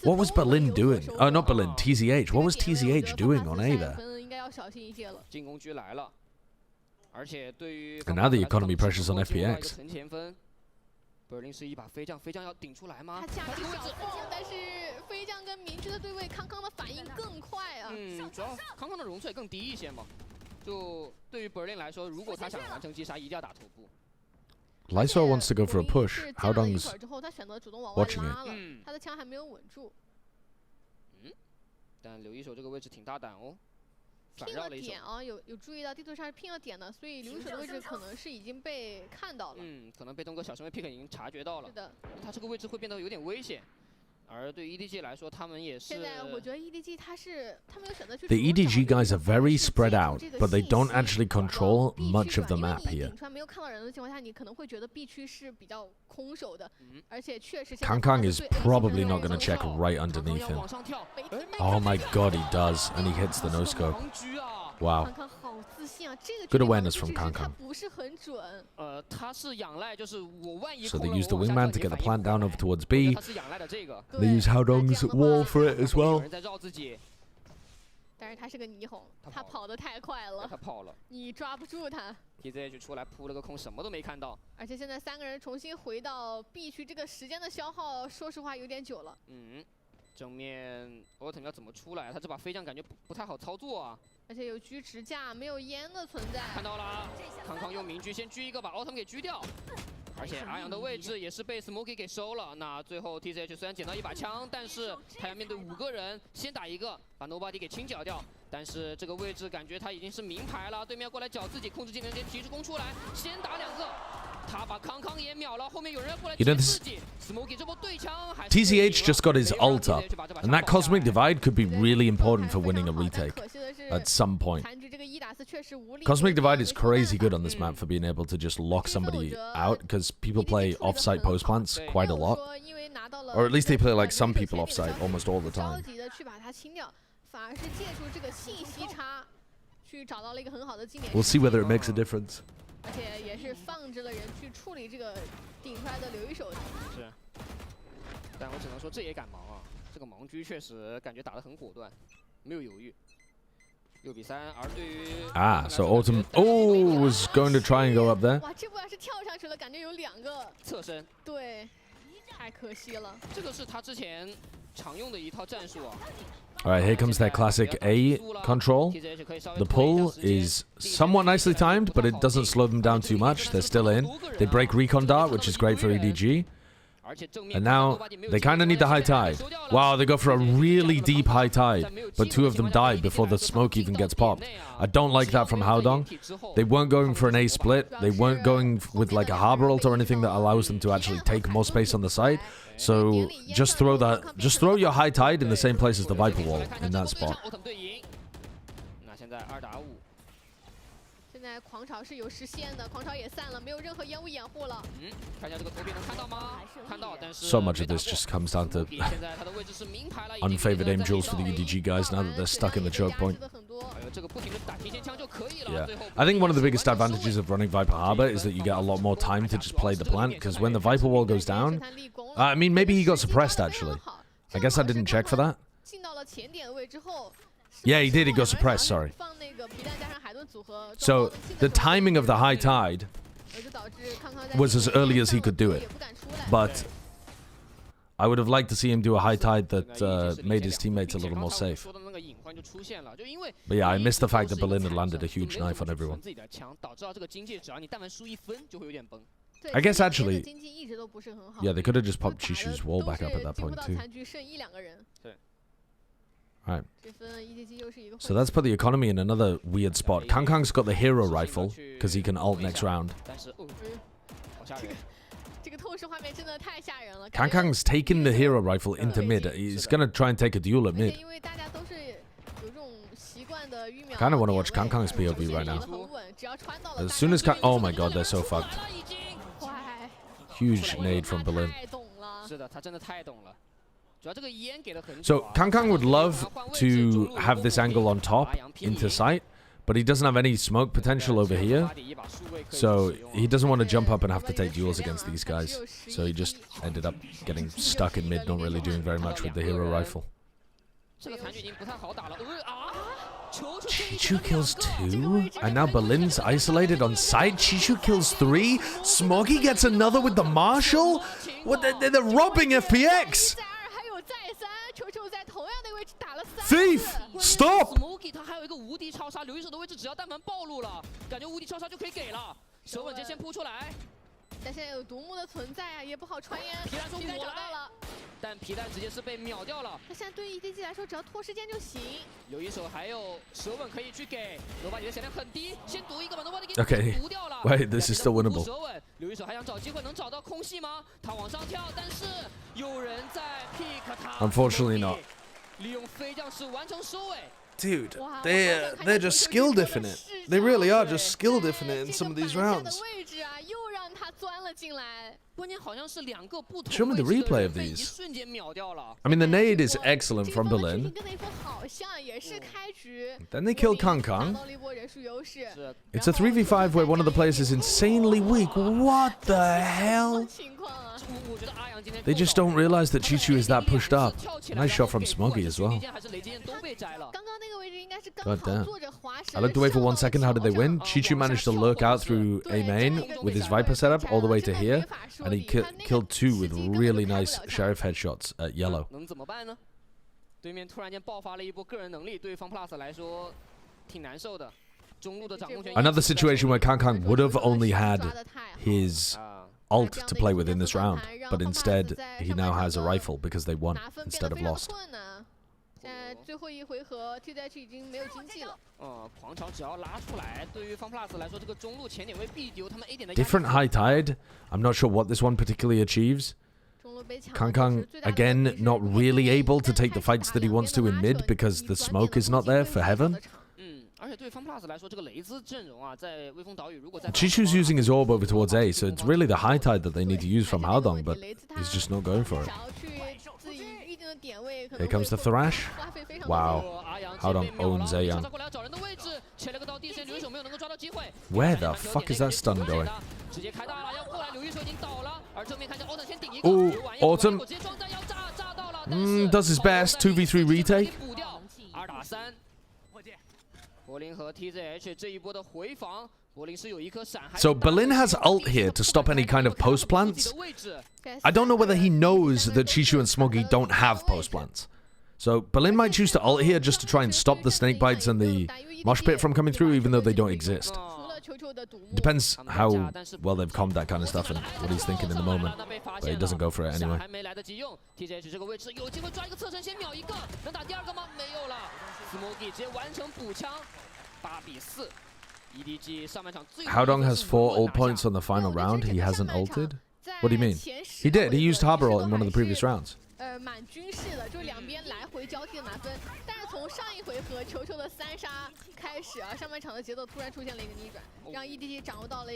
What was Berlin doing? Oh, not Berlin, TZH. What was TZH doing on A there? And now the economy pressures on FPX. 柏林是一把飞将，飞将要顶出来吗？他架着小飞将，但是飞将跟明区的对位，康康的反应更快啊。主要康康的容错也更低一些嘛。就对于 Berlin 来说，如果他想完成击杀，一定要打头部。Lysol wants to go for a push. Haodong's watching it. 他的枪还没有稳住。但留一手这个位置挺大胆哦。 拼了点啊，有注意到地图上是拼了点的，所以留一手的位置可能是已经被看到了。可能被东哥小神卫 pick 已经察觉到了。是的，他这个位置会变得有点危险。而对于 EDG 来说，他们也是。现在我觉得 EDG 他没有选择去。The EDG guys are very spread out, but they don't actually control much of the map here. 顶川没有看到人的情况下，你可能会觉得 B 区是比较空手的，而且确实。Kangkang is probably not going to check right underneath him. Oh my god, he does, and he hits the no scope. Wow. Good awareness from Kangkang. So they use the wingman to get the plant down over towards B. They use Haodong's wall for it as well. 但是他是个霓虹，他跑得太快了，他跑了，你抓不住他。TZH 出来扑了个空，什么都没看到。而且现在3个人重新回到 B 区，这个时间的消耗，说实话有点久了。正面 Autumn 要怎么出来？他这把飞将感觉不太好操作啊。 而且有狙支架，没有烟的存在。看到了，康康用明狙先狙一个，把 Autumn 给狙掉。而且阿阳的位置也是被 Smokey 给收了。那最后 TZH 虽然捡到一把枪，但是他要面对5个人，先打一个，把 Nobody 给清剿掉。但是这个位置感觉他已经是明牌了，对面要过来搅自己，控制技能先提出攻出来，先打2个。 他把康康也秒了，后面有人要过来接自己。Smokey 这波对枪还是 TZH just got his ult up, and that cosmic divide could be really important for winning a retake at some point. Cosmic divide is crazy good on this map for being able to just lock somebody out because people play offsite post plants quite a lot, or at least they play like some people offsite almost all the time. We'll see whether it makes a difference. 而且也是放置了人去处理这个顶出来的留一手的。是，但我只能说这也敢盲啊！这个盲狙确实感觉打得很果断，没有犹豫。6比3，而对于so Autumn was going to try and go up there. 哇，这波要是跳上去了，感觉有2个侧身。对，太可惜了。这个是他之前常用的一套战术啊。 Alright, here comes that classic A control. The pull is somewhat nicely timed, but it doesn't slow them down too much. They're still in. They break Recon Dart, which is great for EDG. And now they kind of need the high tide. Wow, they go for a really deep high tide, but 2 of them die before the smoke even gets popped. I don't like that from Haodong. They weren't going for an A split. They weren't going with like a harbor ult or anything that allows them to actually take more space on the side. So just throw your high tide in the same place as the Viper wall in that spot. 现在狂潮是有实现的，狂潮也散了，没有任何烟雾掩护了。看一下这个头边能看到吗？看到，但是 So much of this just comes down to unfavored aim duels for the EDG guys now that they're stuck in the choke point. Yeah, I think one of the biggest advantages of running Viper Harbor is that you get a lot more time to just play the plant, because when the Viper wall goes down, I mean, maybe he got suppressed actually. I guess I didn't check for that. Yeah, he did. He got suppressed, sorry. So the timing of the high tide was as early as he could do it. But I would have liked to see him do a high tide that made his teammates a little more safe. But yeah, I missed the fact that Berlin had landed a huge knife on everyone. I guess actually, yeah, they could have just popped Chishu's wall back up at that point too. Right. So that's put the economy in another weird spot. Kangkang's got the hero rifle because he can ult next round. Kangkang's taken the hero rifle into mid. He's gonna try and take a duel at mid. I kind of want to watch Kangkang's POV right now. As soon as oh my god, they're so fucked. Huge nade from Berlin. So Kangkang would love to have this angle on top into sight, But he doesn't have any smoke potential over here. So he doesn't want to jump up and have to take duels against these guys. So he just ended up getting stuck in mid, not really doing very much with the hero rifle. Chichu kills 2, and now Berlin's isolated on side. Chichu kills 3. Smoggy gets another with the Marshal. What? They're robbing FPX. Thief! Stop! Smoggy 他还有一个无敌超杀，留一手的位置只要但凡暴露了，感觉无敌超杀就可以给了。手稳健先扑出来。但现在有独木的存在啊，也不好穿烟。皮蛋说我找到了，但皮蛋直接是被秒掉了。那现在对于 EDG 来说，只要拖时间就行。留一手还有手稳可以去给。罗巴迪的血量很低，先毒一个把罗巴迪给毒掉了。Wait, this is still winnable. 手稳，留一手还想找机会能找到空隙吗？他往上跳，但是有人在 pick 他。Unfortunately not. 利用飞将士完成收尾。 Dude, they're just skill diffing it. They really are just skill diffing it in some of these rounds. Show me the replay of these. I mean, the nade is excellent from Berlin. Then they kill Kang Kang. It's a 3v5 where one of the players is insanely weak. What the hell? They just don't realize that Chichu is that pushed up. Nice shot from Smoggy as well. God damn. I looked away for 1 second. How did they win? Chichu managed to lurk out through A main with his Viper setup all the way to here. And he killed 2 with really nice Sheriff headshots at yellow. Another situation where Kang Kang would have only had his ult to play with in this round, but instead he now has a rifle because they won instead of lost. Different high tide. I'm not sure what this one particularly achieves. Kang Kang, again, not really able to take the fights that he wants to in mid because the smoke is not there for Heaven. Chichu's using his orb over towards A, so it's really the high tide that they need to use from Haodong, but he's just not going for it. Here comes the Thrash. Wow. Haodong owns A Young. Where the fuck is that stun going? Ooh, Autumn. Does his best. 2v3 retake. So Berlin has ult here to stop any kind of post plants. I don't know whether he knows that Chichu and Smoggy don't have post plants. So Berlin might choose to ult here just to try and stop the snake bites and the mosh pit from coming through, even though they don't exist. Depends how well they've calmed that kind of stuff and what he's thinking in the moment. But he doesn't go for it anyway. Haodong has 4 ult points on the final round. He hasn't ulted. What do you mean? He did. He used Harbor ult in one of the previous rounds.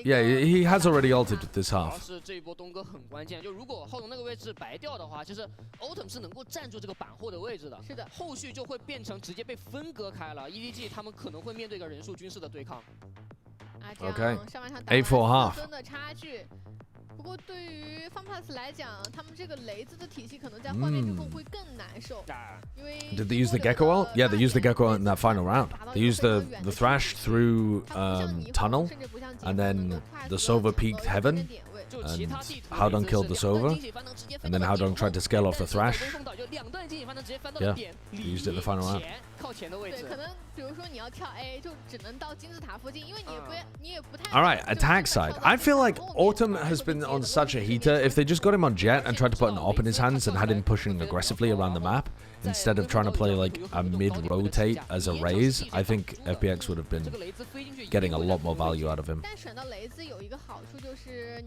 Yeah, he has already ulted this half. Okay. 8-4 half. 不过对于 FunPlus 来讲，他们这个雷子的体系可能在换面之后会更难受。因为 Did they use the Gecko ult? Yeah, they used the Gecko ult in that final round. They used the Thrash through tunnel, and then the Sova peeked Heaven, and Haodong killed the Sova, and then Haodong tried to scale off the Thrash. Yeah, they used it in the final round. 对，可能比如说你要跳 A， 就只能到金字塔附近，因为你也不太。All right, attack side. I feel like Autumn has been on such a heater. If they just got him on Jet and tried to put an op in his hands and had him pushing aggressively around the map instead of trying to play like a mid-rotate as a raise, I think FPX would have been getting a lot more value out of him.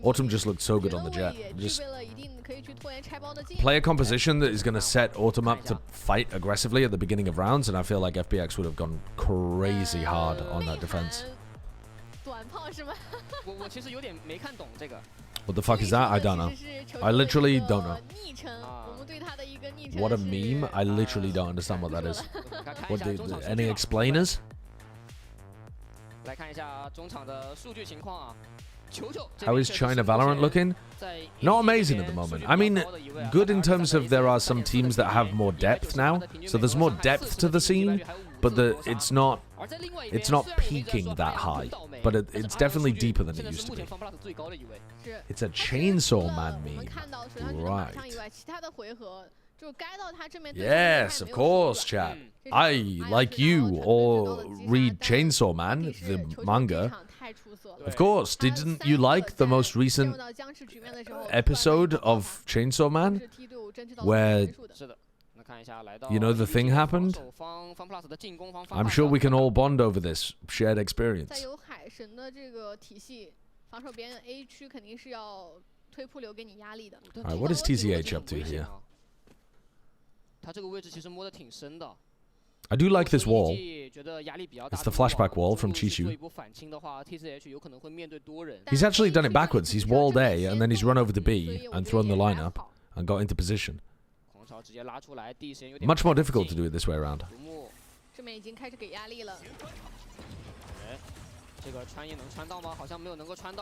Autumn just looked so good on the Jet. Just play a composition that is going to set Autumn up to fight aggressively at the beginning of rounds, and I feel like FPX would have gone crazy hard on that defense. What the fuck is that? I don't know. I literally don't know. What a meme. I literally don't understand what that is. What any explainers? How is China Valorant looking? Not amazing at the moment. I mean, good in terms of there are some teams that have more depth now. So there's more depth to the scene, but it's not peaking that high. But it's definitely deeper than it used to be. It's a Chainsaw Man meme. Right. Yes, of course, chat. I, like you, or read Chainsaw Man, the manga. Of course, didn't you like the most recent episode of Chainsaw Man? Where, you know, the thing happened? I'm sure we can all bond over this shared experience. Alright, what is TZH up to here? I do like this wall. It's the flashback wall from Chishu. He's actually done it backwards. He's walled A, and then he's run over to B and thrown the lineup and got into position. Much more difficult to do it this way around.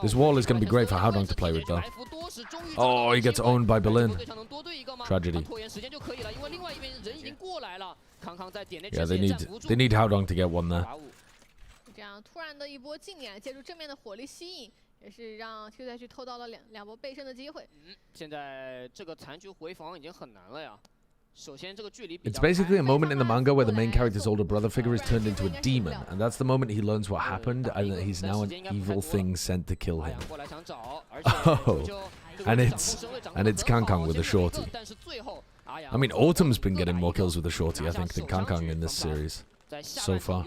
This wall is going to be great for Haodong to play with, though. Oh, he gets owned by Berlin. Tragedy. Yeah, they need Haodong to get one there. 也是让 TZH 偷到了两波背身的机会。现在这个残局回防已经很难了呀。 It's basically a moment in the manga where the main character's older brother figure is turned into a demon, and that's the moment he learns what happened, and that he's now an evil thing sent to kill him. Oh, and it's Kankang with a shorty. I mean, Autumn's been getting more kills with a shorty, I think, than Kankang in this series so far.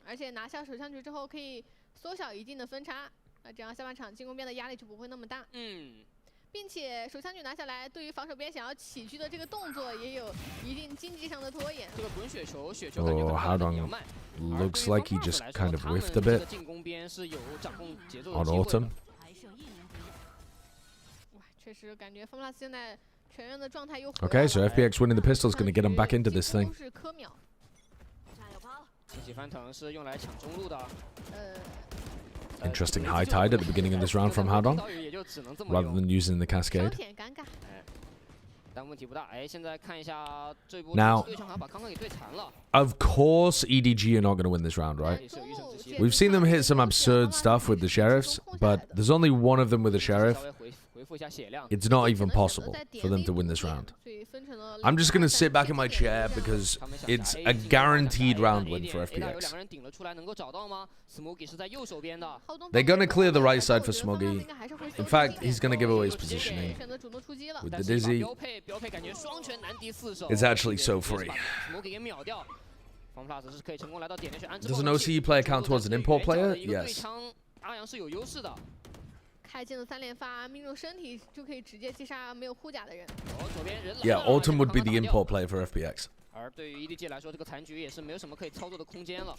而且拿下首相局之后可以缩小一定的分差，那这样下半场进攻边的压力就不会那么大。并且手枪局拿下来，对于防守边想要起居的这个动作也有一定经济上的拖延。这个滚雪球，雪球感觉比较慢。Looks like he just kind of whiffed a bit on Autumn. 哇，确实感觉 FPX 现在全员的状态又。Okay, so FPX winning the pistol is going to get him back into this thing. 是科秒。惊喜翻腾是用来抢中路的。Interesting high tide at the beginning of this round from Haodong, rather than using the cascade. Now, of course EDG are not going to win this round, right? We've seen them hit some absurd stuff with the sheriffs, but there's only one of them with a sheriff. It's not even possible for them to win this round. I'm just going to sit back in my chair because it's a guaranteed round win for FPX. They're going to clear the right side for Smoggy. In fact, he's going to give away his positioning with the Dizzy. It's actually so free. Does an OCE player count towards an import player? Yes. 开进了3连发，命中身体就可以直接击杀没有护甲的人。Yeah, Autumn would be the import player for FPX. 而对于 EDG 来说，这个残局也是没有什么可以操作的空间了。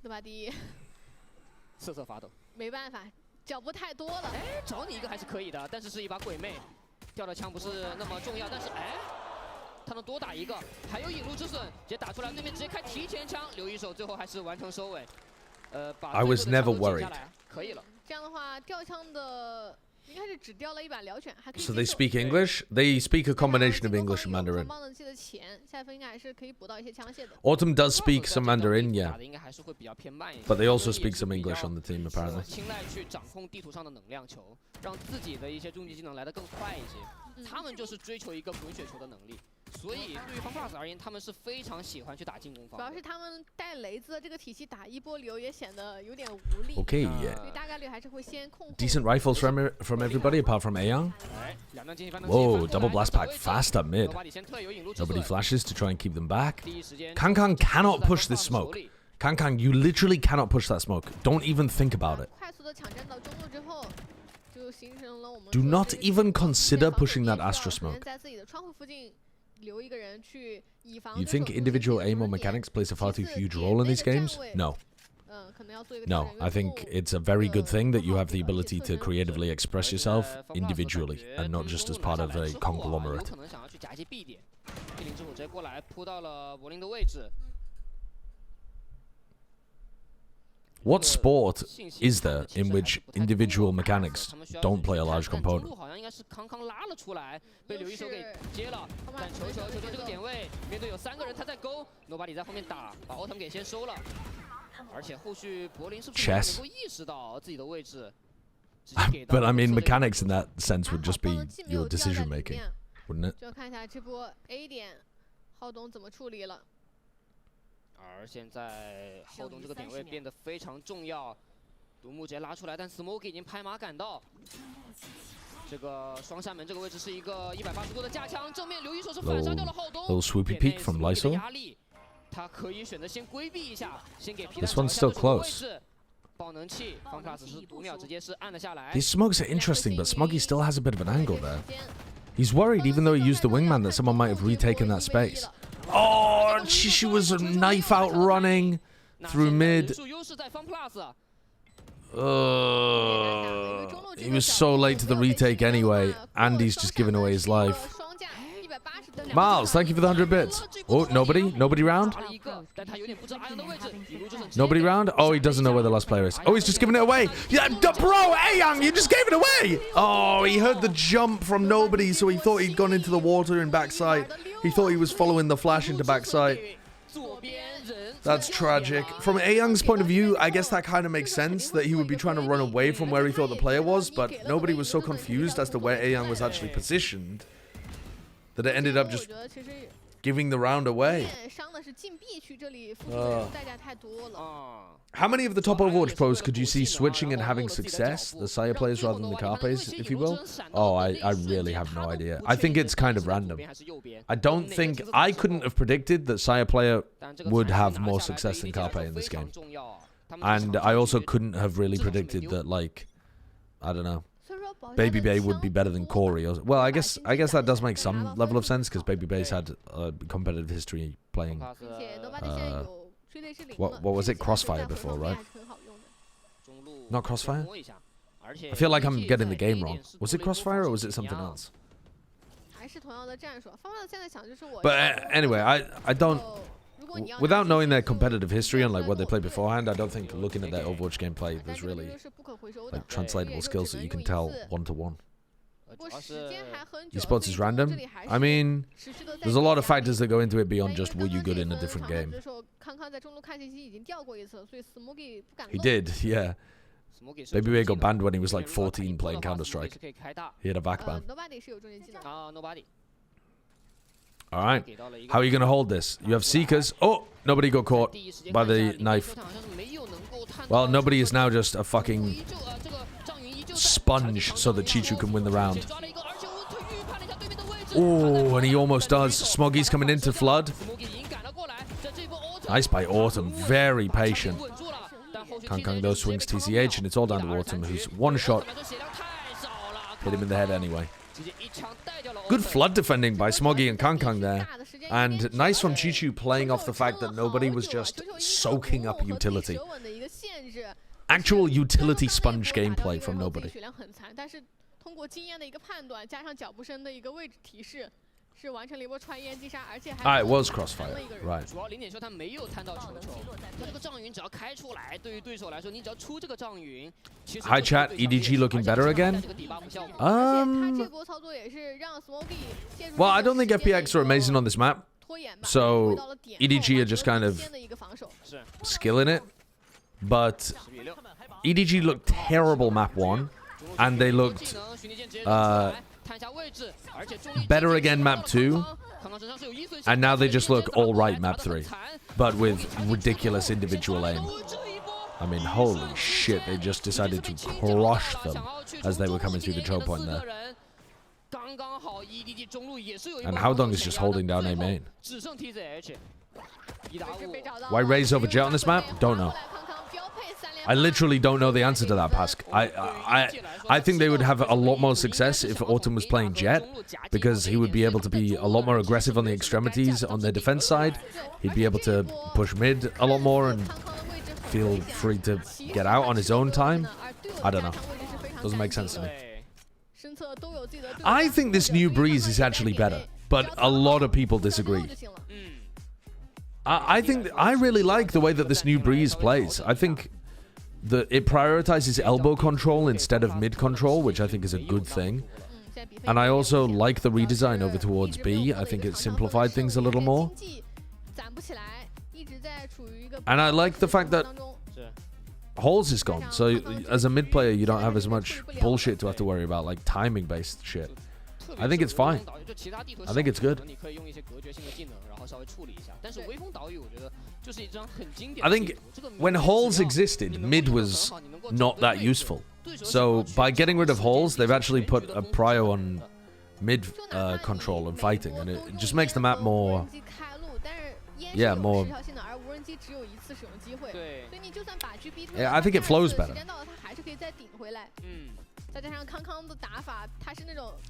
对吧？第一，瑟瑟发抖。没办法，脚步太多了。哎，找你一个还是可以的，但是是一把鬼魅，掉的枪不是那么重要，但是哎，他能多打一个，还有引路之损，直接打出来，对面直接开提前枪，留一手，最后还是完成收尾。把 I was never worried. 可以了。 这样的话，吊枪的应该是只掉了一把燎犬，还可以。 So they speak English? They speak a combination of English and Mandarin. Autumn does speak some Mandarin, yeah. But they also speak some English on the team, apparently. 青睐去掌控地图上的能量球，让自己的一些终极技能来得更快一些。他们就是追求一个滚雪球的能力。 所以，对于FPX而言，他们是非常喜欢去打进攻方。主要是他们带雷子的这个体系打一波流也显得有点无力。Okay, 所以大概率还是会先控。Decent rifles from everybody apart from Ayoung. Whoa, double blast pack fast up mid. Nobody flashes to try and keep them back. Kankang cannot push this smoke. Kankang, you literally cannot push that smoke. Don't even think about it. Do not even consider pushing that Astra smoke. You think individual aim or mechanics plays a far too huge role in these games? No. No, I think it's a very good thing that you have the ability to creatively express yourself individually and not just as part of a conglomerate. What sport is there in which individual mechanics don't play a large component? 好像应该是康康拉了出来，被刘一手给接了，但球这个点位，面对有3个人他在勾 ，Nobody 在后面打，把 Autumn 给先收了，而且后续柏林是不是能够意识到自己的位置？ But I mean, mechanics in that sense would just be your decision making, wouldn't it? 就要看一下这波 A 点，浩东怎么处理了。 而现在浩东这个点位变得非常重要，独木直接拉出来，但 Smoke 已经拍马赶到。这个双扇门这个位置是一个180度的架枪，正面刘一手是反杀掉了浩东。Little swoopy peek from Lyso. 压力，他可以选择先规避一下，先给皮蛋 This one's still close. 爆能器 ，FunPlus 是读秒直接是按了下来。 These smokes are interesting, but Smoggy still has a bit of an angle there. He's worried, even though he used the wingman, that someone might have retaken that space. Oh, she was a knife out running through mid. He was so late to the retake anyway. Andy's just giving away his life. Miles, thank you for the 100 bits. Oh, nobody round? Nobody round? Oh, he doesn't know where the last player is. Oh, he's just giving it away. Yeah, bro, Ayoung, you just gave it away. Oh, he heard the jump from nobody, so he thought he'd gone into the water in backside. He thought he was following the flash into backside. That's tragic. From Ayoung's point of view, I guess that kind of makes sense that he would be trying to run away from where he thought the player was, but nobody was so confused as to where Ayoung was actually positioned that it ended up just giving the round away. How many of the top Overwatch pros could you see switching and having success? The Sire players rather than the Carpes, if you will? Oh, I really have no idea. I think it's kind of random. I don't think... I couldn't have predicted that Sire player would have more success than Carpe in this game. And I also couldn't have really predicted that, like... I don't know. Baby Bay would be better than Corey. Well, I guess that does make some level of sense because Baby Bay's had a competitive history playing. What was it? Crossfire before, right? Not Crossfire? I feel like I'm getting the game wrong. Was it Crossfire or was it something else? But anyway, I don't. Without knowing their competitive history and like what they played beforehand, I don't think looking at their Overwatch gameplay, there's really like translatable skills that you can tell one-to-one. Esports is random. I mean, there's a lot of factors that go into it beyond just were you good in a different game. He did, yeah. Baby Bay got banned when he was like 14 playing Counter-Strike. He had a back ban. All right. How are you going to hold this? You have Seekers. Oh, nobody got caught by the knife. Well, nobody is now just a fucking sponge so that Chichu can win the round. Oh, and he almost does. Smoggy's coming into Flood. Nice by Autumn. Very patient. Kang though swings TCH, and it's all down to Autumn, who's one shot. Hit him in the head anyway. Good flood defending by Smoggy and Kang there. And nice from Chichu playing off the fact that nobody was just soaking up utility. Actual utility sponge gameplay from nobody. Ah, it was Crossfire. Right. Hi chat, EDG looking better again? Well, I don't think FPX are amazing on this map. So, EDG are just kind of skilling it. But EDG looked terrible map 1. And they looked better again map 2. And now they just look alright map 3. But with ridiculous individual aim. I mean, holy shit, they just decided to crush them as they were coming through the choke point there. And Haodong is just holding down A main. Why raise over Jet on this map? Don't know. I literally don't know the answer to that, Pask. I think they would have a lot more success if Autumn was playing Jet, because he would be able to be a lot more aggressive on the extremities on their defense side. He'd be able to push mid a lot more and feel free to get out on his own time. I don't know. Doesn't make sense to me. I think this new Breeze is actually better, but a lot of people disagree. I think I really like the way that this new Breeze plays. I think it prioritizes elbow control instead of mid control, which I think is a good thing. And I also like the redesign over towards B. I think it simplified things a little more. And I like the fact that Halls is gone. So as a mid player, you don't have as much bullshit to have to worry about, like timing based shit. I think it's fine. I think it's good. I think when Halls existed, mid was not that useful. So by getting rid of Halls, they've actually put a prio on mid control and fighting, and it just makes the map more, yeah, more. Yeah, I think it flows better.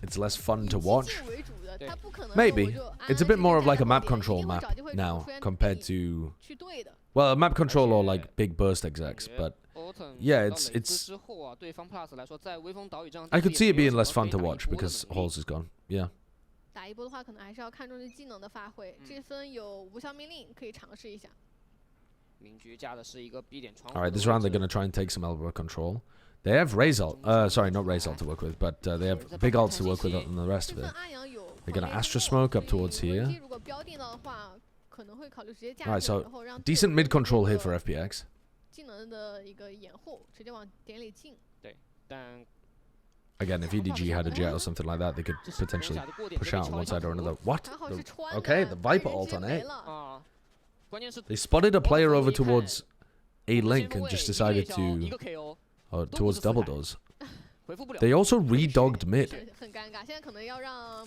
It's less fun to watch. Maybe. It's a bit more of like a map control map now compared to, well, a map control or like big burst execs, but yeah, it's I could see it being less fun to watch because Halls is gone. Yeah. Alright, this round they're going to try and take some elbow control. They have Raze ult, sorry, not Raze ult to work with, but they have big ults to work with and the rest of it. They're going to Astra Smoke up towards here. Alright, so decent mid control here for FPX. Again, if EDG had a jet or something like that, they could potentially push out on one side or another. What? Okay, the Viper ult on A. They spotted a player over towards A Link and just decided to, towards double doors. They also re-dogged mid.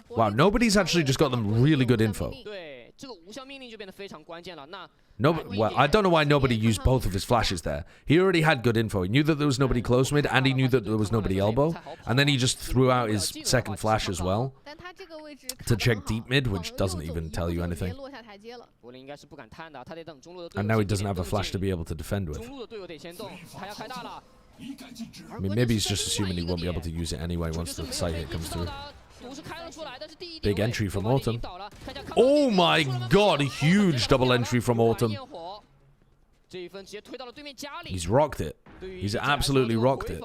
Wow, nobody's actually just got them really good info. No, well, I don't know why nobody used both of his flashes there. He already had good info. He knew that there was nobody close mid, and he knew that there was nobody elbow. And then he just threw out his second flash as well to check deep mid, which doesn't even tell you anything. And now he doesn't have a flash to be able to defend with. I mean, maybe he's just assuming he won't be able to use it anyway once the site hit comes through. Big entry from Autumn. Oh my god, a huge double entry from Autumn. He's rocked it. He's absolutely rocked it.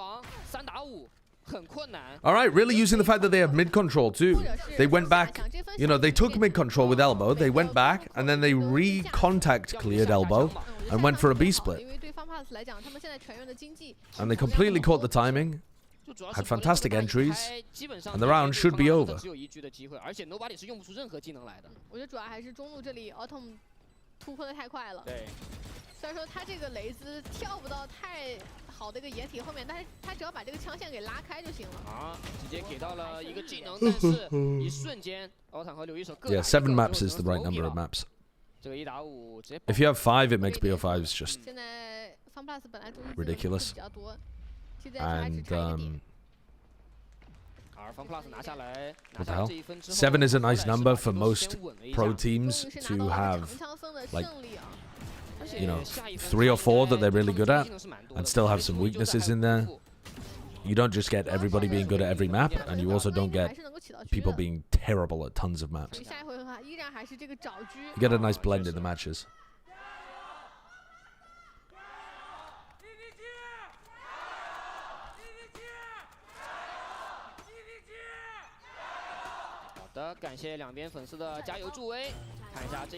Alright, really using the fact that they have mid control too. They went back, you know, they took mid control with elbow, they went back, and then they re-contact cleared elbow and went for a B split. And they completely caught the timing. Had fantastic entries, and the round should be over. Yeah, 7 maps is the right number of maps. If you have 5, it makes BO5s just ridiculous. And what the hell? 7 is a nice number for most pro teams to have, like, you know, 3 or 4 that they're really good at, and still have some weaknesses in there. You don't just get everybody being good at every map, and you also don't get people being terrible at tons of maps. You get a nice blend in the matches.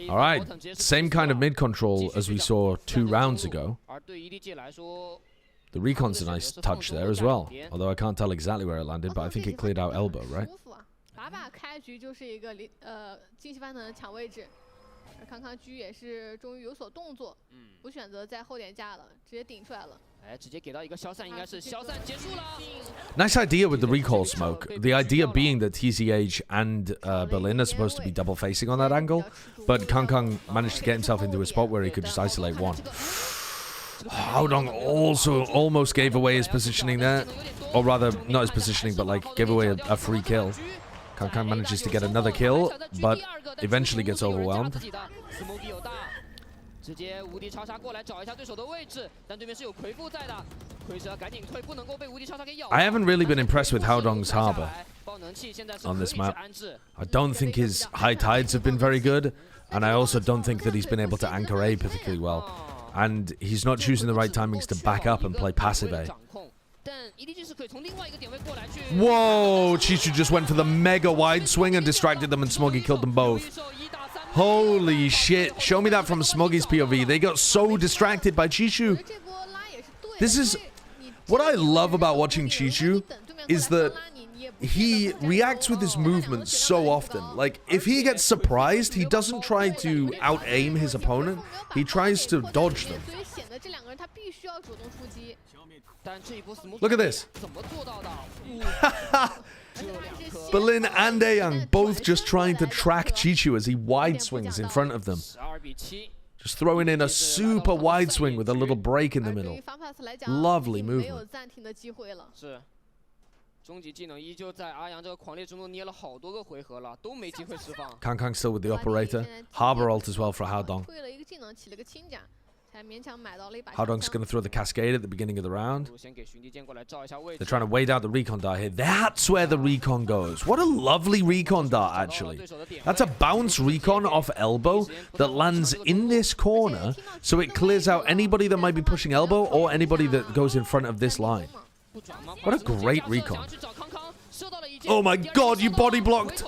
Alright, same kind of mid control as we saw 2 rounds ago. The recon's a nice touch there as well, although I can't tell exactly where it landed, but I think it cleared out elbow, right? Nice idea with the recall smoke. The idea being that TCH and Berlin are supposed to be double facing on that angle, but Kang Kang managed to get himself into a spot where he could just isolate one. Haodong also almost gave away his positioning there, or rather, not his positioning, but like gave away a free kill. Kang Kang manages to get another kill, but eventually gets overwhelmed. I haven't really been impressed with Haodong's Harbor on this map. I don't think his high tides have been very good, and I also don't think that he's been able to anchor A particularly well. And he's not choosing the right timings to back up and play passive A. Whoa! Chishu just went for the mega wide swing and distracted them, and Smoggy killed them both. Holy shit. Show me that from Smoggy's POV. They got so distracted by Chishu. This is... What I love about watching Chishu is that he reacts with his movements so often. Like, if he gets surprised, he doesn't try to out-aim his opponent. He tries to dodge them. Look at this. Berlin and Aeyang both just trying to track Chishu as he wide swings in front of them. Just throwing in a super wide swing with a little break in the middle. Lovely movement. Kang still with the operator. Harbor ult as well for Haodong. Haodong's going to throw the cascade at the beginning of the round. They're trying to wait out the recon dart here. That's where the recon goes. What a lovely recon dart, actually. That's a bounce recon off elbow that lands in this corner, so it clears out anybody that might be pushing elbow or anybody that goes in front of this line. What a great recon. Oh my god, you body blocked.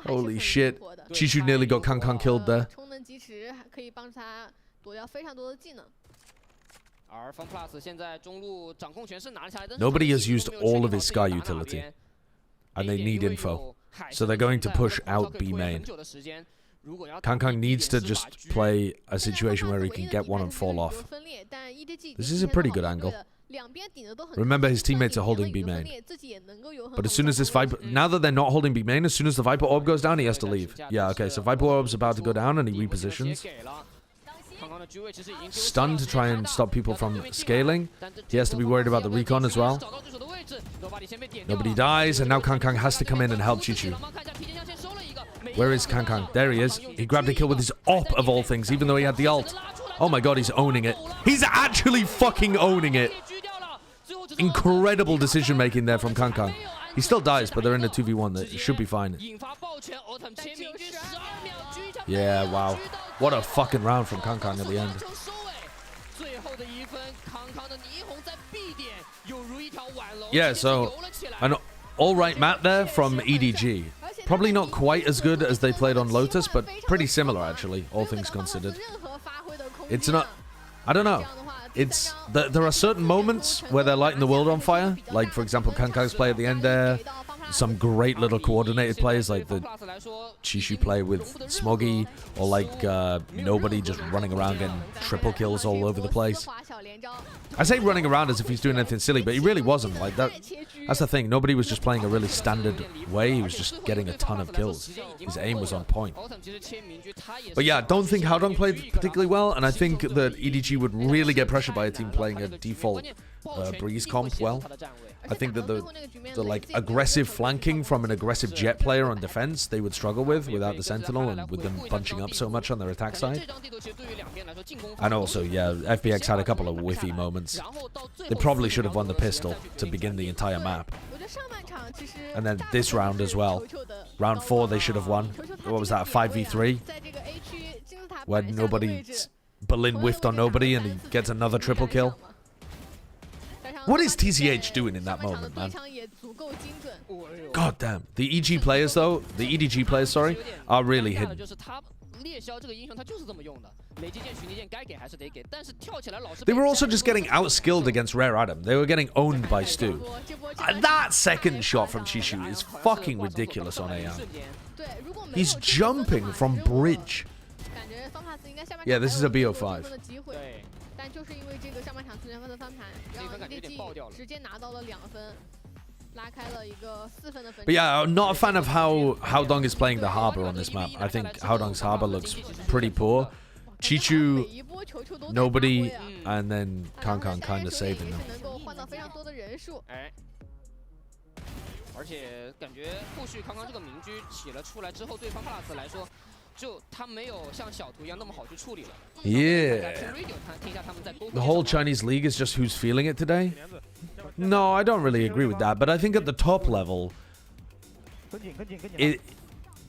Holy shit. Chishu nearly got Kang killed there. Nobody has used all of his Sky utility. And they need info. So they're going to push out B main. Kang needs to just play a situation where he can get one and fall off. This is a pretty good angle. Remember, his teammates are holding B main. But as soon as this Viper... Now that they're not holding B main, as soon as the Viper orb goes down, he has to leave. Yeah, okay, so Viper orb's about to go down and he repositions. Stun to try and stop people from scaling. He has to be worried about the recon as well. Nobody dies, and now Kang has to come in and help Chishu. Where is Kang? There he is. He grabbed a kill with his op of all things, even though he had the ult. Oh my god, he's owning it. He's actually fucking owning it. Incredible decision making there from Kang. He still dies, but they're in a 2v1. That should be fine. Yeah, wow. What a fucking round from Kang at the end. Yeah, so an alright map there from EDG. Probably not quite as good as they played on Lotus, but pretty similar actually, all things considered. It's not... I don't know. It's... There are certain moments where they're lighting the world on fire. Like, for example, Kang's play at the end there. Some great little coordinated plays, like the Chishu play with Smoggy, or like nobody just running around getting triple kills all over the place. I say running around as if he's doing anything silly, but he really wasn't. Like that's the thing. Nobody was just playing a really standard way. He was just getting a ton of kills. His aim was on point. But yeah, I don't think Haodong played particularly well, and I think that EDG would really get pressured by a team playing a default Breeze comp well. I think that the like aggressive flanking from an aggressive Jet player on defense they would struggle with without the Sentinel and with them bunching up so much on their attack side. And also, yeah, FPX had a couple of whiffy moments. They probably should have won the pistol to begin the entire map. And then this round as well. Round 4 they should have won. What was that, 5v3? Where nobody... Berlin whiffed on nobody and he gets another triple kill. What is TCH doing in that moment, man? God damn. The EG players, though, the EDG players, sorry, are really hidden. They were also just getting outskilled against Rare Adam. They were getting owned by Stu. That second shot from Chishu is fucking ridiculous on AR. He's jumping from bridge. Yeah, this is a BO5. But yeah, I'm not a fan of how Haodong is playing the Harbor on this map. I think Haodong's Harbor looks pretty poor. Chishu, nobody, and then Kang kind of saving them. Yeah. The whole Chinese league is just who's feeling it today? No, I don't really agree with that, but I think at the top level,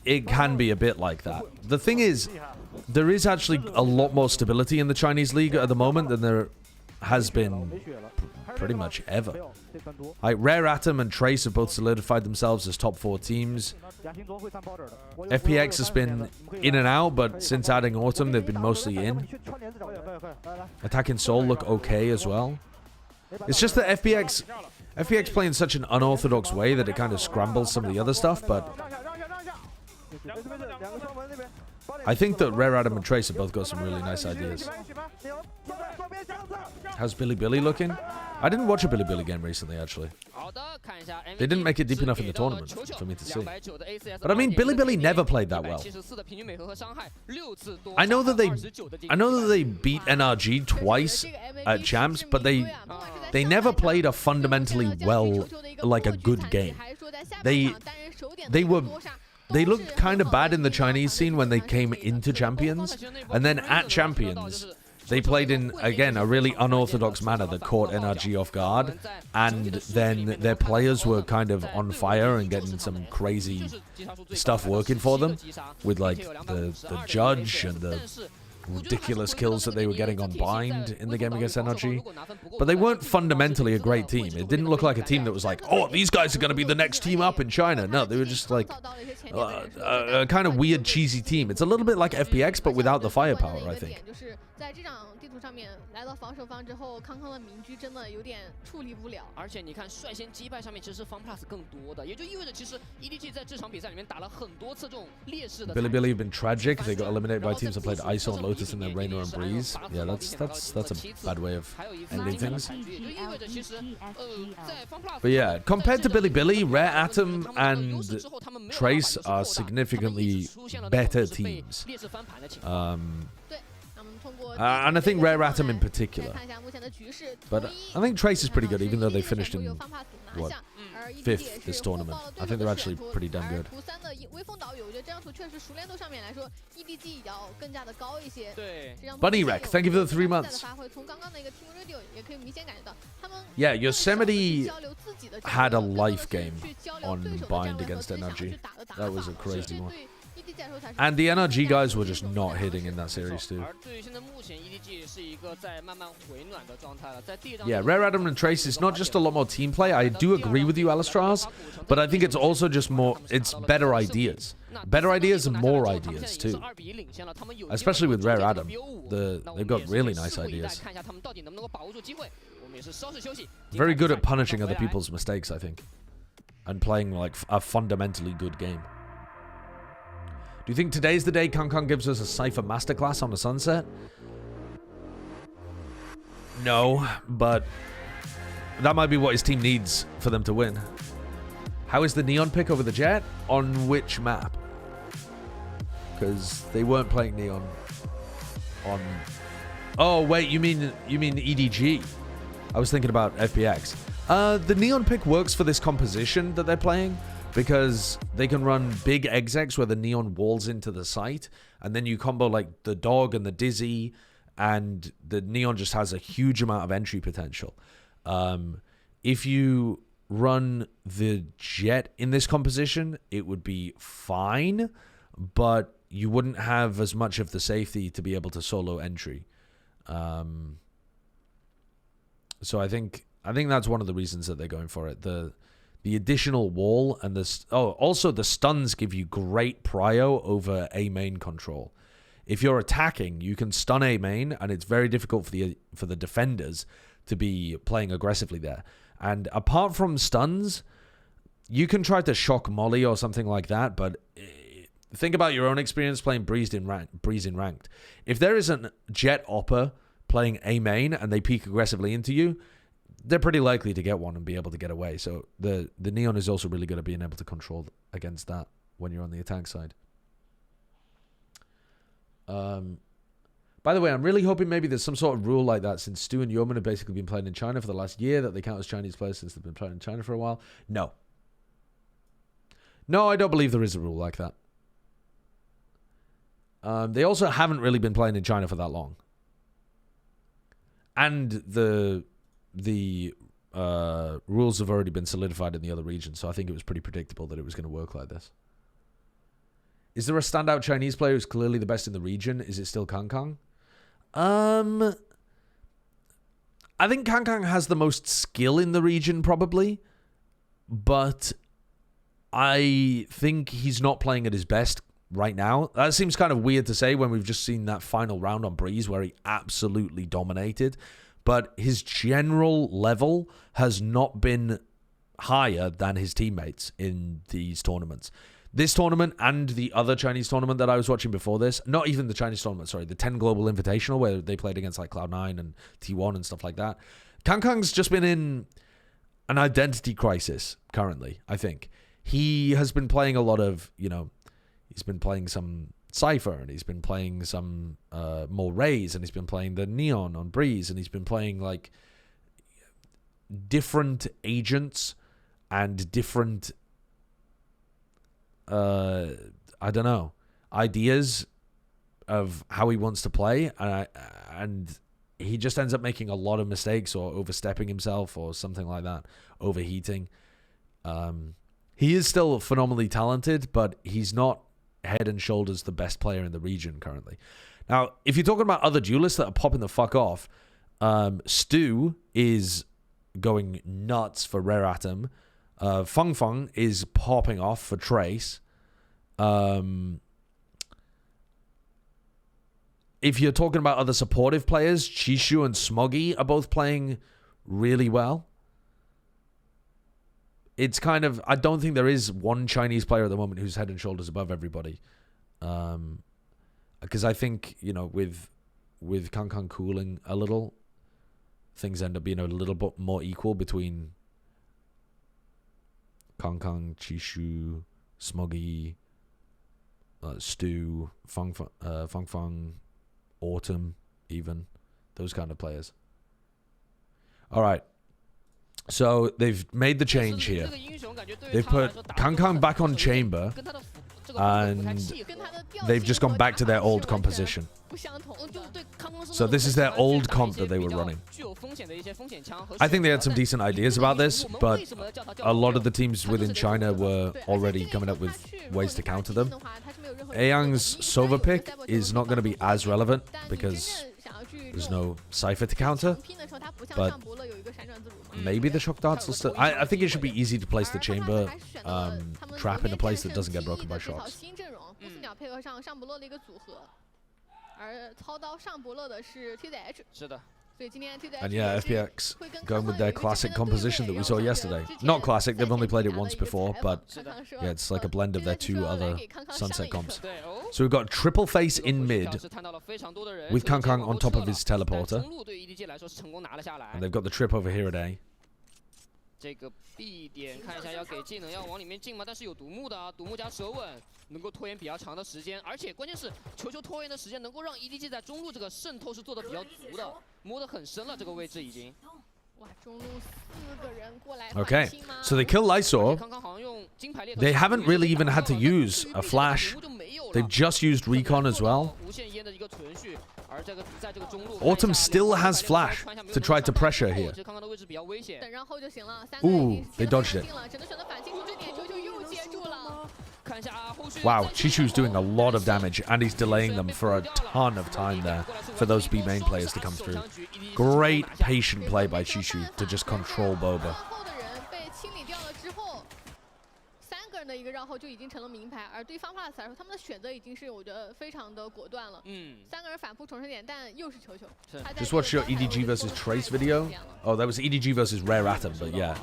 it can be a bit like that. The thing is, there is actually a lot more stability in the Chinese league at the moment than there has been pretty much ever. Like Rare Atom and Trace have both solidified themselves as top 4 teams. FPX has been in and out, but since adding Autumn, they've been mostly in. Attack and Soul look okay as well. It's just that FPX play in such an unorthodox way that it kind of scrambles some of the other stuff, but I think that Rare Atom and Trace have both got some really nice ideas. How's Billy looking? I didn't watch a Billy game recently, actually. They didn't make it deep enough in the tournament for me to see. But I mean, Billy never played that well. I know that they beat NRG twice at champs, but they never played a fundamentally like a good game. They looked kind of bad in the Chinese scene when they came into Champions, and then at Champions, they played in, again, a really unorthodox manner that caught NRG off guard, and then their players were kind of on fire and getting some crazy stuff working for them, with like the judge and the ridiculous kills that they were getting on Bind in the game against NRG. But they weren't fundamentally a great team. It didn't look like a team that was like, oh, these guys are going to be the next team up in China. No, they were just like a kind of weird, cheesy team. It's a little bit like FPX, but without the firepower, I think. 在这场地图上面来到防守方之后，康康的民居真的有点处理不了。而且你看，率先击败上面其实 FunPlus 更多的，也就意味着其实 EDG 在这场比赛里面打了很多次这种劣势的。Billy have been tragic. They got eliminated by teams that played ISO and Lotus and then Raynor and Breeze. Yeah, that's a bad way of ending things. But yeah, compared to Billy, Rare Atom and Trace are significantly better teams. And I think Rare Atom in particular. But I think Trace is pretty good, even though they finished in, what, 5th this tournament. I think they're actually pretty damn good. Bunny Wreck, thank you for the 3 months. Yeah, Yosemite had a life game on Bind against NRG. That was a crazy one. And the NRG guys were just not hitting in that series too. Yeah, Rare Atom and Trace is not just a lot more team play. I do agree with you, Alistraz, but I think it's also just it's better ideas. Better ideas and more ideas too. Especially with Rare Atom. They've got really nice ideas. Very good at punishing other people's mistakes, I think. And playing like a fundamentally good game. Do you think today's the day Kong gives us a Cypher masterclass on the Sunset? No, but that might be what his team needs for them to win. How is the Neon pick over the Jet? On which map? Because they weren't playing Neon on... Oh, wait, you mean EDG? I was thinking about FPX. The Neon pick works for this composition that they're playing, because they can run big execs where the Neon walls into the site, and then you combo like the Dog and the Dizzy, and the Neon just has a huge amount of entry potential. If you run the Jet in this composition, it would be fine, but you wouldn't have as much of the safety to be able to solo entry. So I think that's one of the reasons that they're going for it. The additional wall and also the stuns give you great prio over A main control. If you're attacking, you can stun A main, and it's very difficult for the defenders to be playing aggressively there. And apart from stuns, you can try to shock Molly or something like that, but think about your own experience playing Breeze in ranked. If there is a Jet Opper playing A main and they peek aggressively into you, they're pretty likely to get one and be able to get away. So the Neon is also really good at being able to control against that when you're on the attack side. By the way, I'm really hoping maybe there's some sort of rule like that, since Stu and Yeoman have basically been playing in China for the last year, that they count as Chinese players since they've been playing in China for a while. No. No, I don't believe there is a rule like that. They also haven't really been playing in China for that long. And the rules have already been solidified in the other regions, so I think it was pretty predictable that it was going to work like this. Is there a standout Chinese player who's clearly the best in the region? Is it still Kang? I think Kang has the most skill in the region, probably. But I think he's not playing at his best right now. That seems kind of weird to say when we've just seen that final round on Breeze where he absolutely dominated. But his general level has not been higher than his teammates in these tournaments. This tournament and the other Chinese tournament that I was watching before this, not even the Chinese tournament, sorry, the 10 Global Invitational where they played against like Cloud9 and T1 and stuff like that. Kang's just been in an identity crisis currently, I think. He has been playing a lot of, he's been playing some Cypher and he's been playing some more Rays and he's been playing the Neon on Breeze and he's been playing like different agents and different I don't know, ideas of how he wants to play, and he just ends up making a lot of mistakes or overstepping himself or something like that, overheating. He is still phenomenally talented, but he's not head and shoulders the best player in the region currently. Now, if you're talking about other duelists that are popping the fuck off, Stu is going nuts for Rare Atom. Feng is popping off for Trace. If you're talking about other supportive players, Chishu and Smoggy are both playing really well. It's kind of, I don't think there is one Chinese player at the moment who's head and shoulders above everybody. Because I think, with Kang cooling a little, things end up being a little bit more equal between Kang, Chishu, Smoggy, Stu, Feng, Autumn, even. Those kind of players. All right. So they've made the change here. They've put Kang back on Chamber, and they've just gone back to their old composition. So this is their old comp that they were running. I think they had some decent ideas about this, but a lot of the teams within China were already coming up with ways to counter them. Aang's Sova pick is not going to be as relevant because there's no Cypher to counter, but maybe the shock darts will still... I think it should be easy to place the chamber trap in a place that doesn't get broken by shocks. And yeah, FPX going with their classic composition that we saw yesterday. Not classic, they've only played it once before, but yeah, it's like a blend of their two other Sunset comps. So we've got Triple Face in mid with Kang on top of his teleporter. And they've got the trip over here at A. 这个 B 点看一下要给技能要往里面进吗？但是有独木的啊，独木加舌吻能够拖延比较长的时间，而且关键是球拖延的时间能够让 EDG 在中路这个渗透是做的比较足的，摸得很深了这个位置已经。 Okay, so they kill Lysor. They haven't really even had to use a flash. They've just used recon as well. Autumn still has flash to try to pressure here. Ooh, they dodged it. Wow, Chishu's doing a lot of damage, and he's delaying them for a ton of time there for those B main players to come through. Great patient play by Chishu to just control Boba. 的一个绕后就已经成了名牌，而对方 Plus 来说，他们的选择已经是我觉得非常的果断了。三个人反复重生点，但又是球。Just watch your EDG versus Trace video. Oh, that was EDG versus Rare Atom, but yeah.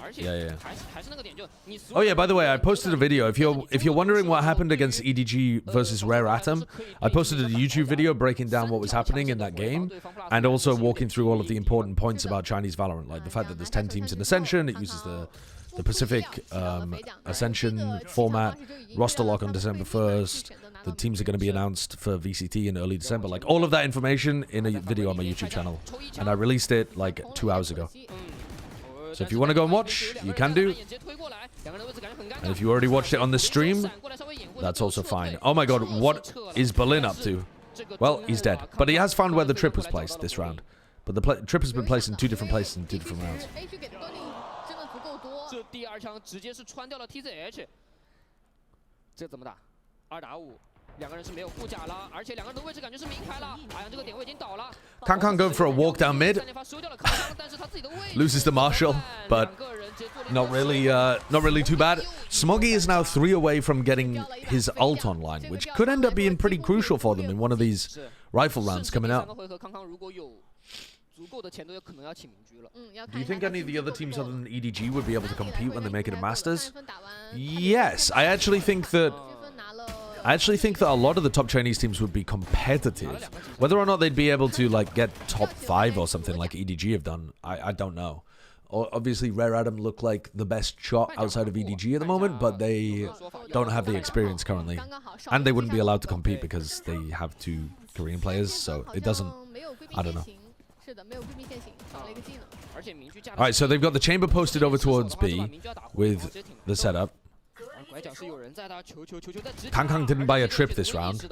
Oh yeah, by the way, I posted a video. If you're wondering what happened against EDG versus Rare Atom, I posted a YouTube video breaking down what was happening in that game, and also walking through all of the important points about Chinese Valorant, like the fact that there's 10 teams in Ascension. It uses the Pacific Ascension format, roster lock on December 1st. The teams are going to be announced for VCT in early December. Like all of that information in a video on my YouTube channel. And I released it like 2 hours ago. So if you want to go and watch, you can do. And if you already watched it on the stream, that's also fine. Oh my god, what is Berlin up to? Well, he's dead. But he has found where the trip was placed this round. But the trip has been placed in 2 different places in 2 different rounds. 这第二枪直接是穿掉了 TZH， 这怎么打？2打5，两个人是没有护甲了，而且两个人的位置感觉是明牌了。阿阳这个点位已经倒了。Kankan going for a walk down mid. Loses the Marshal, but not really too bad. Smoggy is now 3 away from getting his ult online, which could end up being pretty crucial for them in one of these rifle rounds coming out. Do you think any of the other teams other than EDG would be able to compete when they make it a Masters? Yes, I actually think that a lot of the top Chinese teams would be competitive. Whether or not they'd be able to like get top 5 or something like EDG have done, I don't know. Obviously, Rare Adam look like the best shot outside of EDG at the moment, but they don't have the experience currently. And they wouldn't be allowed to compete because they have 2 Korean players, so it doesn't... I don't know. Alright, so they've got the chamber posted over towards B with the setup. Kankan didn't buy a trip this round.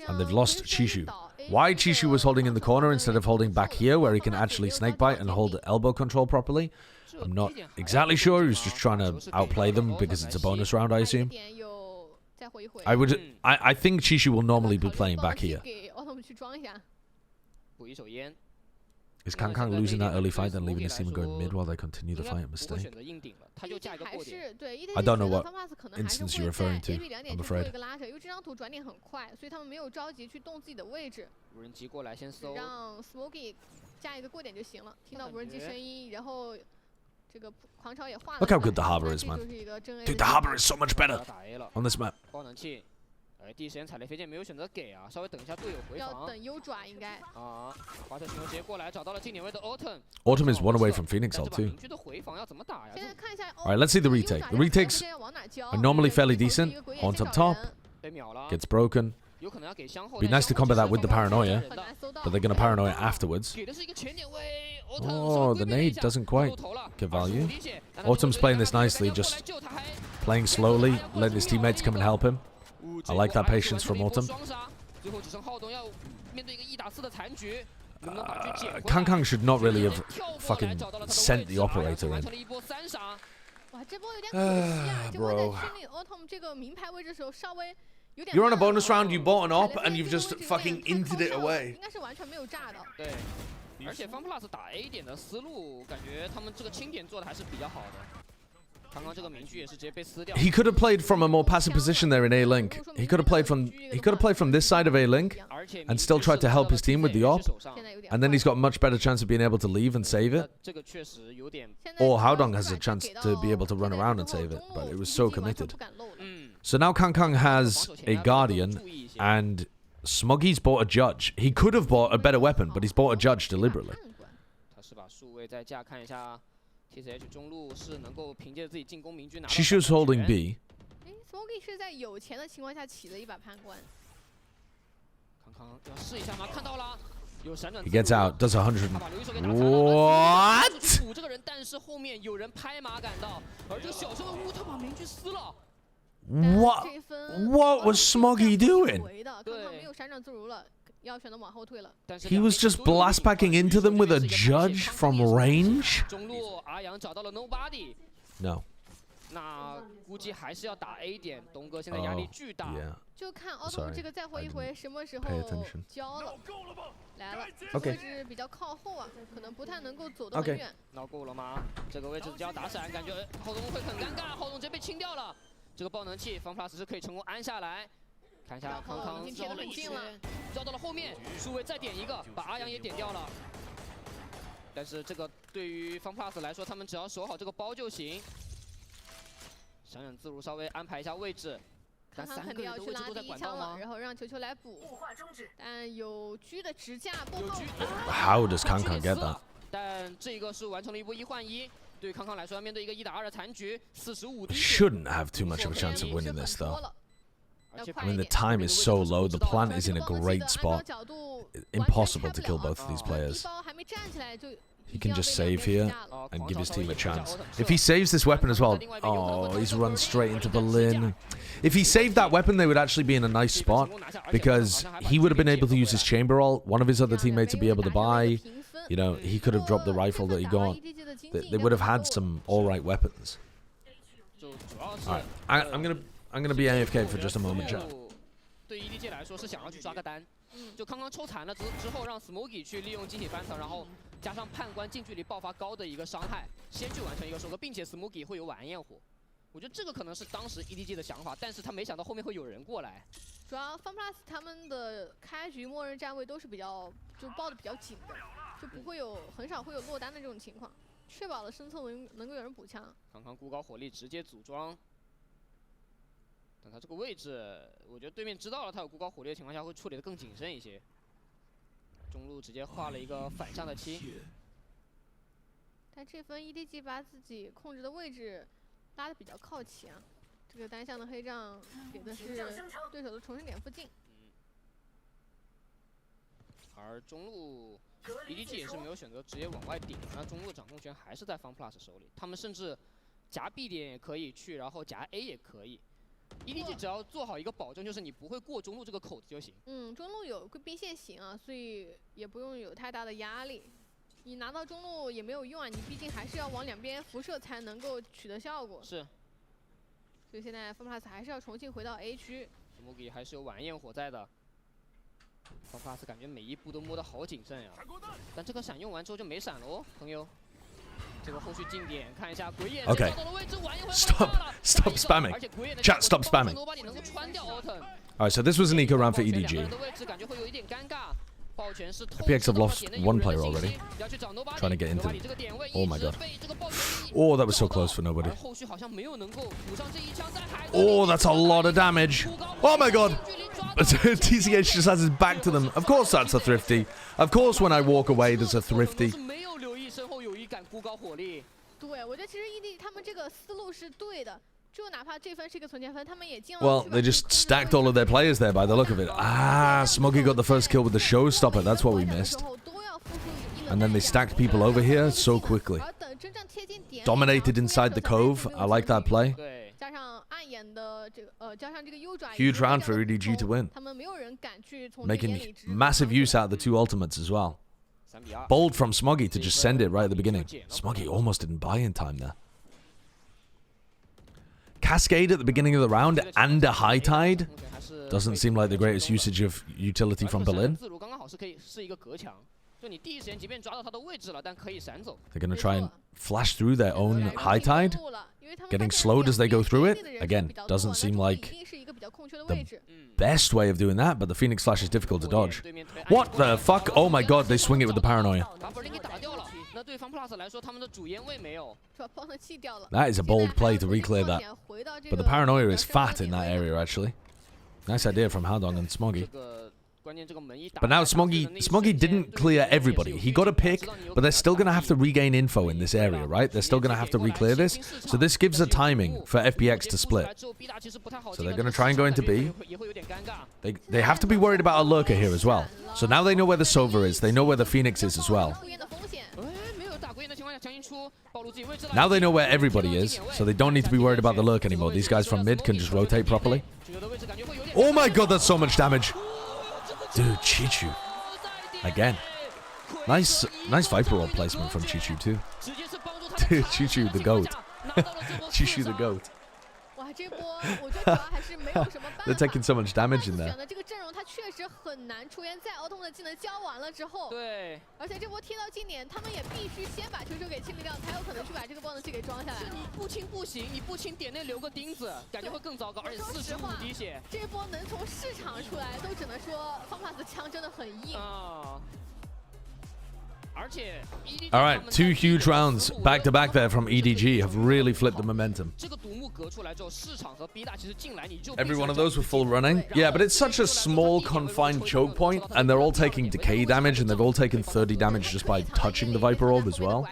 And they've lost Chishu. Why Chishu was holding in the corner instead of holding back here where he can actually snakebite and hold elbow control properly, I'm not exactly sure. He was just trying to outplay them because it's a bonus round, I assume. I think Chishu will normally be playing back here. Is Kankan losing that early fight and leaving his team going mid while they continue the fight? A mistake? I don't know what instance you're referring to, I'm afraid. Look how good the harbor is, man. Dude, the harbor is so much better on this map. 第一时间踩雷飞剑没有选择给啊，稍微等一下队友回防。要等 U 爪应该。啊，滑车巡游直接过来找到了近点位的 Autumn。Autumn is 1 away from Phoenix ult too. Alright, let's see the retake. The retakes are normally fairly decent. On top. Gets broken. Be nice to combat that with the paranoia, but they're gonna paranoia afterwards. Oh, the nade doesn't quite get value. Autumn's playing this nicely, just playing slowly, letting his teammates come and help him. I like that patience from Autumn. Kankan should not really have fucking sent the operator in. Bro. You're on a bonus round, you bought an op, and you've just fucking inted it away. He could have played from a more passive position there in A link. He could have played from this side of A link and still tried to help his team with the op. And then he's got a much better chance of being able to leave and save it. Or Haodong has a chance to be able to run around and save it, but it was so committed. So now Kankan has a Guardian and Smoggy's bought a Judge. He could have bought a better weapon, but he's bought a Judge deliberately. Chishu's holding B. He gets out, does 100. What? What was Smoggy doing? He was just blast packing into them with a Judge from range? No. Oh, yeah. Sorry. Pay attention. Okay. Okay. 这个爆能器方 plus 是可以成功安下来，看一下康康绕了一圈，绕到了后面，数位再点一个，把阿阳也点掉了。但是这个对于方 plus 来说，他们只要守好这个包就行。想想自如稍微安排一下位置，但3个人的位置都在管道吗？然后让球球来补，但有狙的支架过后 How does Kankan get that? 但这个是完成了一波1换1。 对康康来说，要面对一个1打2的残局，45滴。 Shouldn't have too much of a chance of winning this though. I mean, the time is so low. The plant is in a great spot. Impossible to kill both of these players. He can just save here and give his team a chance. If he saves this weapon as well, oh, he's run straight into Berlin. If he saved that weapon, they would actually be in a nice spot because he would have been able to use his chamber ult. One of his other teammates would be able to buy. You know, he could have dropped the rifle that he got. They would have had some all-right weapons. Alright, I'm gonna be AFK for just a moment, chat. 对 EDG 来说是想要去抓个单，就刚刚抽残了之后，让 Smokey 去利用机体翻层，然后加上判官近距离爆发高的一个伤害，先去完成一个收割，并且 Smokey 会有晚安焰火。我觉得这个可能是当时 EDG 的想法，但是他没想到后面会有人过来。主要 FunPlus 他们的开局默认站位都是就抱的比较紧的，就不会很少会有落单的这种情况，确保了身侧能够有人补枪。康康孤高火力直接组装。 但他这个位置，我觉得对面知道了他有孤高火力的情况下，会处理得更谨慎一些。中路直接画了一个反向的7。但这分 EDG 把自己控制的位置拉得比较靠前啊，这个单向的黑杖给的是对手的重生点附近。而中路 EDG 也是没有选择直接往外顶，那中路掌控权还是在 FunPlus 手里。他们甚至夹 B 点也可以去，然后夹 A 也可以。 EDG 只要做好一个保证，就是你不会过中路这个口子就行。中路有个兵线型啊，所以也不用有太大的压力。你拿到中路也没有用啊，你毕竟还是要往两边辐射才能够取得效果。是。所以现在 FunPlus 还是要重新回到 A 区。Smokey 还是有晚安焰火在的。FunPlus 感觉每一步都摸得好谨慎呀，但这个闪用完之后就没闪了哦，朋友。 这个后续近点看一下鬼眼 Okay. Stop spamming. Chat, stop spamming. Alright, so this was an eco round for EDG. FPX have lost one player already. Trying to get into. Oh my god. Oh, that was so close for nobody. Oh, that's a lot of damage. Oh my god. TCH just has his back to them. Of course that's a thrifty. Of course when I walk away there's a thrifty. 对，我觉得其实 ED 他们这个思路是对的，就哪怕这分是一个存钱分，他们也尽量。Well, they just stacked all of their players there by the look of it. Ah, Smokey got the first kill with the showstopper. That's what we missed. And then they stacked people over here so quickly. Dominated inside the cove. I like that play. Huge round for EDG to win. Making massive use out of the two ultimates as well. Bold from Smoggy to just send it right at the beginning. Smoggy almost didn't buy in time there. Cascade at the beginning of the round and a high tide doesn't seem like the greatest usage of utility from Berlin. They're going to try and flash through their own high tide. Getting slowed as they go through it. Again, doesn't seem like the best way of doing that, but the Phoenix Slash is difficult to dodge. What the fuck? Oh my god, they swing it with the paranoia. That is a bold play to reclear that. But the paranoia is fat in that area, actually. Nice idea from Hadong and Smoggy. But now Smoggy didn't clear everybody. He got a pick, but they're still going to have to regain info in this area, right? They're still going to have to reclear this. So this gives a timing for FPX to split. So they're going to try and go into B. They have to be worried about a lurker here as well. So now they know where the Sova is. They know where the Phoenix is as well. Now they know where everybody is, so they don't need to be worried about the lurk anymore. These guys from mid can just rotate properly. Oh my god, that's so much damage. Dude, Chichu. Again. Nice Viper roll placement from Chichu too. Dude, Chichu the GOAT. Chichu the GOAT. They're taking so much damage in there. All right, two huge rounds back to back there from EDG have really flipped the momentum. Every one of those were full running. Yeah, but it's such a small confined choke point, and they're all taking decay damage, and they've all taken 30 damage just by touching the Viper Orb as well.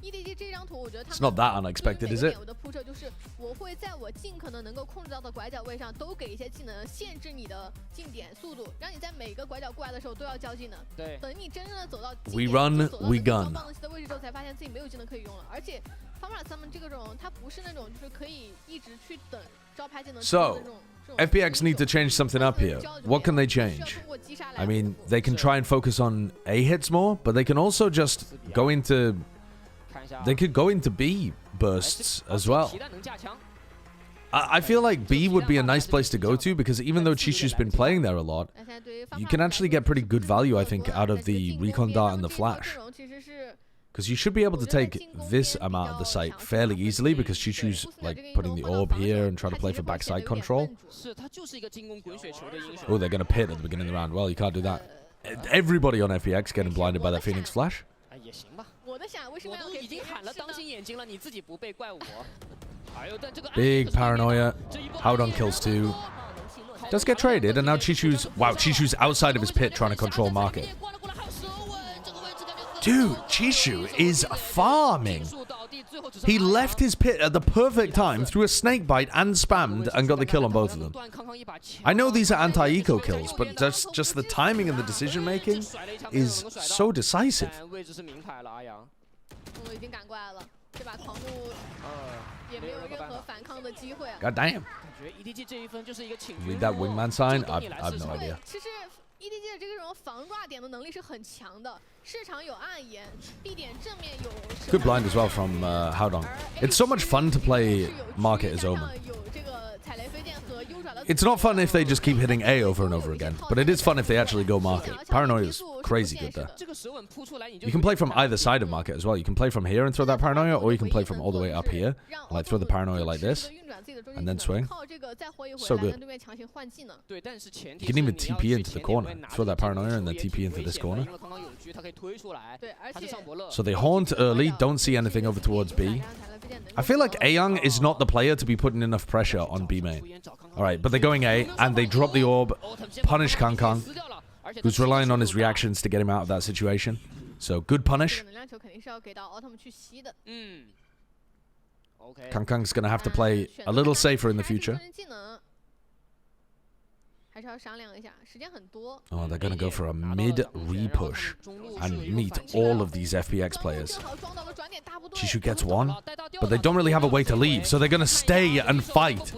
It's not that unexpected, is it? We run, we gun. So, FPX need to change something up here. What can they change? I mean, they can try and focus on A hits more, but they can also just go into... They could go into B bursts as well. I feel like B would be a nice place to go to because even though Chishu's been playing there a lot, you can actually get pretty good value, I think, out of the recon dart and the flash. Because you should be able to take this amount of the site fairly easily because Chishu's like putting the orb here and trying to play for backside control. Oh, they're going to pit at the beginning of the round. Well, you can't do that. Everybody on FPX getting blinded by that Phoenix flash. Big paranoia. Howdong kills 2. Does get traded, and now Chishu's... Wow, Chishu's outside of his pit trying to control market. Dude, Chishu is farming. He left his pit at the perfect time, threw a snake bite and spammed, and got the kill on both of them. I know these are anti-eco kills, but just the timing and the decision-making is so decisive. God damn. Read that wingman sign? I have no idea. EDG 的这种防抓点的能力是很强的，市场有暗眼 ，B 点正面有。Good blind as well from Howdong. It's so much fun to play market as Omen. It's not fun if they just keep hitting A over and over again, but it is fun if they actually go market. Paranoia is crazy good there. You can play from either side of market as well. You can play from here and throw that paranoia, or you can play from all the way up here, like throw the paranoia like this, and then swing. So good. You can even TP into the corner. Throw that paranoia and then TP into this corner. So they haunt early, don't see anything over towards B. I feel like Ayoung is not the player to be putting enough pressure on B main. Alright, but they're going A, and they drop the orb, punish Kang, who's relying on his reactions to get him out of that situation. So, good punish. Kang's going to have to play a little safer in the future. Oh, they're going to go for a mid re-push and meet all of these FPX players. Chishu gets 1, but they don't really have a way to leave, so they're going to stay and fight.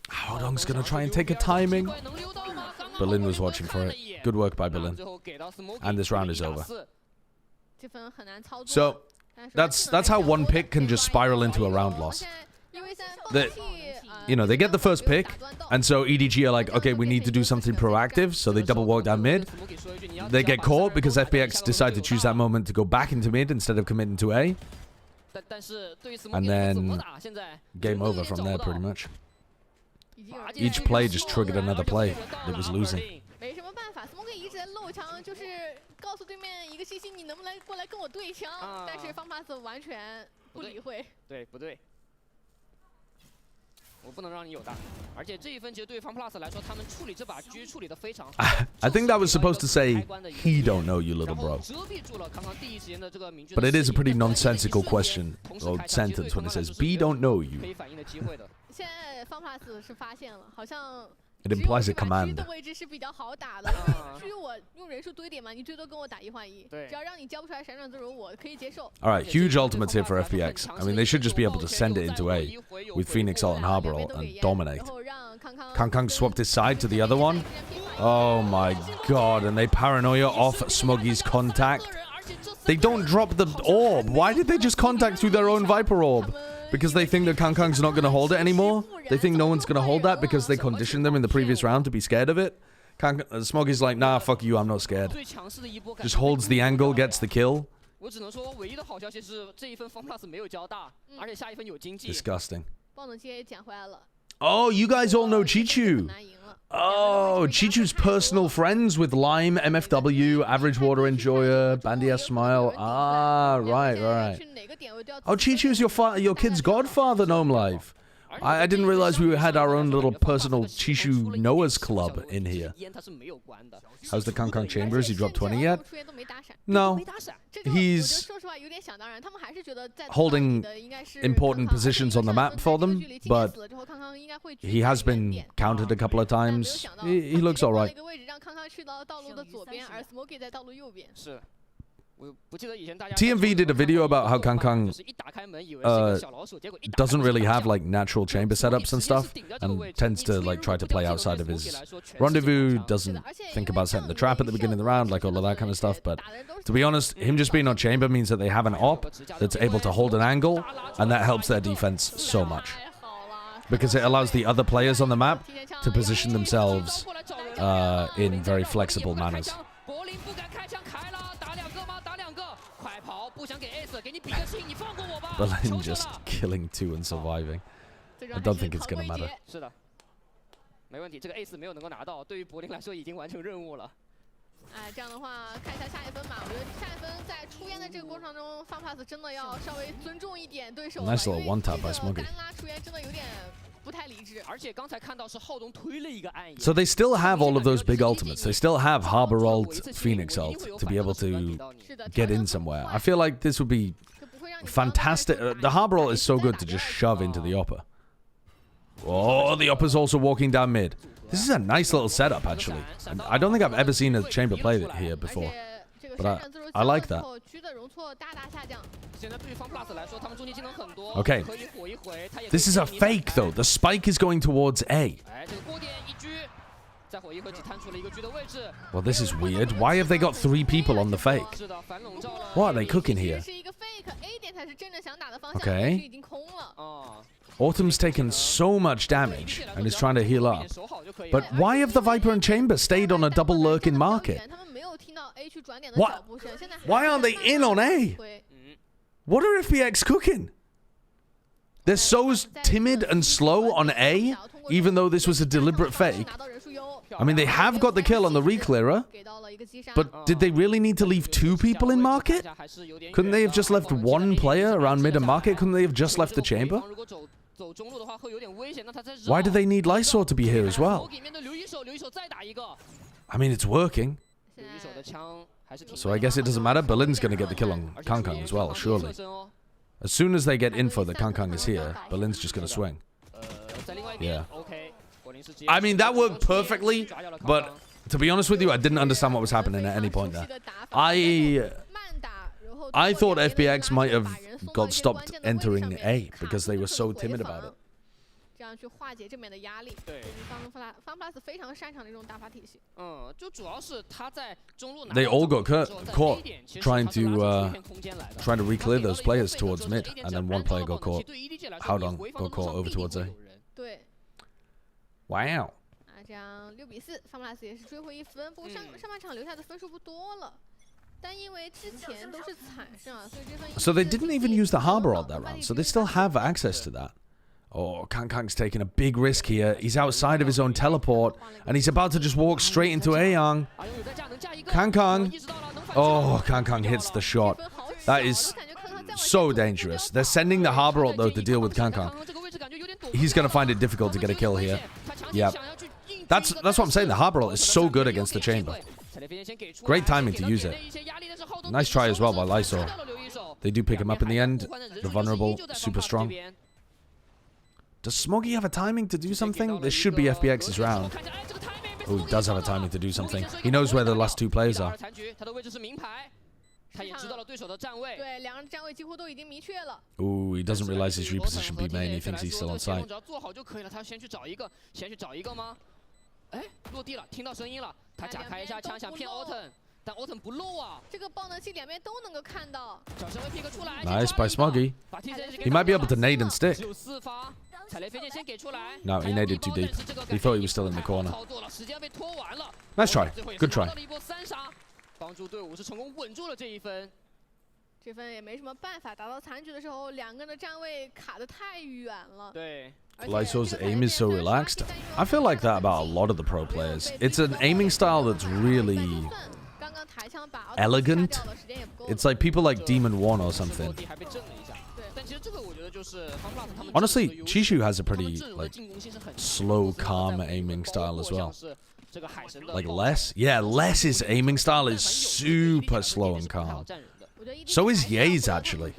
Howdong's going to try and take a timing. Berlin was watching for it. Good work by Berlin. And this round is over. So, that's how one pick can just spiral into a round loss. They get the first pick, and so EDG are like, okay, we need to do something proactive, so they double walk down mid. They get caught because FPX decide to choose that moment to go back into mid instead of committing to A. And then game over from there, pretty much. Each play just triggered another play that was losing. I think that was supposed to say, he don't know you, little bro. But it is a pretty nonsensical question, or sentence, when it says, B don't know you. It implies a command. Alright, huge ultimates here for FPX. I mean, they should just be able to send it into A with Phoenix ult and Harbor ult and dominate. Kang swapped his side to the other one. Oh my god, and they paranoia off Smoggy's contact. They don't drop the orb. Why did they just contact through their own Viper orb? Because they think that Kang's not going to hold it anymore? They think no one's going to hold that because they conditioned them in the previous round to be scared of it? Smoggy's like, nah, fuck you, I'm not scared. Just holds the angle, gets the kill. Disgusting. Oh, you guys all know Chichu. Oh, Chichu's personal friends with Lime, MFW, Average Water Enjoyer, Bandia Smile. Ah, right. Oh, Chichu's your kid's godfather, Gnome Life. I didn't realize we had our own little personal Chishu Noah's Club in here. How's the Kang Chambers? He dropped 20 yet? No. He's holding important positions on the map for them, but he has been counted a couple of times. He looks alright. TMV did a video about how Kangkang doesn't really have like natural chamber setups and stuff, and tends to like try to play outside of his rendezvous, doesn't think about setting the trap at the beginning of the round, like all of that kind of stuff. But to be honest, him just being on chamber means that they have an op that's able to hold an angle, and that helps their defense so much. Because it allows the other players on the map to position themselves in very flexible manners. Berlin just killing 2 and surviving. I don't think it's gonna matter. 是的，没问题，这个 ace 没有能够拿到，对于柏林来说已经完成任务了。哎，这样的话，看一下下一分吧。我觉得下一分在出烟的这个过程中，FunPlus 真的要稍微尊重一点对手了。 Nice little one tap by Smoggy. 单拉出烟真的有点不太理智。而且刚才看到是浩东推了一个暗影。So they still have all of those big ultimates. They still have Harbor ult, Phoenix ult to be able to get in somewhere. I feel like this would be fantastic. The Harbor ult is so good to just shove into the upper. Oh, the upper's also walking down mid. This is a nice little setup, actually. And I don't think I've ever seen a chamber play it here before. But I like that. Okay. This is a fake, though. The spike is going towards A. Well, this is weird. Why have they got 3 people on the fake? What are they cooking here? Okay. Autumn's taken so much damage and is trying to heal up. But why have the Viper and Chamber stayed on a double lurk in market? What? Why aren't they in on A? What are FPX cooking? They're so timid and slow on A, even though this was a deliberate fake. I mean, they have got the kill on the reclearer, but did they really need to leave 2 people in market? Couldn't they have just left 1 player around mid and market? Couldn't they have just left the chamber? Why do they need Lysor to be here as well? I mean, it's working. So I guess it doesn't matter. Berlin's going to get the kill on Kangkang as well, surely. As soon as they get info that Kangkang is here, Berlin's just going to swing. Yeah. I mean, that worked perfectly, but to be honest with you, I didn't understand what was happening at any point there. I thought FPX might have got stopped entering A because they were so timid about it. They all got caught trying to reclear those players towards mid, and then 1 player got caught. Haodong got caught over towards A. Wow. So they didn't even use the Harbor ult that round, so they still have access to that. Oh, Kangkang's taking a big risk here. He's outside of his own teleport, and he's about to just walk straight into Aeyang. Kangkang. Oh, Kangkang hits the shot. That is so dangerous. They're sending the Harbor ult, though, to deal with Kangkang. He's going to find it difficult to get a kill here. Yeah. That's what I'm saying. The Harbor ult is so good against the chamber. Great timing to use it. Nice try as well by Lysor. They do pick him up in the end. The vulnerable, super strong. Does Smoggy have a timing to do something? This should be FPX's round. Oh, he does have a timing to do something. He knows where the last 2 players are. Ooh, he doesn't realize he's repositioned B main. He thinks he's still on site. Nice by Smoggy. He might be able to nade and stick. No, he naded too deep. He thought he was still in the corner. Nice try. Good try. Lysor's aim is so relaxed. I feel like that about a lot of the pro players. It's an aiming style that's really elegant. It's like people like Demon 1 or something. Honestly, Chishu has a pretty like slow, calm aiming style as well. Like Les? Yeah, Les's aiming style is super slow and calm. So is Ye's actually.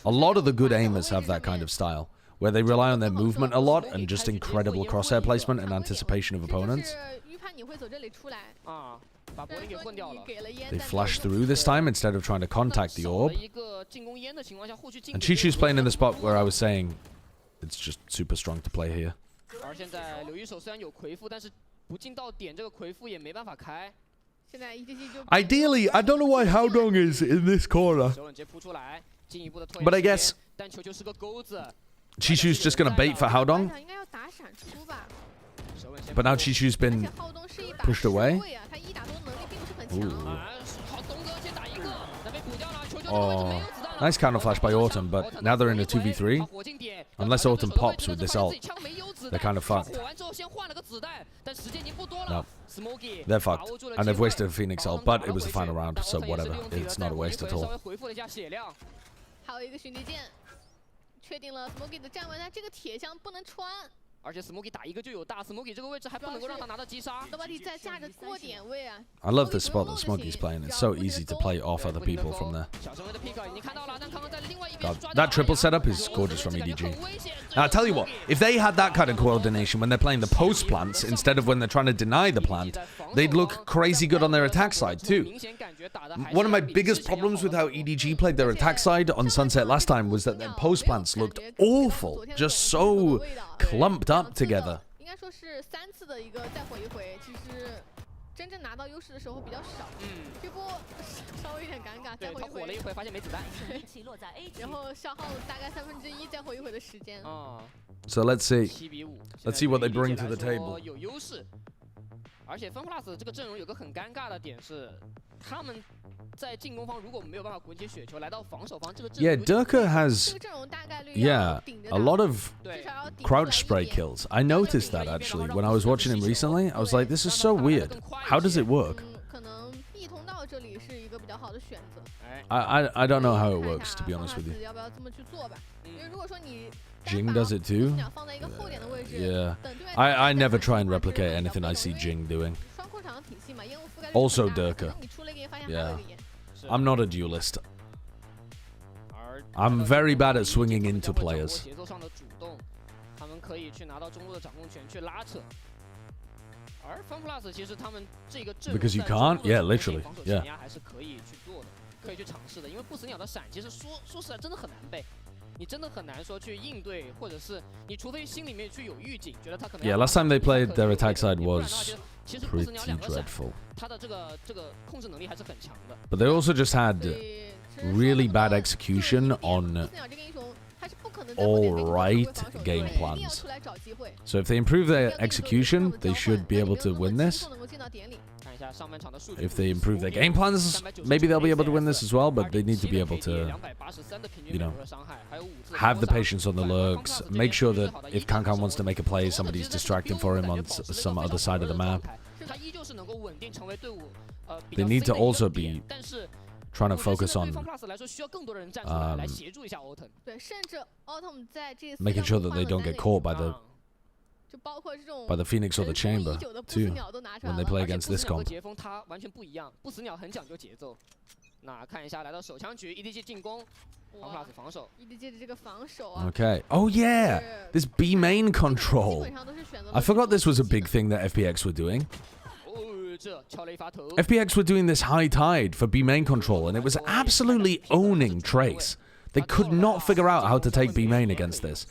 A lot of the good aimers have that kind of style, where they rely on their movement a lot and just incredible crosshair placement and anticipation of opponents. They flash through this time instead of trying to contact the orb. And Chichu's playing in the spot where I was saying it's just super strong to play here. Ideally, I don't know why Haodong is in this corner. But I guess Chichu's just going to bait for Haodong. But now Chichu's been pushed away. Ooh. Oh, nice counter flash by Autumn, but now they're in a 2v3. Unless Autumn pops with this ult, they're kind of fucked. No, they're fucked. And they've wasted a Phoenix ult, but it was the final round, so whatever. It's not a waste at all. I love the spot that Smokey's playing. It's so easy to play off other people from there. God, that triple setup is gorgeous from EDG. Now, I'll tell you what, if they had that kind of coordination when they're playing the post plants instead of when they're trying to deny the plant, they'd look crazy good on their attack side too. One of my biggest problems with how EDG played their attack side on Sunset last time was that their post plants looked awful, just so clumped up together. So let's see what they bring to the table. Yeah, Durka has, a lot of crouch spray kills. I noticed that actually when I was watching him recently. I was like, this is so weird. How does it work? I don't know how it works, to be honest with you. Jing does it too? Yeah. I never try and replicate anything I see Jing doing. Also Durka. Yeah. I'm not a duelist. I'm very bad at swinging into players. Because you can't? Yeah, literally. Yeah. Yeah, last time they played, their attack side was pretty dreadful. But they also just had really bad execution on alright game plans. So if they improve their execution, they should be able to win this. If they improve their game plans, maybe they'll be able to win this as well, but they need to be able to, you know, have the patience on the lurks, make sure that if Kankan wants to make a play, somebody's distracting for him on some other side of the map. They need to also be trying to focus on making sure that they don't get caught by the Phoenix or the Chamber, too, when they play against this comp. Okay. Oh, yeah! This B main control. I forgot this was a big thing that FPX were doing. FPX were doing this high tide for B main control, and it was absolutely owning Trace. They could not figure out how to take B main against this.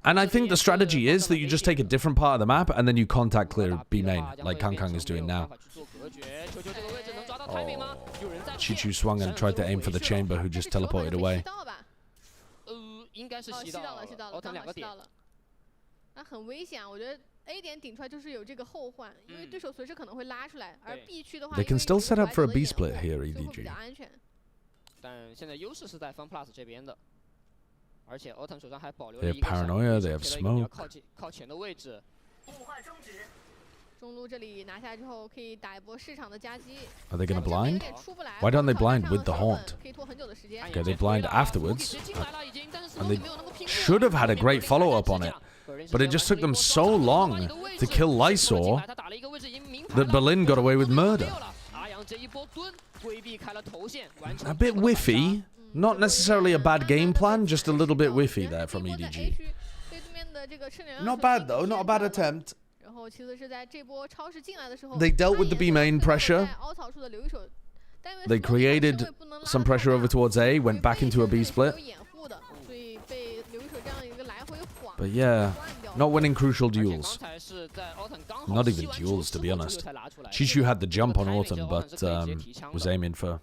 And I think the strategy is that you just take a different part of the map and then you contact clear B main, like Kangkang is doing now. Oh. Chichu swung and tried to aim for the Chamber, who just teleported away. They can still set up for a B split here, EDG. They have paranoia, they have smoke. Are they going to blind? Why don't they blind with the haunt? Okay, they blind afterwards. And they should have had a great follow-up on it. But it just took them so long to kill Lysor that Berlin got away with murder. A bit whiffy. Not necessarily a bad game plan, just a little bit whiffy there from EDG. Not bad though, not a bad attempt. 然后其次是在这波超市进来的时候 They dealt with the B main pressure. They created some pressure over towards A, went back into a B split. But yeah, not winning crucial duels. Not even duels, to be honest. Chichu had the jump on Autumn, but was aiming for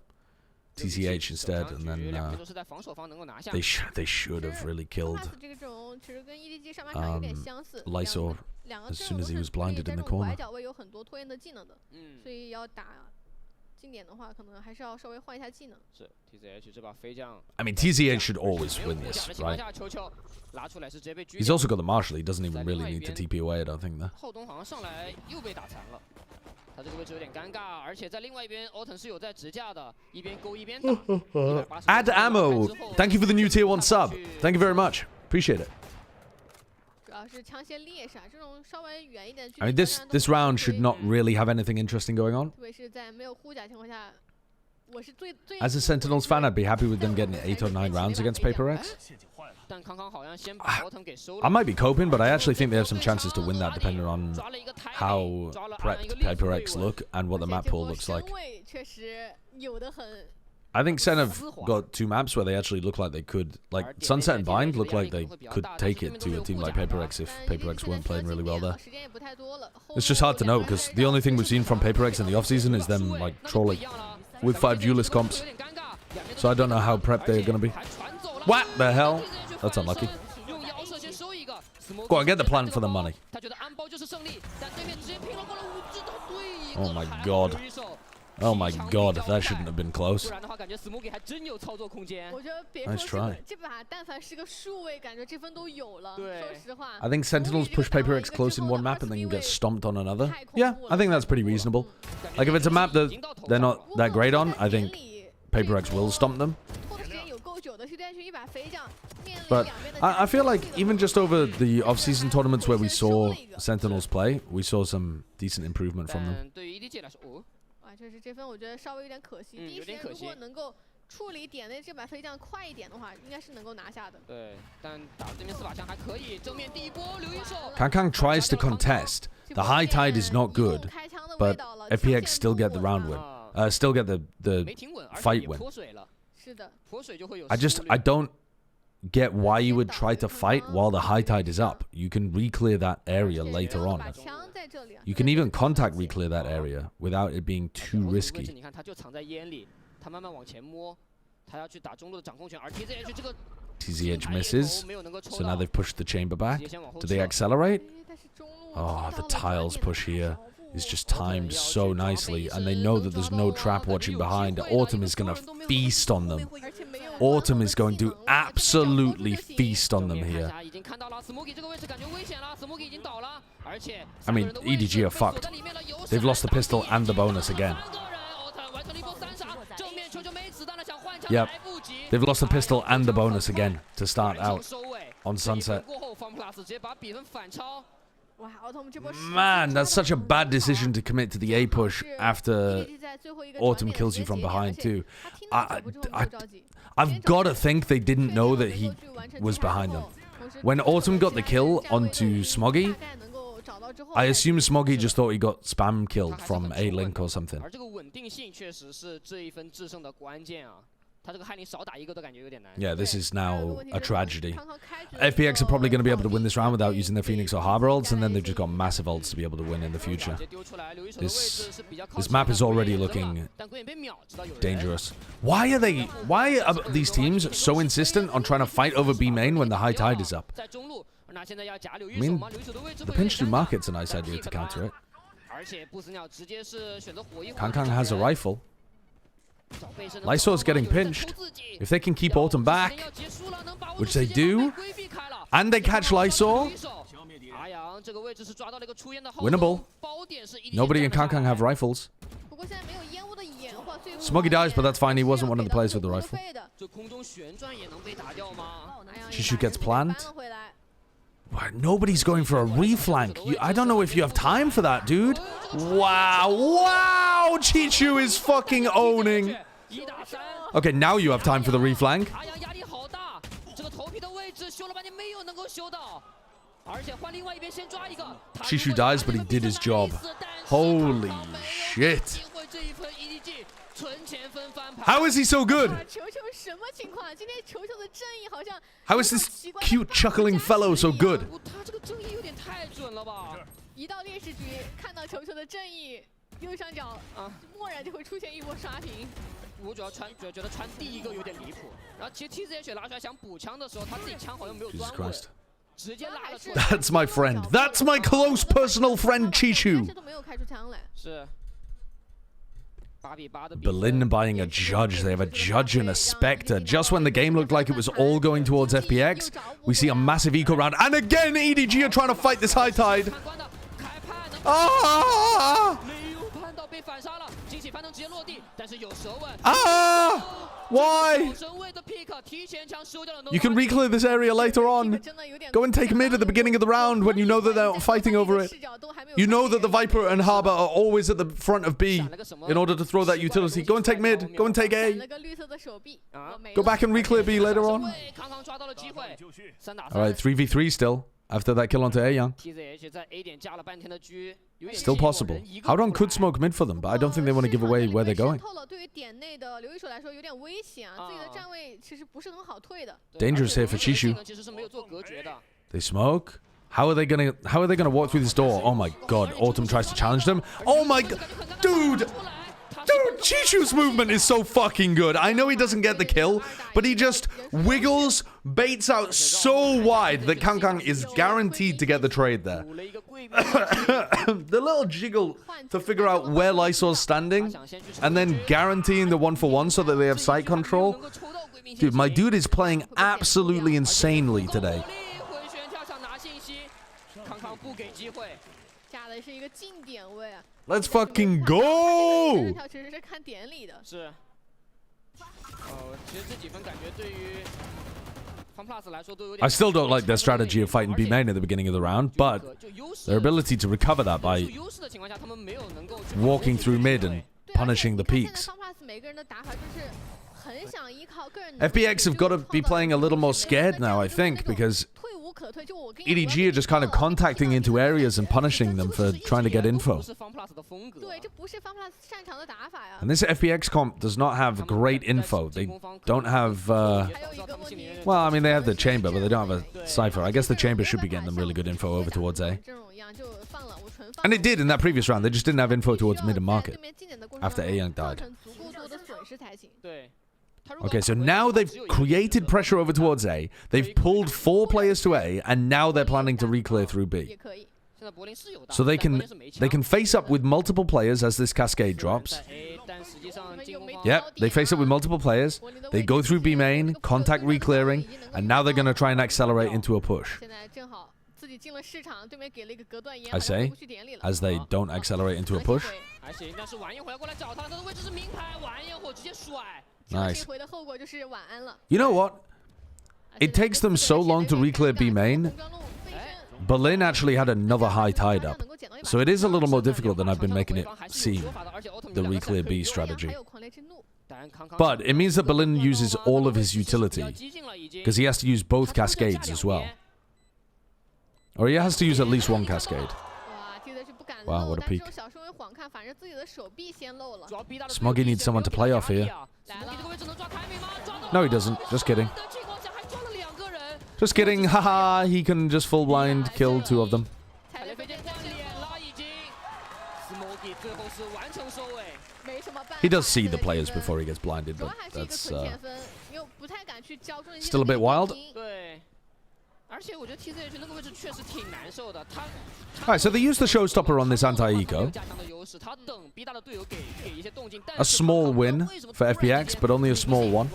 TCH instead, and then they should have really killed Lysor as soon as he was blinded in the corner. I mean, TCH should always win this, right? He's also got the Marshal. He doesn't even really need to TP away, I don't think, though. 他这个位置有点尴尬，而且在另外一边 ，Autumn 是有在直架的，一边勾一边打。Add ammo. Thank you for the new tier 1 sub. Thank you very much. Appreciate it. I mean, this round should not really have anything interesting going on. As a Sentinels fan, I'd be happy with them getting 8 or 9 rounds against Paper X. I might be coping, but I actually think they have some chances to win that depending on how prepped Paper X look and what the map pool looks like. I think Sen have got 2 maps where they actually look like they could, like Sunset and Bind look like they could take it to a team like Paper X if Paper X weren't playing really well there. It's just hard to know because the only thing we've seen from Paper X in the offseason is them like trolling with 5 duelist comps. So I don't know how prepped they're going to be. What the hell? That's unlucky. Go on, get the plant for the money. Oh my god. Oh my god, that shouldn't have been close. Nice try. I think Sentinels push Paper X close in one map and then get stomped on another. Yeah, I think that's pretty reasonable. Like if it's a map that they're not that great on, I think Paper X will stomp them. But I feel like even just over the off-season tournaments where we saw Sentinels play, we saw some decent improvement from them. Kangkang tries to contest. The high tide is not good, but FPX still get the round win. Still get the fight win. I don't get why you would try to fight while the high tide is up. You can re-clear that area later on. You can even contact re-clear that area without it being too risky. TZH misses, so now they've pushed the chamber back. Do they accelerate? Oh, the tiles push here is just timed so nicely, and they know that there's no trap watching behind. Autumn is going to feast on them. Autumn is going to absolutely feast on them here. I mean, EDG are fucked. They've lost the pistol and the bonus again. Yep. They've lost the pistol and the bonus again to start out on Sunset. Man, that's such a bad decision to commit to the A push after Autumn kills you from behind too. I've got to think they didn't know that he was behind them. When Autumn got the kill onto Smoggy, I assume Smoggy just thought he got spam killed from A link or something. Yeah, this is now a tragedy. FPX are probably going to be able to win this round without using their Phoenix or Harbor ults, and then they've just got massive ults to be able to win in the future. This map is already looking dangerous. Why are these teams so insistent on trying to fight over B main when the high tide is up? I mean, the pinch through market's a nice idea to counter it. Kangkang has a rifle. Lysor's getting pinched. If they can keep Autumn back, which they do, and they catch Lysor, winnable. Nobody in Kangkang have rifles. Smoggy dies, but that's fine. He wasn't one of the players with the rifle. Chishu gets planned. Nobody's going for a reflank. I don't know if you have time for that, dude. Wow. Wow. Chichu is fucking owning. Okay, now you have time for the reflank. Chishu dies, but he did his job. Holy shit. How is he so good? How is this cute chuckling fellow so good? 一到劣势局，看到球球的正义，右上角蓦然就会出现一波刷屏。我主要觉得穿第一个有点离谱，然后其实 TZH 拿出来想补枪的时候，他自己枪好像没有端稳，直接拉了出来。That's my friend. That's my close personal friend Chishu. 都没有开出枪来。是。Berlin buying a judge. They have a judge and a spectre. Just when the game looked like it was all going towards FPX, we see a massive eco round. And again, EDG are trying to fight this high tide. Ah! Ah! Why? You can reclear this area later on. Go and take mid at the beginning of the round when you know that they're fighting over it. You know that the Viper and Harbor are always at the front of B in order to throw that utility. Go and take mid. Go and take A. Go back and reclear B later on. Alright, 3v3 still. After that kill onto A Young. Still possible. Howdon could smoke mid for them, but I don't think they want to give away where they're going. Dangerous here for Chishu. They smoke. How are they gonna walk through this door? Oh my god, Autumn tries to challenge them. Oh my god, dude! Dude, Chishu's movement is so fucking good. I know he doesn't get the kill, but he just wiggles, baits out so wide that Kang is guaranteed to get the trade there. The little jiggle to figure out where Lysor's standing, and then guaranteeing the 1-for-1 so that they have site control. Dude, my dude is playing absolutely insanely today. Let's fucking go! I still don't like their strategy of fighting B main at the beginning of the round, but their ability to recover that by walking through mid and punishing the peaks. FPX have got to be playing a little more scared now, I think, because EDG are just kind of contacting into areas and punishing them for trying to get info. And this FPX comp does not have great info. They don't have, well, I mean, they have the chamber, but they don't have a cypher. I guess the chamber should be getting them really good info over towards A. And it did in that previous round. They just didn't have info towards mid and market after A Young died. Okay, so now they've created pressure over towards A. They've pulled 4 players to A, and now they're planning to reclear through B. So they can face up with multiple players as this cascade drops. Yep, they face up with multiple players. They go through B main, contact reclearing, and now they're going to try and accelerate into a push. I say, as they don't accelerate into a push. Nice. You know what? It takes them so long to reclear B main. Berlin actually had another high tide up. So it is a little more difficult than I've been making it seem, the reclear B strategy. But it means that Berlin uses all of his utility, because he has to use both cascades as well. Or he has to use at least one cascade. Wow, what a peek. Smoggy needs someone to play off here. No, he doesn't. Just kidding. Just kidding. Haha, he can just full blind kill 2 of them. He does see the players before he gets blinded, but that's still a bit wild. Alright, so they use the showstopper on this anti-eco. A small win for FPX, but only a small one.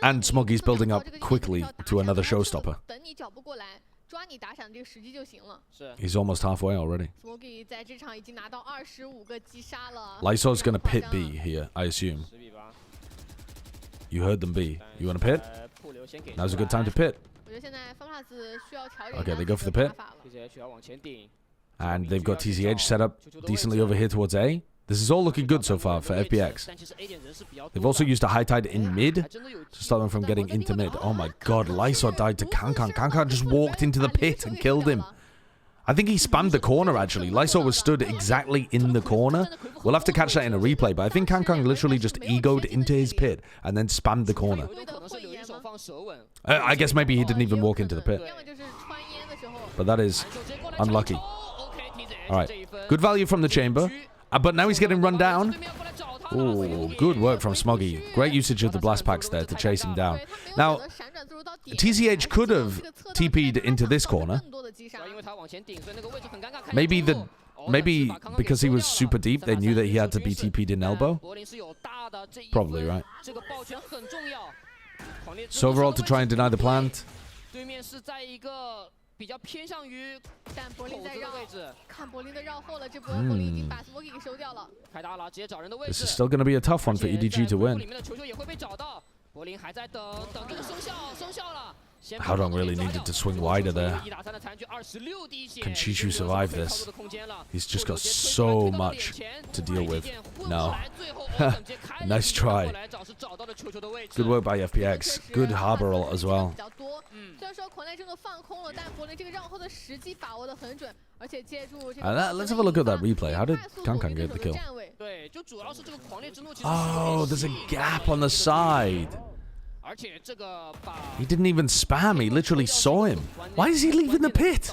And Smoggy's building up quickly to another showstopper. He's almost halfway already. Lysor's gonna pit B here, I assume. You heard them B. You want to pit? Now's a good time to pit. Okay, they go for the pit. And they've got TCH set up decently over here towards A. This is all looking good so far for FPX. They've also used a high tide in mid to stop them from getting into mid. Oh my god, Lysor died to Kankan. Kankan just walked into the pit and killed him. I think he spammed the corner, actually. Lysor was stood exactly in the corner. We'll have to catch that in a replay, but I think Kankan literally just egoed into his pit and then spammed the corner. I guess maybe he didn't even walk into the pit. But that is unlucky. Alright, good value from the chamber. But now he's getting run down. Oh, good work from Smoggy. Great usage of the blast packs there to chase him down. Now, TCH could have TP'd into this corner. Maybe because he was super deep, they knew that he had to be TP'd in elbow. Probably, right? So overall, to try and deny the plant. 比较偏向于但柏林在绕，看柏林的绕后了，这波柏林已经把 Smokey 给收掉了，太大了，直接找人的位置。This is still going to be a tough one for EDG to win. 里面的球球也会被找到，柏林还在等这个生效了。 Howdong really needed to swing wider there. Can Chishu survive this? He's just got so much to deal with. No. Nice try. Good work by FPX. Good harbor roll as well. Let's have a look at that replay. How did Kankan get the kill? Oh, there's a gap on the side. He didn't even spam, he literally saw him. Why is he leaving the pit?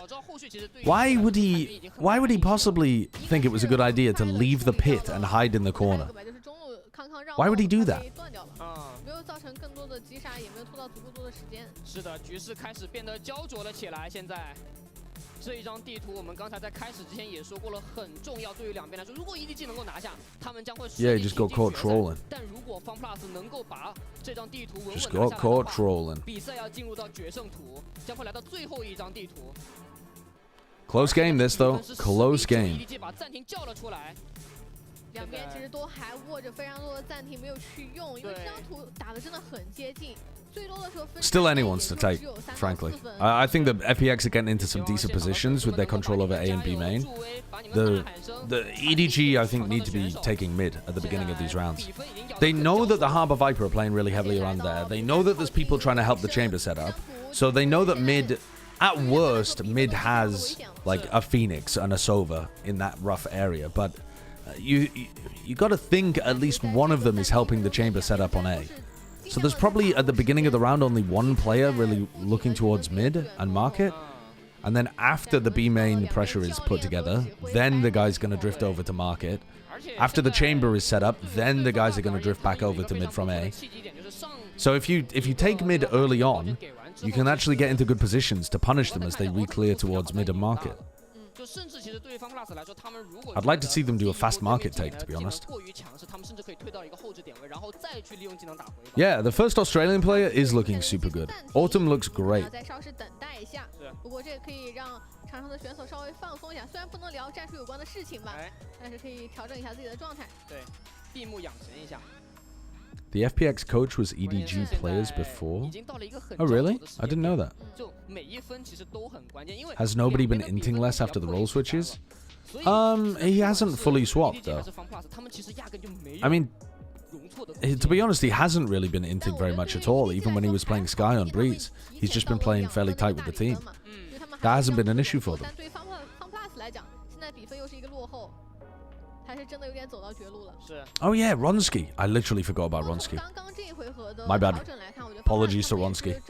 Why would he possibly think it was a good idea to leave the pit and hide in the corner? Why would he do that? 没有造成更多的击杀，也没有拖到足够多的时间。是的，局势开始变得焦灼了起来。现在这一张地图，我们刚才在开始之前也说过了，很重要。对于两边来说，如果 EDG 能够拿下，他们将会顺利晋级决赛。但如果 FunPlus 能够把这张地图稳稳拿下来的话，比赛要进入到决胜图，将会来到最后一张地图。Close game this though, close game. EDG 把暂停叫了出来。 两边其实都还握着非常多的暂停没有去用，因为这张图打的真的很接近，最多的时候分 Still anyone's to take, frankly. I think the FPX are getting into some decent positions with their control over A and B main. The EDG, I think, need to be taking mid at the beginning of these rounds. They know that the Harbor Viper are playing really heavily around there. They know that there's people trying to help the chamber setup. So they know that mid, at worst, mid has like a Phoenix and a Sova in that rough area, but you got to think at least one of them is helping the chamber set up on A. So there's probably at the beginning of the round only one player really looking towards mid and market. And then after the B main pressure is put together, then the guy's going to drift over to market. After the chamber is set up, then the guys are going to drift back over to mid from A. So if you take mid early on, you can actually get into good positions to punish them as they re-clear towards mid and market. I'd like to see them do a fast market take, to be honest. Yeah, the first Australian player is looking super good. Autumn looks great. The FPX coach was EDG players before? Oh, really? I didn't know that. Has nobody been inting less after the role switches? He hasn't fully swapped, though. I mean, to be honest, he hasn't really been inting very much at all, even when he was playing Sky on Breeze. He's just been playing fairly tight with the team. That hasn't been an issue for them. Oh yeah, Ronsky. I literally forgot about Ronsky. My bad. Apologies to Ronsky.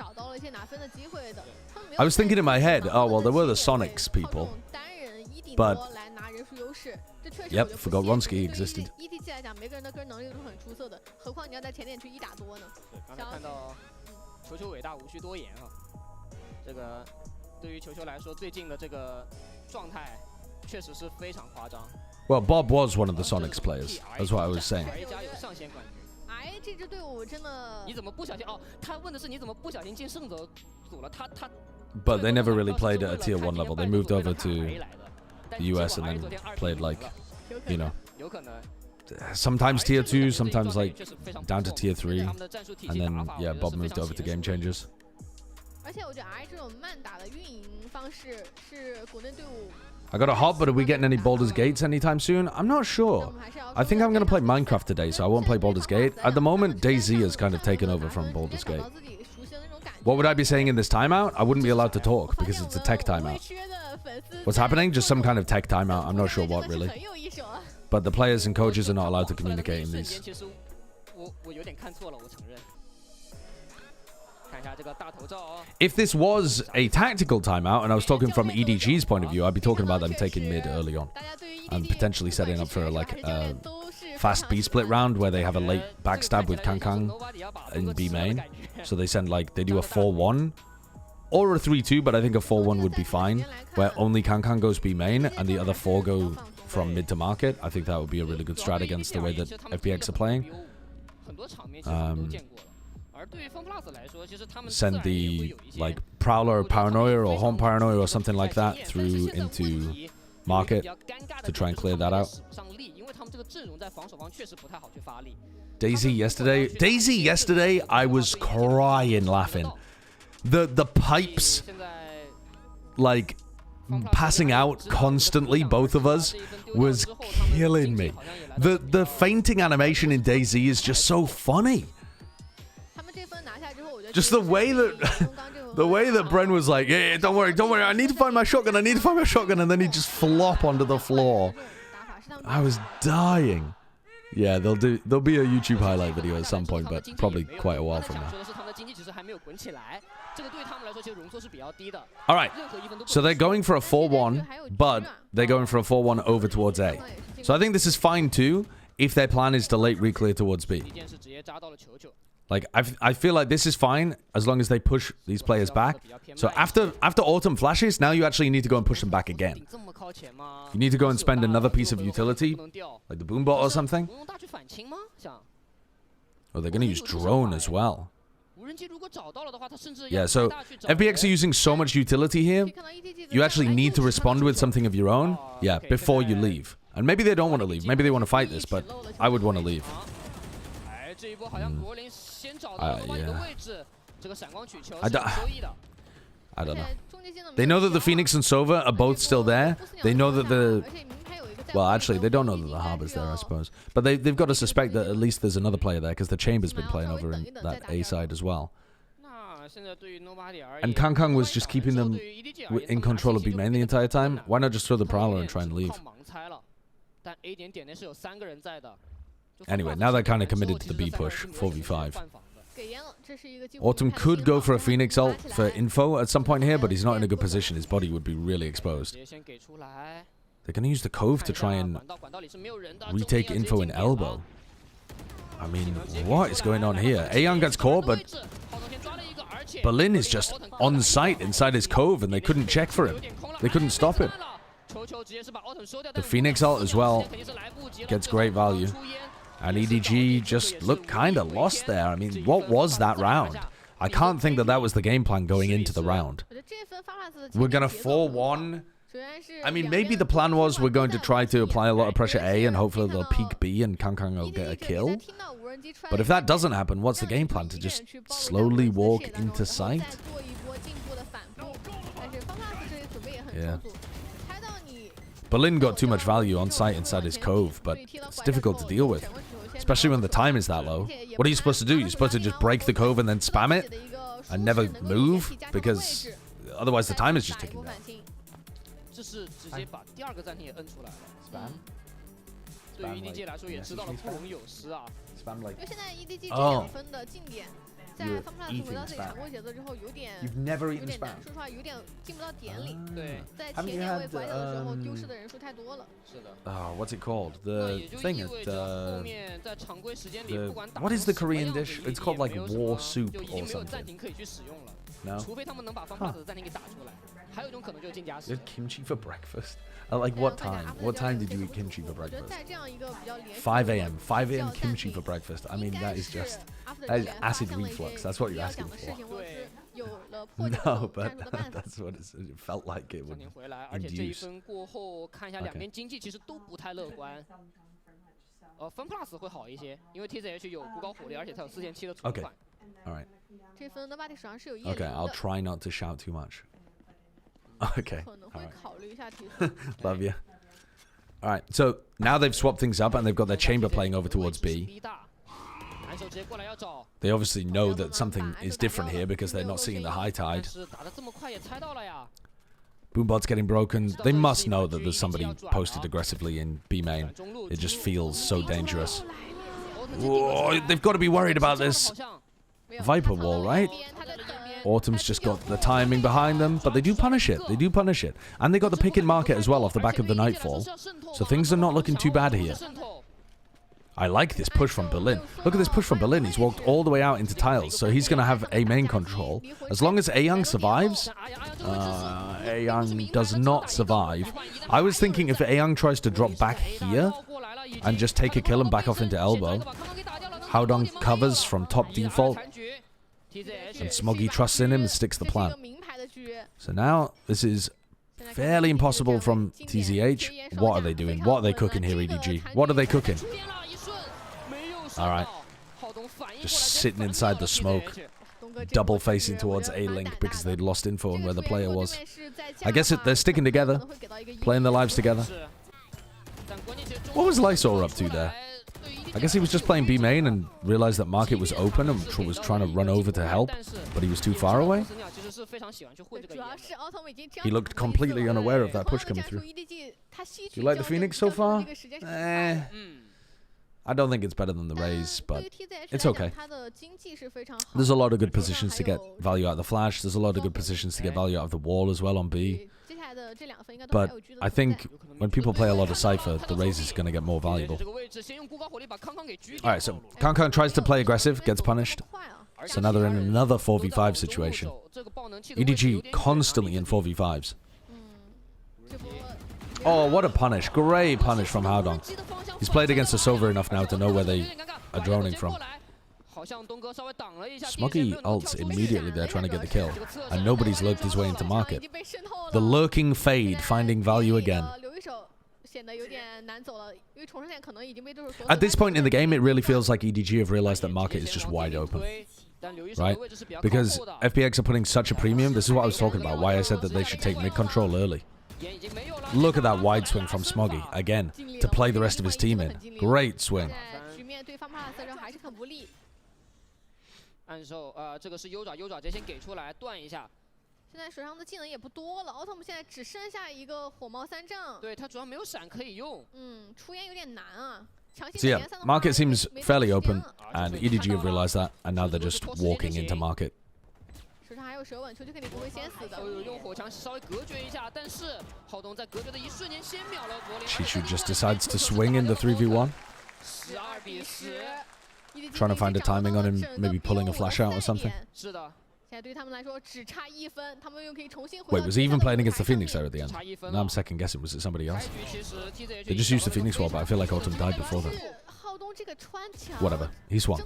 I was thinking in my head, oh well, there were the Sonics people. But, yep, forgot Ronsky existed. 确实是非常夸张。 Well, Bob was one of the Sonics players. That's what I was saying. 这支队伍真的，你怎么不小心？哦，他问的是你怎么不小心进胜者组了？他。But they never really played at a tier 1 level. They moved over to the US and then played like, you know, sometimes tier 2, sometimes like down to tier 3, and then yeah, Bob moved over to Game Changers. 而且我觉得 I 这种慢打的运营方式是国内队伍 I got a hop, but are we getting any Baldur's Gates anytime soon? I'm not sure. I think I'm going to play Minecraft today, so I won't play Baldur's Gate. At the moment, DayZ has kind of taken over from Baldur's Gate. What would I be saying in this timeout? I wouldn't be allowed to talk because it's a tech timeout. What's happening? Just some kind of tech timeout. I'm not sure what, really. But the players and coaches are not allowed to communicate in these. If this was a tactical timeout and I was talking from EDG's point of view, I'd be talking about them taking mid early on and potentially setting up for like a fast B split round where they have a late backstab with Kangkang in B main. So they send like, they do a 4-1 or a 3-2, but I think a 4-1 would be fine, where only Kangkang goes B main and the other 4 go from mid to market. I think that would be a really good strat against the way that FPX are playing. Send the like Prowler or Paranoia or Home Paranoia or something like that through into market to try and clear that out. DayZ yesterday, I was crying laughing. The pipes, like passing out constantly, both of us, was killing me. The fainting animation in DayZ is just so funny. Just the way that Bren was like, yeah, don't worry, I need to find my shotgun, and then he just flop onto the floor. I was dying. Yeah, there'll be a YouTube highlight video at some point, but probably quite a while from now. All right, so they're going for a 4-1, but they're going for a 4-1 over towards A. So I think this is fine too, if their plan is to late reclear towards B. Like, I feel like this is fine as long as they push these players back. So after Autumn flashes, now you actually need to go and push them back again. You need to go and spend another piece of utility, like the Boombot or something. Oh, they're going to use drone as well. Yeah, so FPX are using so much utility here. You actually need to respond with something of your own, yeah, before you leave. And maybe they don't want to leave. Maybe they want to fight this, but I would want to leave. Yeah. I don't know. They know that the Phoenix and Sova are both still there. They know that the... Well, actually, they don't know that the Harbor's there, I suppose. But they've got to suspect that at least there's another player there, because the Chamber's been playing over in that A side as well. And Kangkang was just keeping them in control of B main the entire time. Why not just throw the Prowler and try and leave? Anyway, now they're kind of committed to the B push, 4v5. Autumn could go for a Phoenix ult for info at some point here, but he's not in a good position. His body would be really exposed. They're going to use the Cove to try and retake info in elbow. I mean, what is going on here? Aeon gets caught, but Berlin is just on site inside his Cove, and they couldn't check for him. They couldn't stop him. The Phoenix ult as well gets great value. And EDG just looked kind of lost there. I mean, what was that round? I can't think that was the game plan going into the round. We're going to 4-1. I mean, maybe the plan was we're going to try to apply a lot of pressure A and hopefully they'll peek B and Kangkang will get a kill. But if that doesn't happen, what's the game plan? To just slowly walk into sight? Yeah. Berlin got too much value on site inside his Cove, but it's difficult to deal with. Especially when the time is that low. What are you supposed to do? You're supposed to just break the Cove and then spam it? And never move? Because otherwise the time is just ticking down. Spam like... Oh. You've never eaten spam. Haven't you had what's it called? The thing at what is the Korean dish? It's called like war soup or something. No? Huh. You had kimchi for breakfast? Like what time? What time did you eat kimchi for breakfast? 5 a.m. 5 a.m. kimchi for breakfast. I mean, that is just... That is acid reflux. That's what you're asking for. No, but that's what it felt like it would induce. Okay. Okay. Alright. Okay, I'll try not to shout too much. Okay. Love you. All right. So now they've swapped things up and they've got their chamber playing over towards B. They obviously know that something is different here because they're not seeing the high tide. Boombot's getting broken. They must know that there's somebody posted aggressively in B main. It just feels so dangerous. Whoa, they've got to be worried about this Viper wall, right? Autumn's just got the timing behind them, but they do punish it. They do punish it. And they got the pick in market as well off the back of the Nightfall. So things are not looking too bad here. I like this push from Berlin. Look at this push from Berlin. He's walked all the way out into tiles, so he's going to have A main control. As long as A-Young survives... A-Young does not survive. I was thinking if A-Young tries to drop back here and just take a kill and back off into elbow, Haodong covers from top default, and Smoggy trusts in him and sticks the plan. So now this is fairly impossible from TZH. What are they doing? What are they cooking here, EDG? What are they cooking? Alright. Just sitting inside the smoke. Double facing towards A-Link because they'd lost info on where the player was. I guess they're sticking together. Playing their lives together. What was Lysor up to there? I guess he was just playing B main and realized that market was open and was trying to run over to help, but he was too far away. He looked completely unaware of that push coming through. Do you like the Phoenix so far? I don't think it's better than the Raze, but it's okay. There's a lot of good positions to get value out of the flash. There's a lot of good positions to get value out of the wall as well on B. But I think when people play a lot of Cypher, the Raze is going to get more valuable. Alright, so Kankan tries to play aggressive, gets punished. So now they're in another 4v5 situation. EDG constantly in 4v5s. Oh, what a punish. Great punish from Haodong. He's played against the Sova enough now to know where they are droning from. Smoggy ults immediately there trying to get the kill. And nobody's lurked his way into market. The lurking Fade finding value again. At this point in the game, it really feels like EDG have realized that market is just wide open. Right? Because FPX are putting such a premium. This is what I was talking about. Why I said that they should take mid-control early. Look at that wide swing from Smoggy, again, to play the rest of his team in. Great swing. So yeah, market seems fairly open, and EDG have realized that, and now they're just walking into market. Chishu just decides to swing in the 3v1. Trying to find a timing on him, maybe pulling a flash out or something. Wait, was he even playing against the Phoenix there at the end? Now I'm second guessing, was it somebody else? They just used the Phoenix wall, but I feel like Autumn died before that. Whatever, he swung.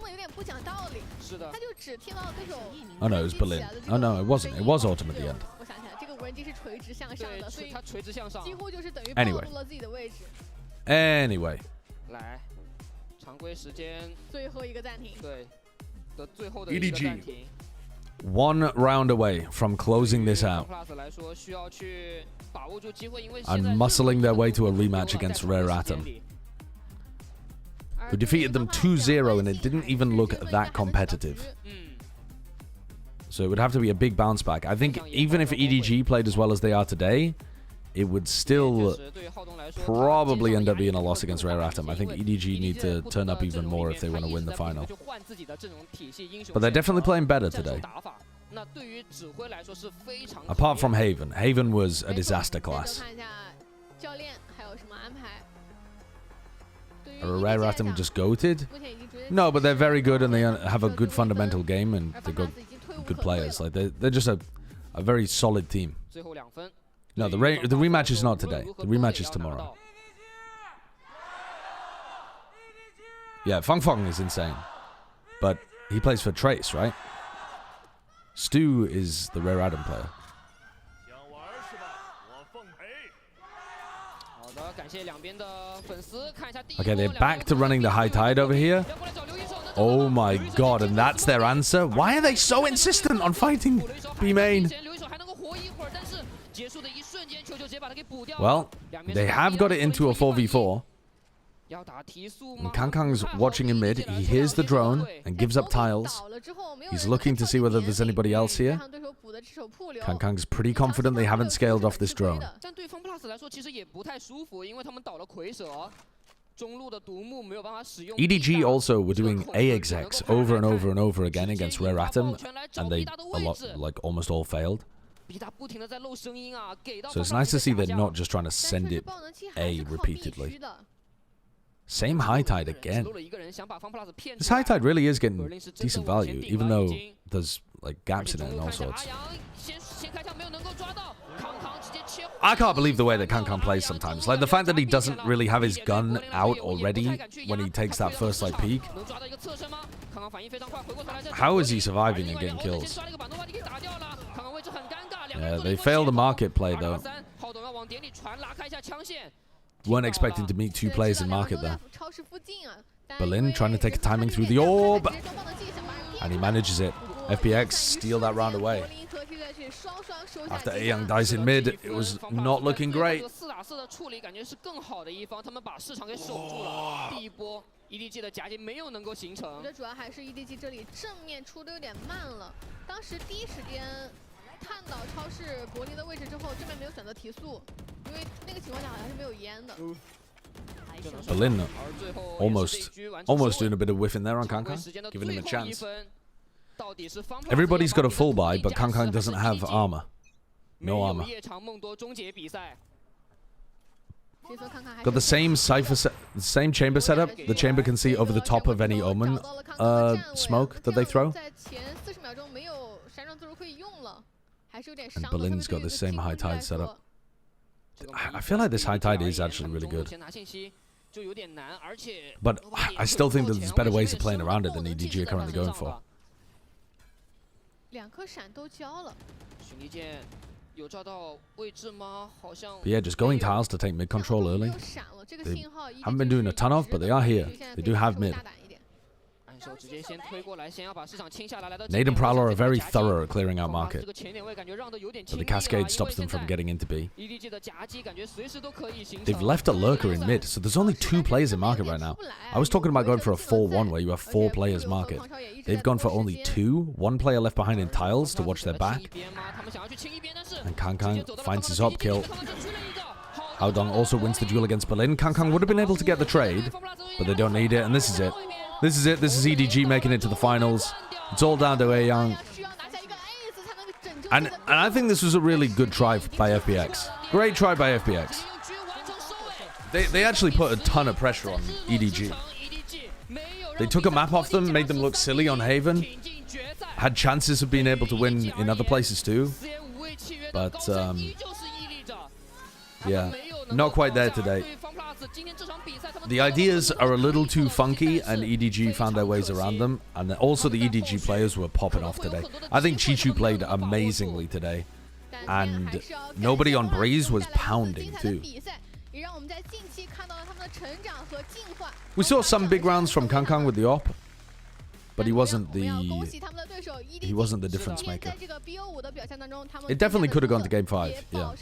Oh no, it was Berlin. Oh no, it wasn't. It was Autumn at the end. Anyway. EDG. 1 round away from closing this out. And muscling their way to a rematch against Rare Atom, who defeated them 2-0, and it didn't even look that competitive. So it would have to be a big bounce back. I think even if EDG played as well as they are today, it would still probably end up being a loss against Rare Atom. I think EDG need to turn up even more if they want to win the final. But they're definitely playing better today. Apart from Haven. Haven was a disaster class. Are Rare Atom just goated? No, but they're very good and they have a good fundamental game and they've got good players. Like they're just a very solid team. No, the rematch is not today. The rematch is tomorrow. Yeah, Feng Feng is insane. But he plays for Trace, right? Stu is the Rare Atom player. Okay, they're back to running the high tide over here. Oh my god, and that's their answer? Why are they so insistent on fighting B main? Well, they have got it into a 4v4. And Kangkang's watching in mid. He hears the drone and gives up tiles. He's looking to see whether there's anybody else here. Kangkang's pretty confident they haven't scaled off this drone. EDG also were doing A execs over and over and over again against Rare Atom, and they almost all failed. So it's nice to see they're not just trying to send it A repeatedly. Same high tide again. This high tide really is getting decent value, even though there's like gaps in it and all sorts. I can't believe the way that Kangkang plays sometimes. Like the fact that he doesn't really have his gun out already when he takes that first like peek. How is he surviving and getting kills? Yeah, they failed the market play though. Weren't expecting to meet two players in market there. Berlin trying to take a timing through the orb. And he manages it. FPX steal that round away. After A Young dies in mid, it was not looking great. EDG 的夹击没有能够形成，我觉得主要还是 EDG 这里正面出的有点慢了。当时第一时间看到超市柏林的位置之后，正面没有选择提速，因为那个情况下好像是没有烟的。Berlin almost doing a bit of whiffing there on Kangkang, giving him a chance. Everybody's got a full buy, but Kangkang doesn't have armor. No armor. Got the same same chamber setup. The chamber can see over the top of any Omen smoke that they throw. And Berlin's got the same high tide setup. I feel like this high tide is actually really good. But I still think that there's better ways of playing around it than EDG are currently going for. But yeah, just going tiles to take mid control early. They haven't been doing a ton of, but they are here. They do have mid. Nade and Prowler are very thorough at clearing out market. But the Cascade stops them from getting into B. They've left a lurker in mid, so there's only 2 players in market right now. I was talking about going for a 4-1 where you have 4 players market. They've gone for only 2. 1 player left behind in tiles to watch their back. And Kangkang finds his up kill. Haodong also wins the duel against Berlin. Kangkang would have been able to get the trade, but they don't need it, and this is it. This is it. This is EDG making it to the finals. It's all down to A Young. And I think this was a really good try by FPX. Great try by FPX. They actually put a ton of pressure on EDG. They took a map off them, made them look silly on Haven. Had chances of being able to win in other places too. But, yeah, not quite there today. The ideas are a little too funky, and EDG found their ways around them. And also the EDG players were popping off today. I think Chichu played amazingly today. And nobody on Breeze was pounding too. We saw some big rounds from Kangkang with the op, but he wasn't the difference maker. It definitely could have gone to game 5. Yeah.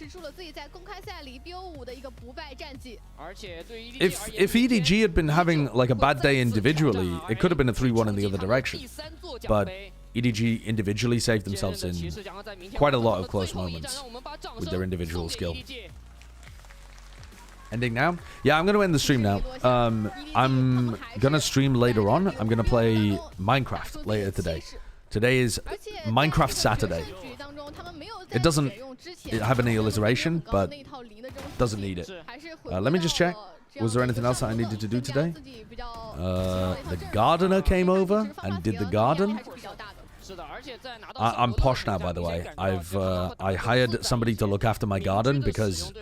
If EDG had been having like a bad day individually, it could have been a 3-1 in the other direction. But EDG individually saved themselves in quite a lot of close moments with their individual skill. Ending now? Yeah, I'm going to end the stream now. I'm going to stream later on. I'm going to play Minecraft later today. Today is Minecraft Saturday. It doesn't have any alliteration, but doesn't need it. Let me just check. Was there anything else that I needed to do today? The gardener came over and did the garden. I'm posh now, by the way. I hired somebody to look after my garden because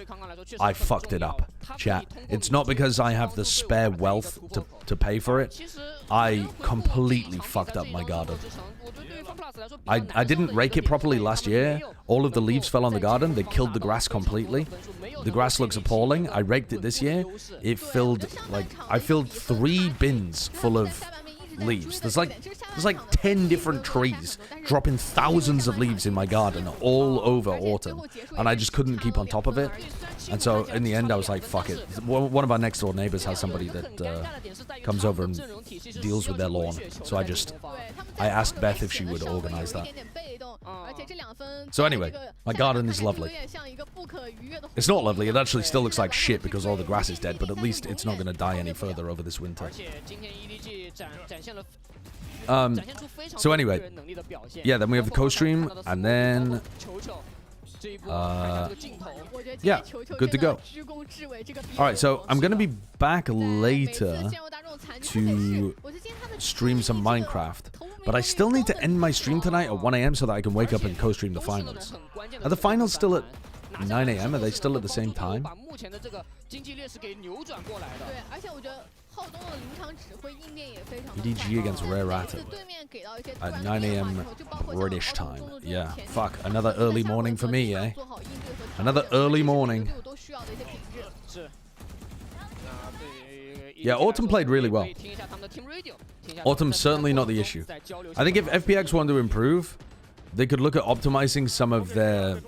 I fucked it up, chat. It's not because I have the spare wealth to pay for it. I completely fucked up my garden. I didn't rake it properly last year. All of the leaves fell on the garden. They killed the grass completely. The grass looks appalling. I raked it this year. It filled, like, I filled 3 bins full of leaves. There's like 10 different trees dropping thousands of leaves in my garden all over autumn, and I just couldn't keep on top of it. And so in the end, I was like, fuck it. One of our next door neighbors has somebody that comes over and deals with their lawn. So I asked Beth if she would organize that. So anyway, my garden is lovely. It's not lovely. It actually still looks like shit because all the grass is dead, but at least it's not going to die any further over this winter. So anyway, yeah, then we have the co-stream, and then yeah, good to go. All right, so I'm gonna be back later to stream some Minecraft, but I still need to end my stream tonight at 1 AM so that I can wake up and co-stream the finals. Are the finals still at 9 AM? Are they still at the same time? EDG against Rare Atom at 9 AM British time. Yeah, fuck. Another early morning for me, eh? Another early morning. Yeah, Autumn played really well. Autumn's certainly not the issue. I think if FPX wanted to improve, they could look at optimizing some of their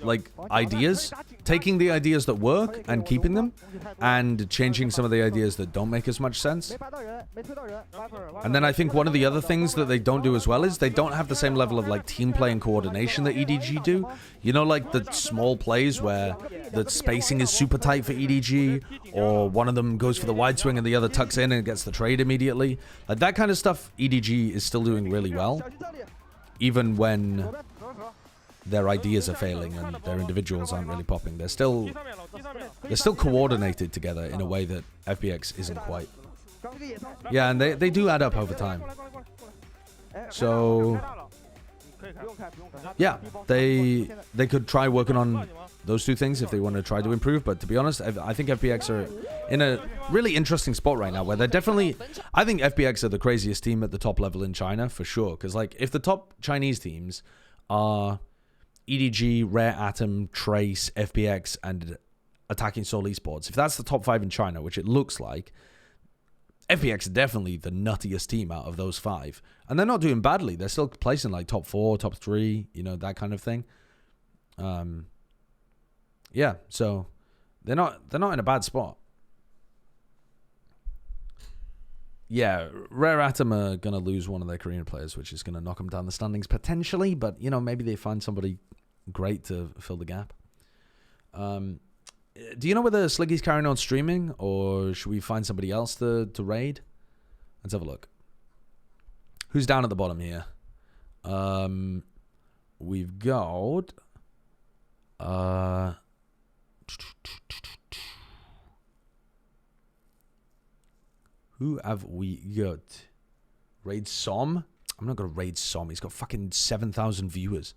like ideas, taking the ideas that work and keeping them, and changing some of the ideas that don't make as much sense. And then I think one of the other things that they don't do as well is they don't have the same level of like team play and coordination that EDG do. You know, like the small plays where the spacing is super tight for EDG, or one of them goes for the wide swing and the other tucks in and gets the trade immediately. Like that kind of stuff EDG is still doing really well, even when their ideas are failing and their individuals aren't really popping. They're still coordinated together in a way that FPX isn't quite. Yeah, and they do add up over time. So yeah, they could try working on those two things if they want to try to improve. But to be honest, I think FPX are in a really interesting spot right now where they're definitely, I think FPX are the craziest team at the top level in China for sure. Because like if the top Chinese teams are EDG, Rare Atom, Trace, FPX, and Attacking Soul Esports, if that's the top 5 in China, which it looks like, FPX is definitely the nuttiest team out of those 5. And they're not doing badly. They're still placing like top 4, top 3, you know, that kind of thing. Yeah, so they're not in a bad spot. Yeah, Rare Atom are going to lose one of their Korean players, which is going to knock them down the standings potentially, but, you know, maybe they find somebody great to fill the gap. Do you know whether Sliggy's carrying on streaming, or should we find somebody else to raid? Let's have a look. Who's down at the bottom here? We've got... who have we got? Raid Som? I'm not going to raid Som. He's got fucking 7,000 viewers.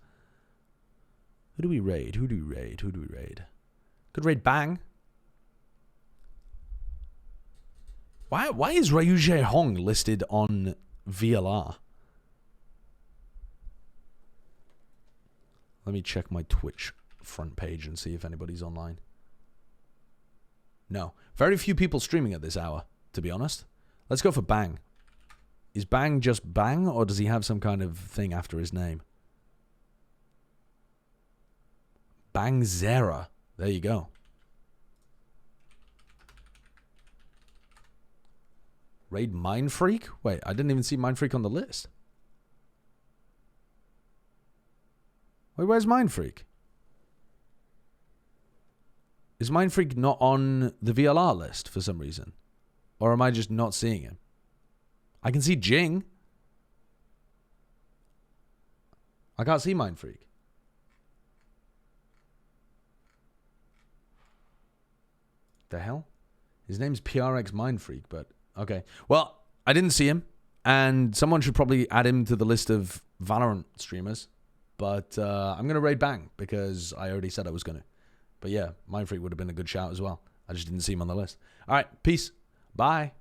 Who do we raid? Who do we raid? Who do we raid? Could raid Bang. Why is Ryuje Hong listed on VLR? Let me check my Twitch front page and see if anybody's online. No. Very few people streaming at this hour, to be honest. Let's go for Bang. Is Bang just Bang, or does he have some kind of thing after his name? Bang Zera. There you go. Raid Mind Freak? Wait, I didn't even see Mind Freak on the list. Wait, where's Mind Freak? Is Mind Freak not on the VLR list for some reason? Or am I just not seeing him? I can see Jing. I can't see Mind Freak. The hell? His name's PRX Mind Freak, but okay. Well, I didn't see him, and someone should probably add him to the list of Valorant streamers. But I'm going to raid Bang because I already said I was going to. But yeah, Mind Freak would have been a good shout as well. I just didn't see him on the list. All right, peace. Bye.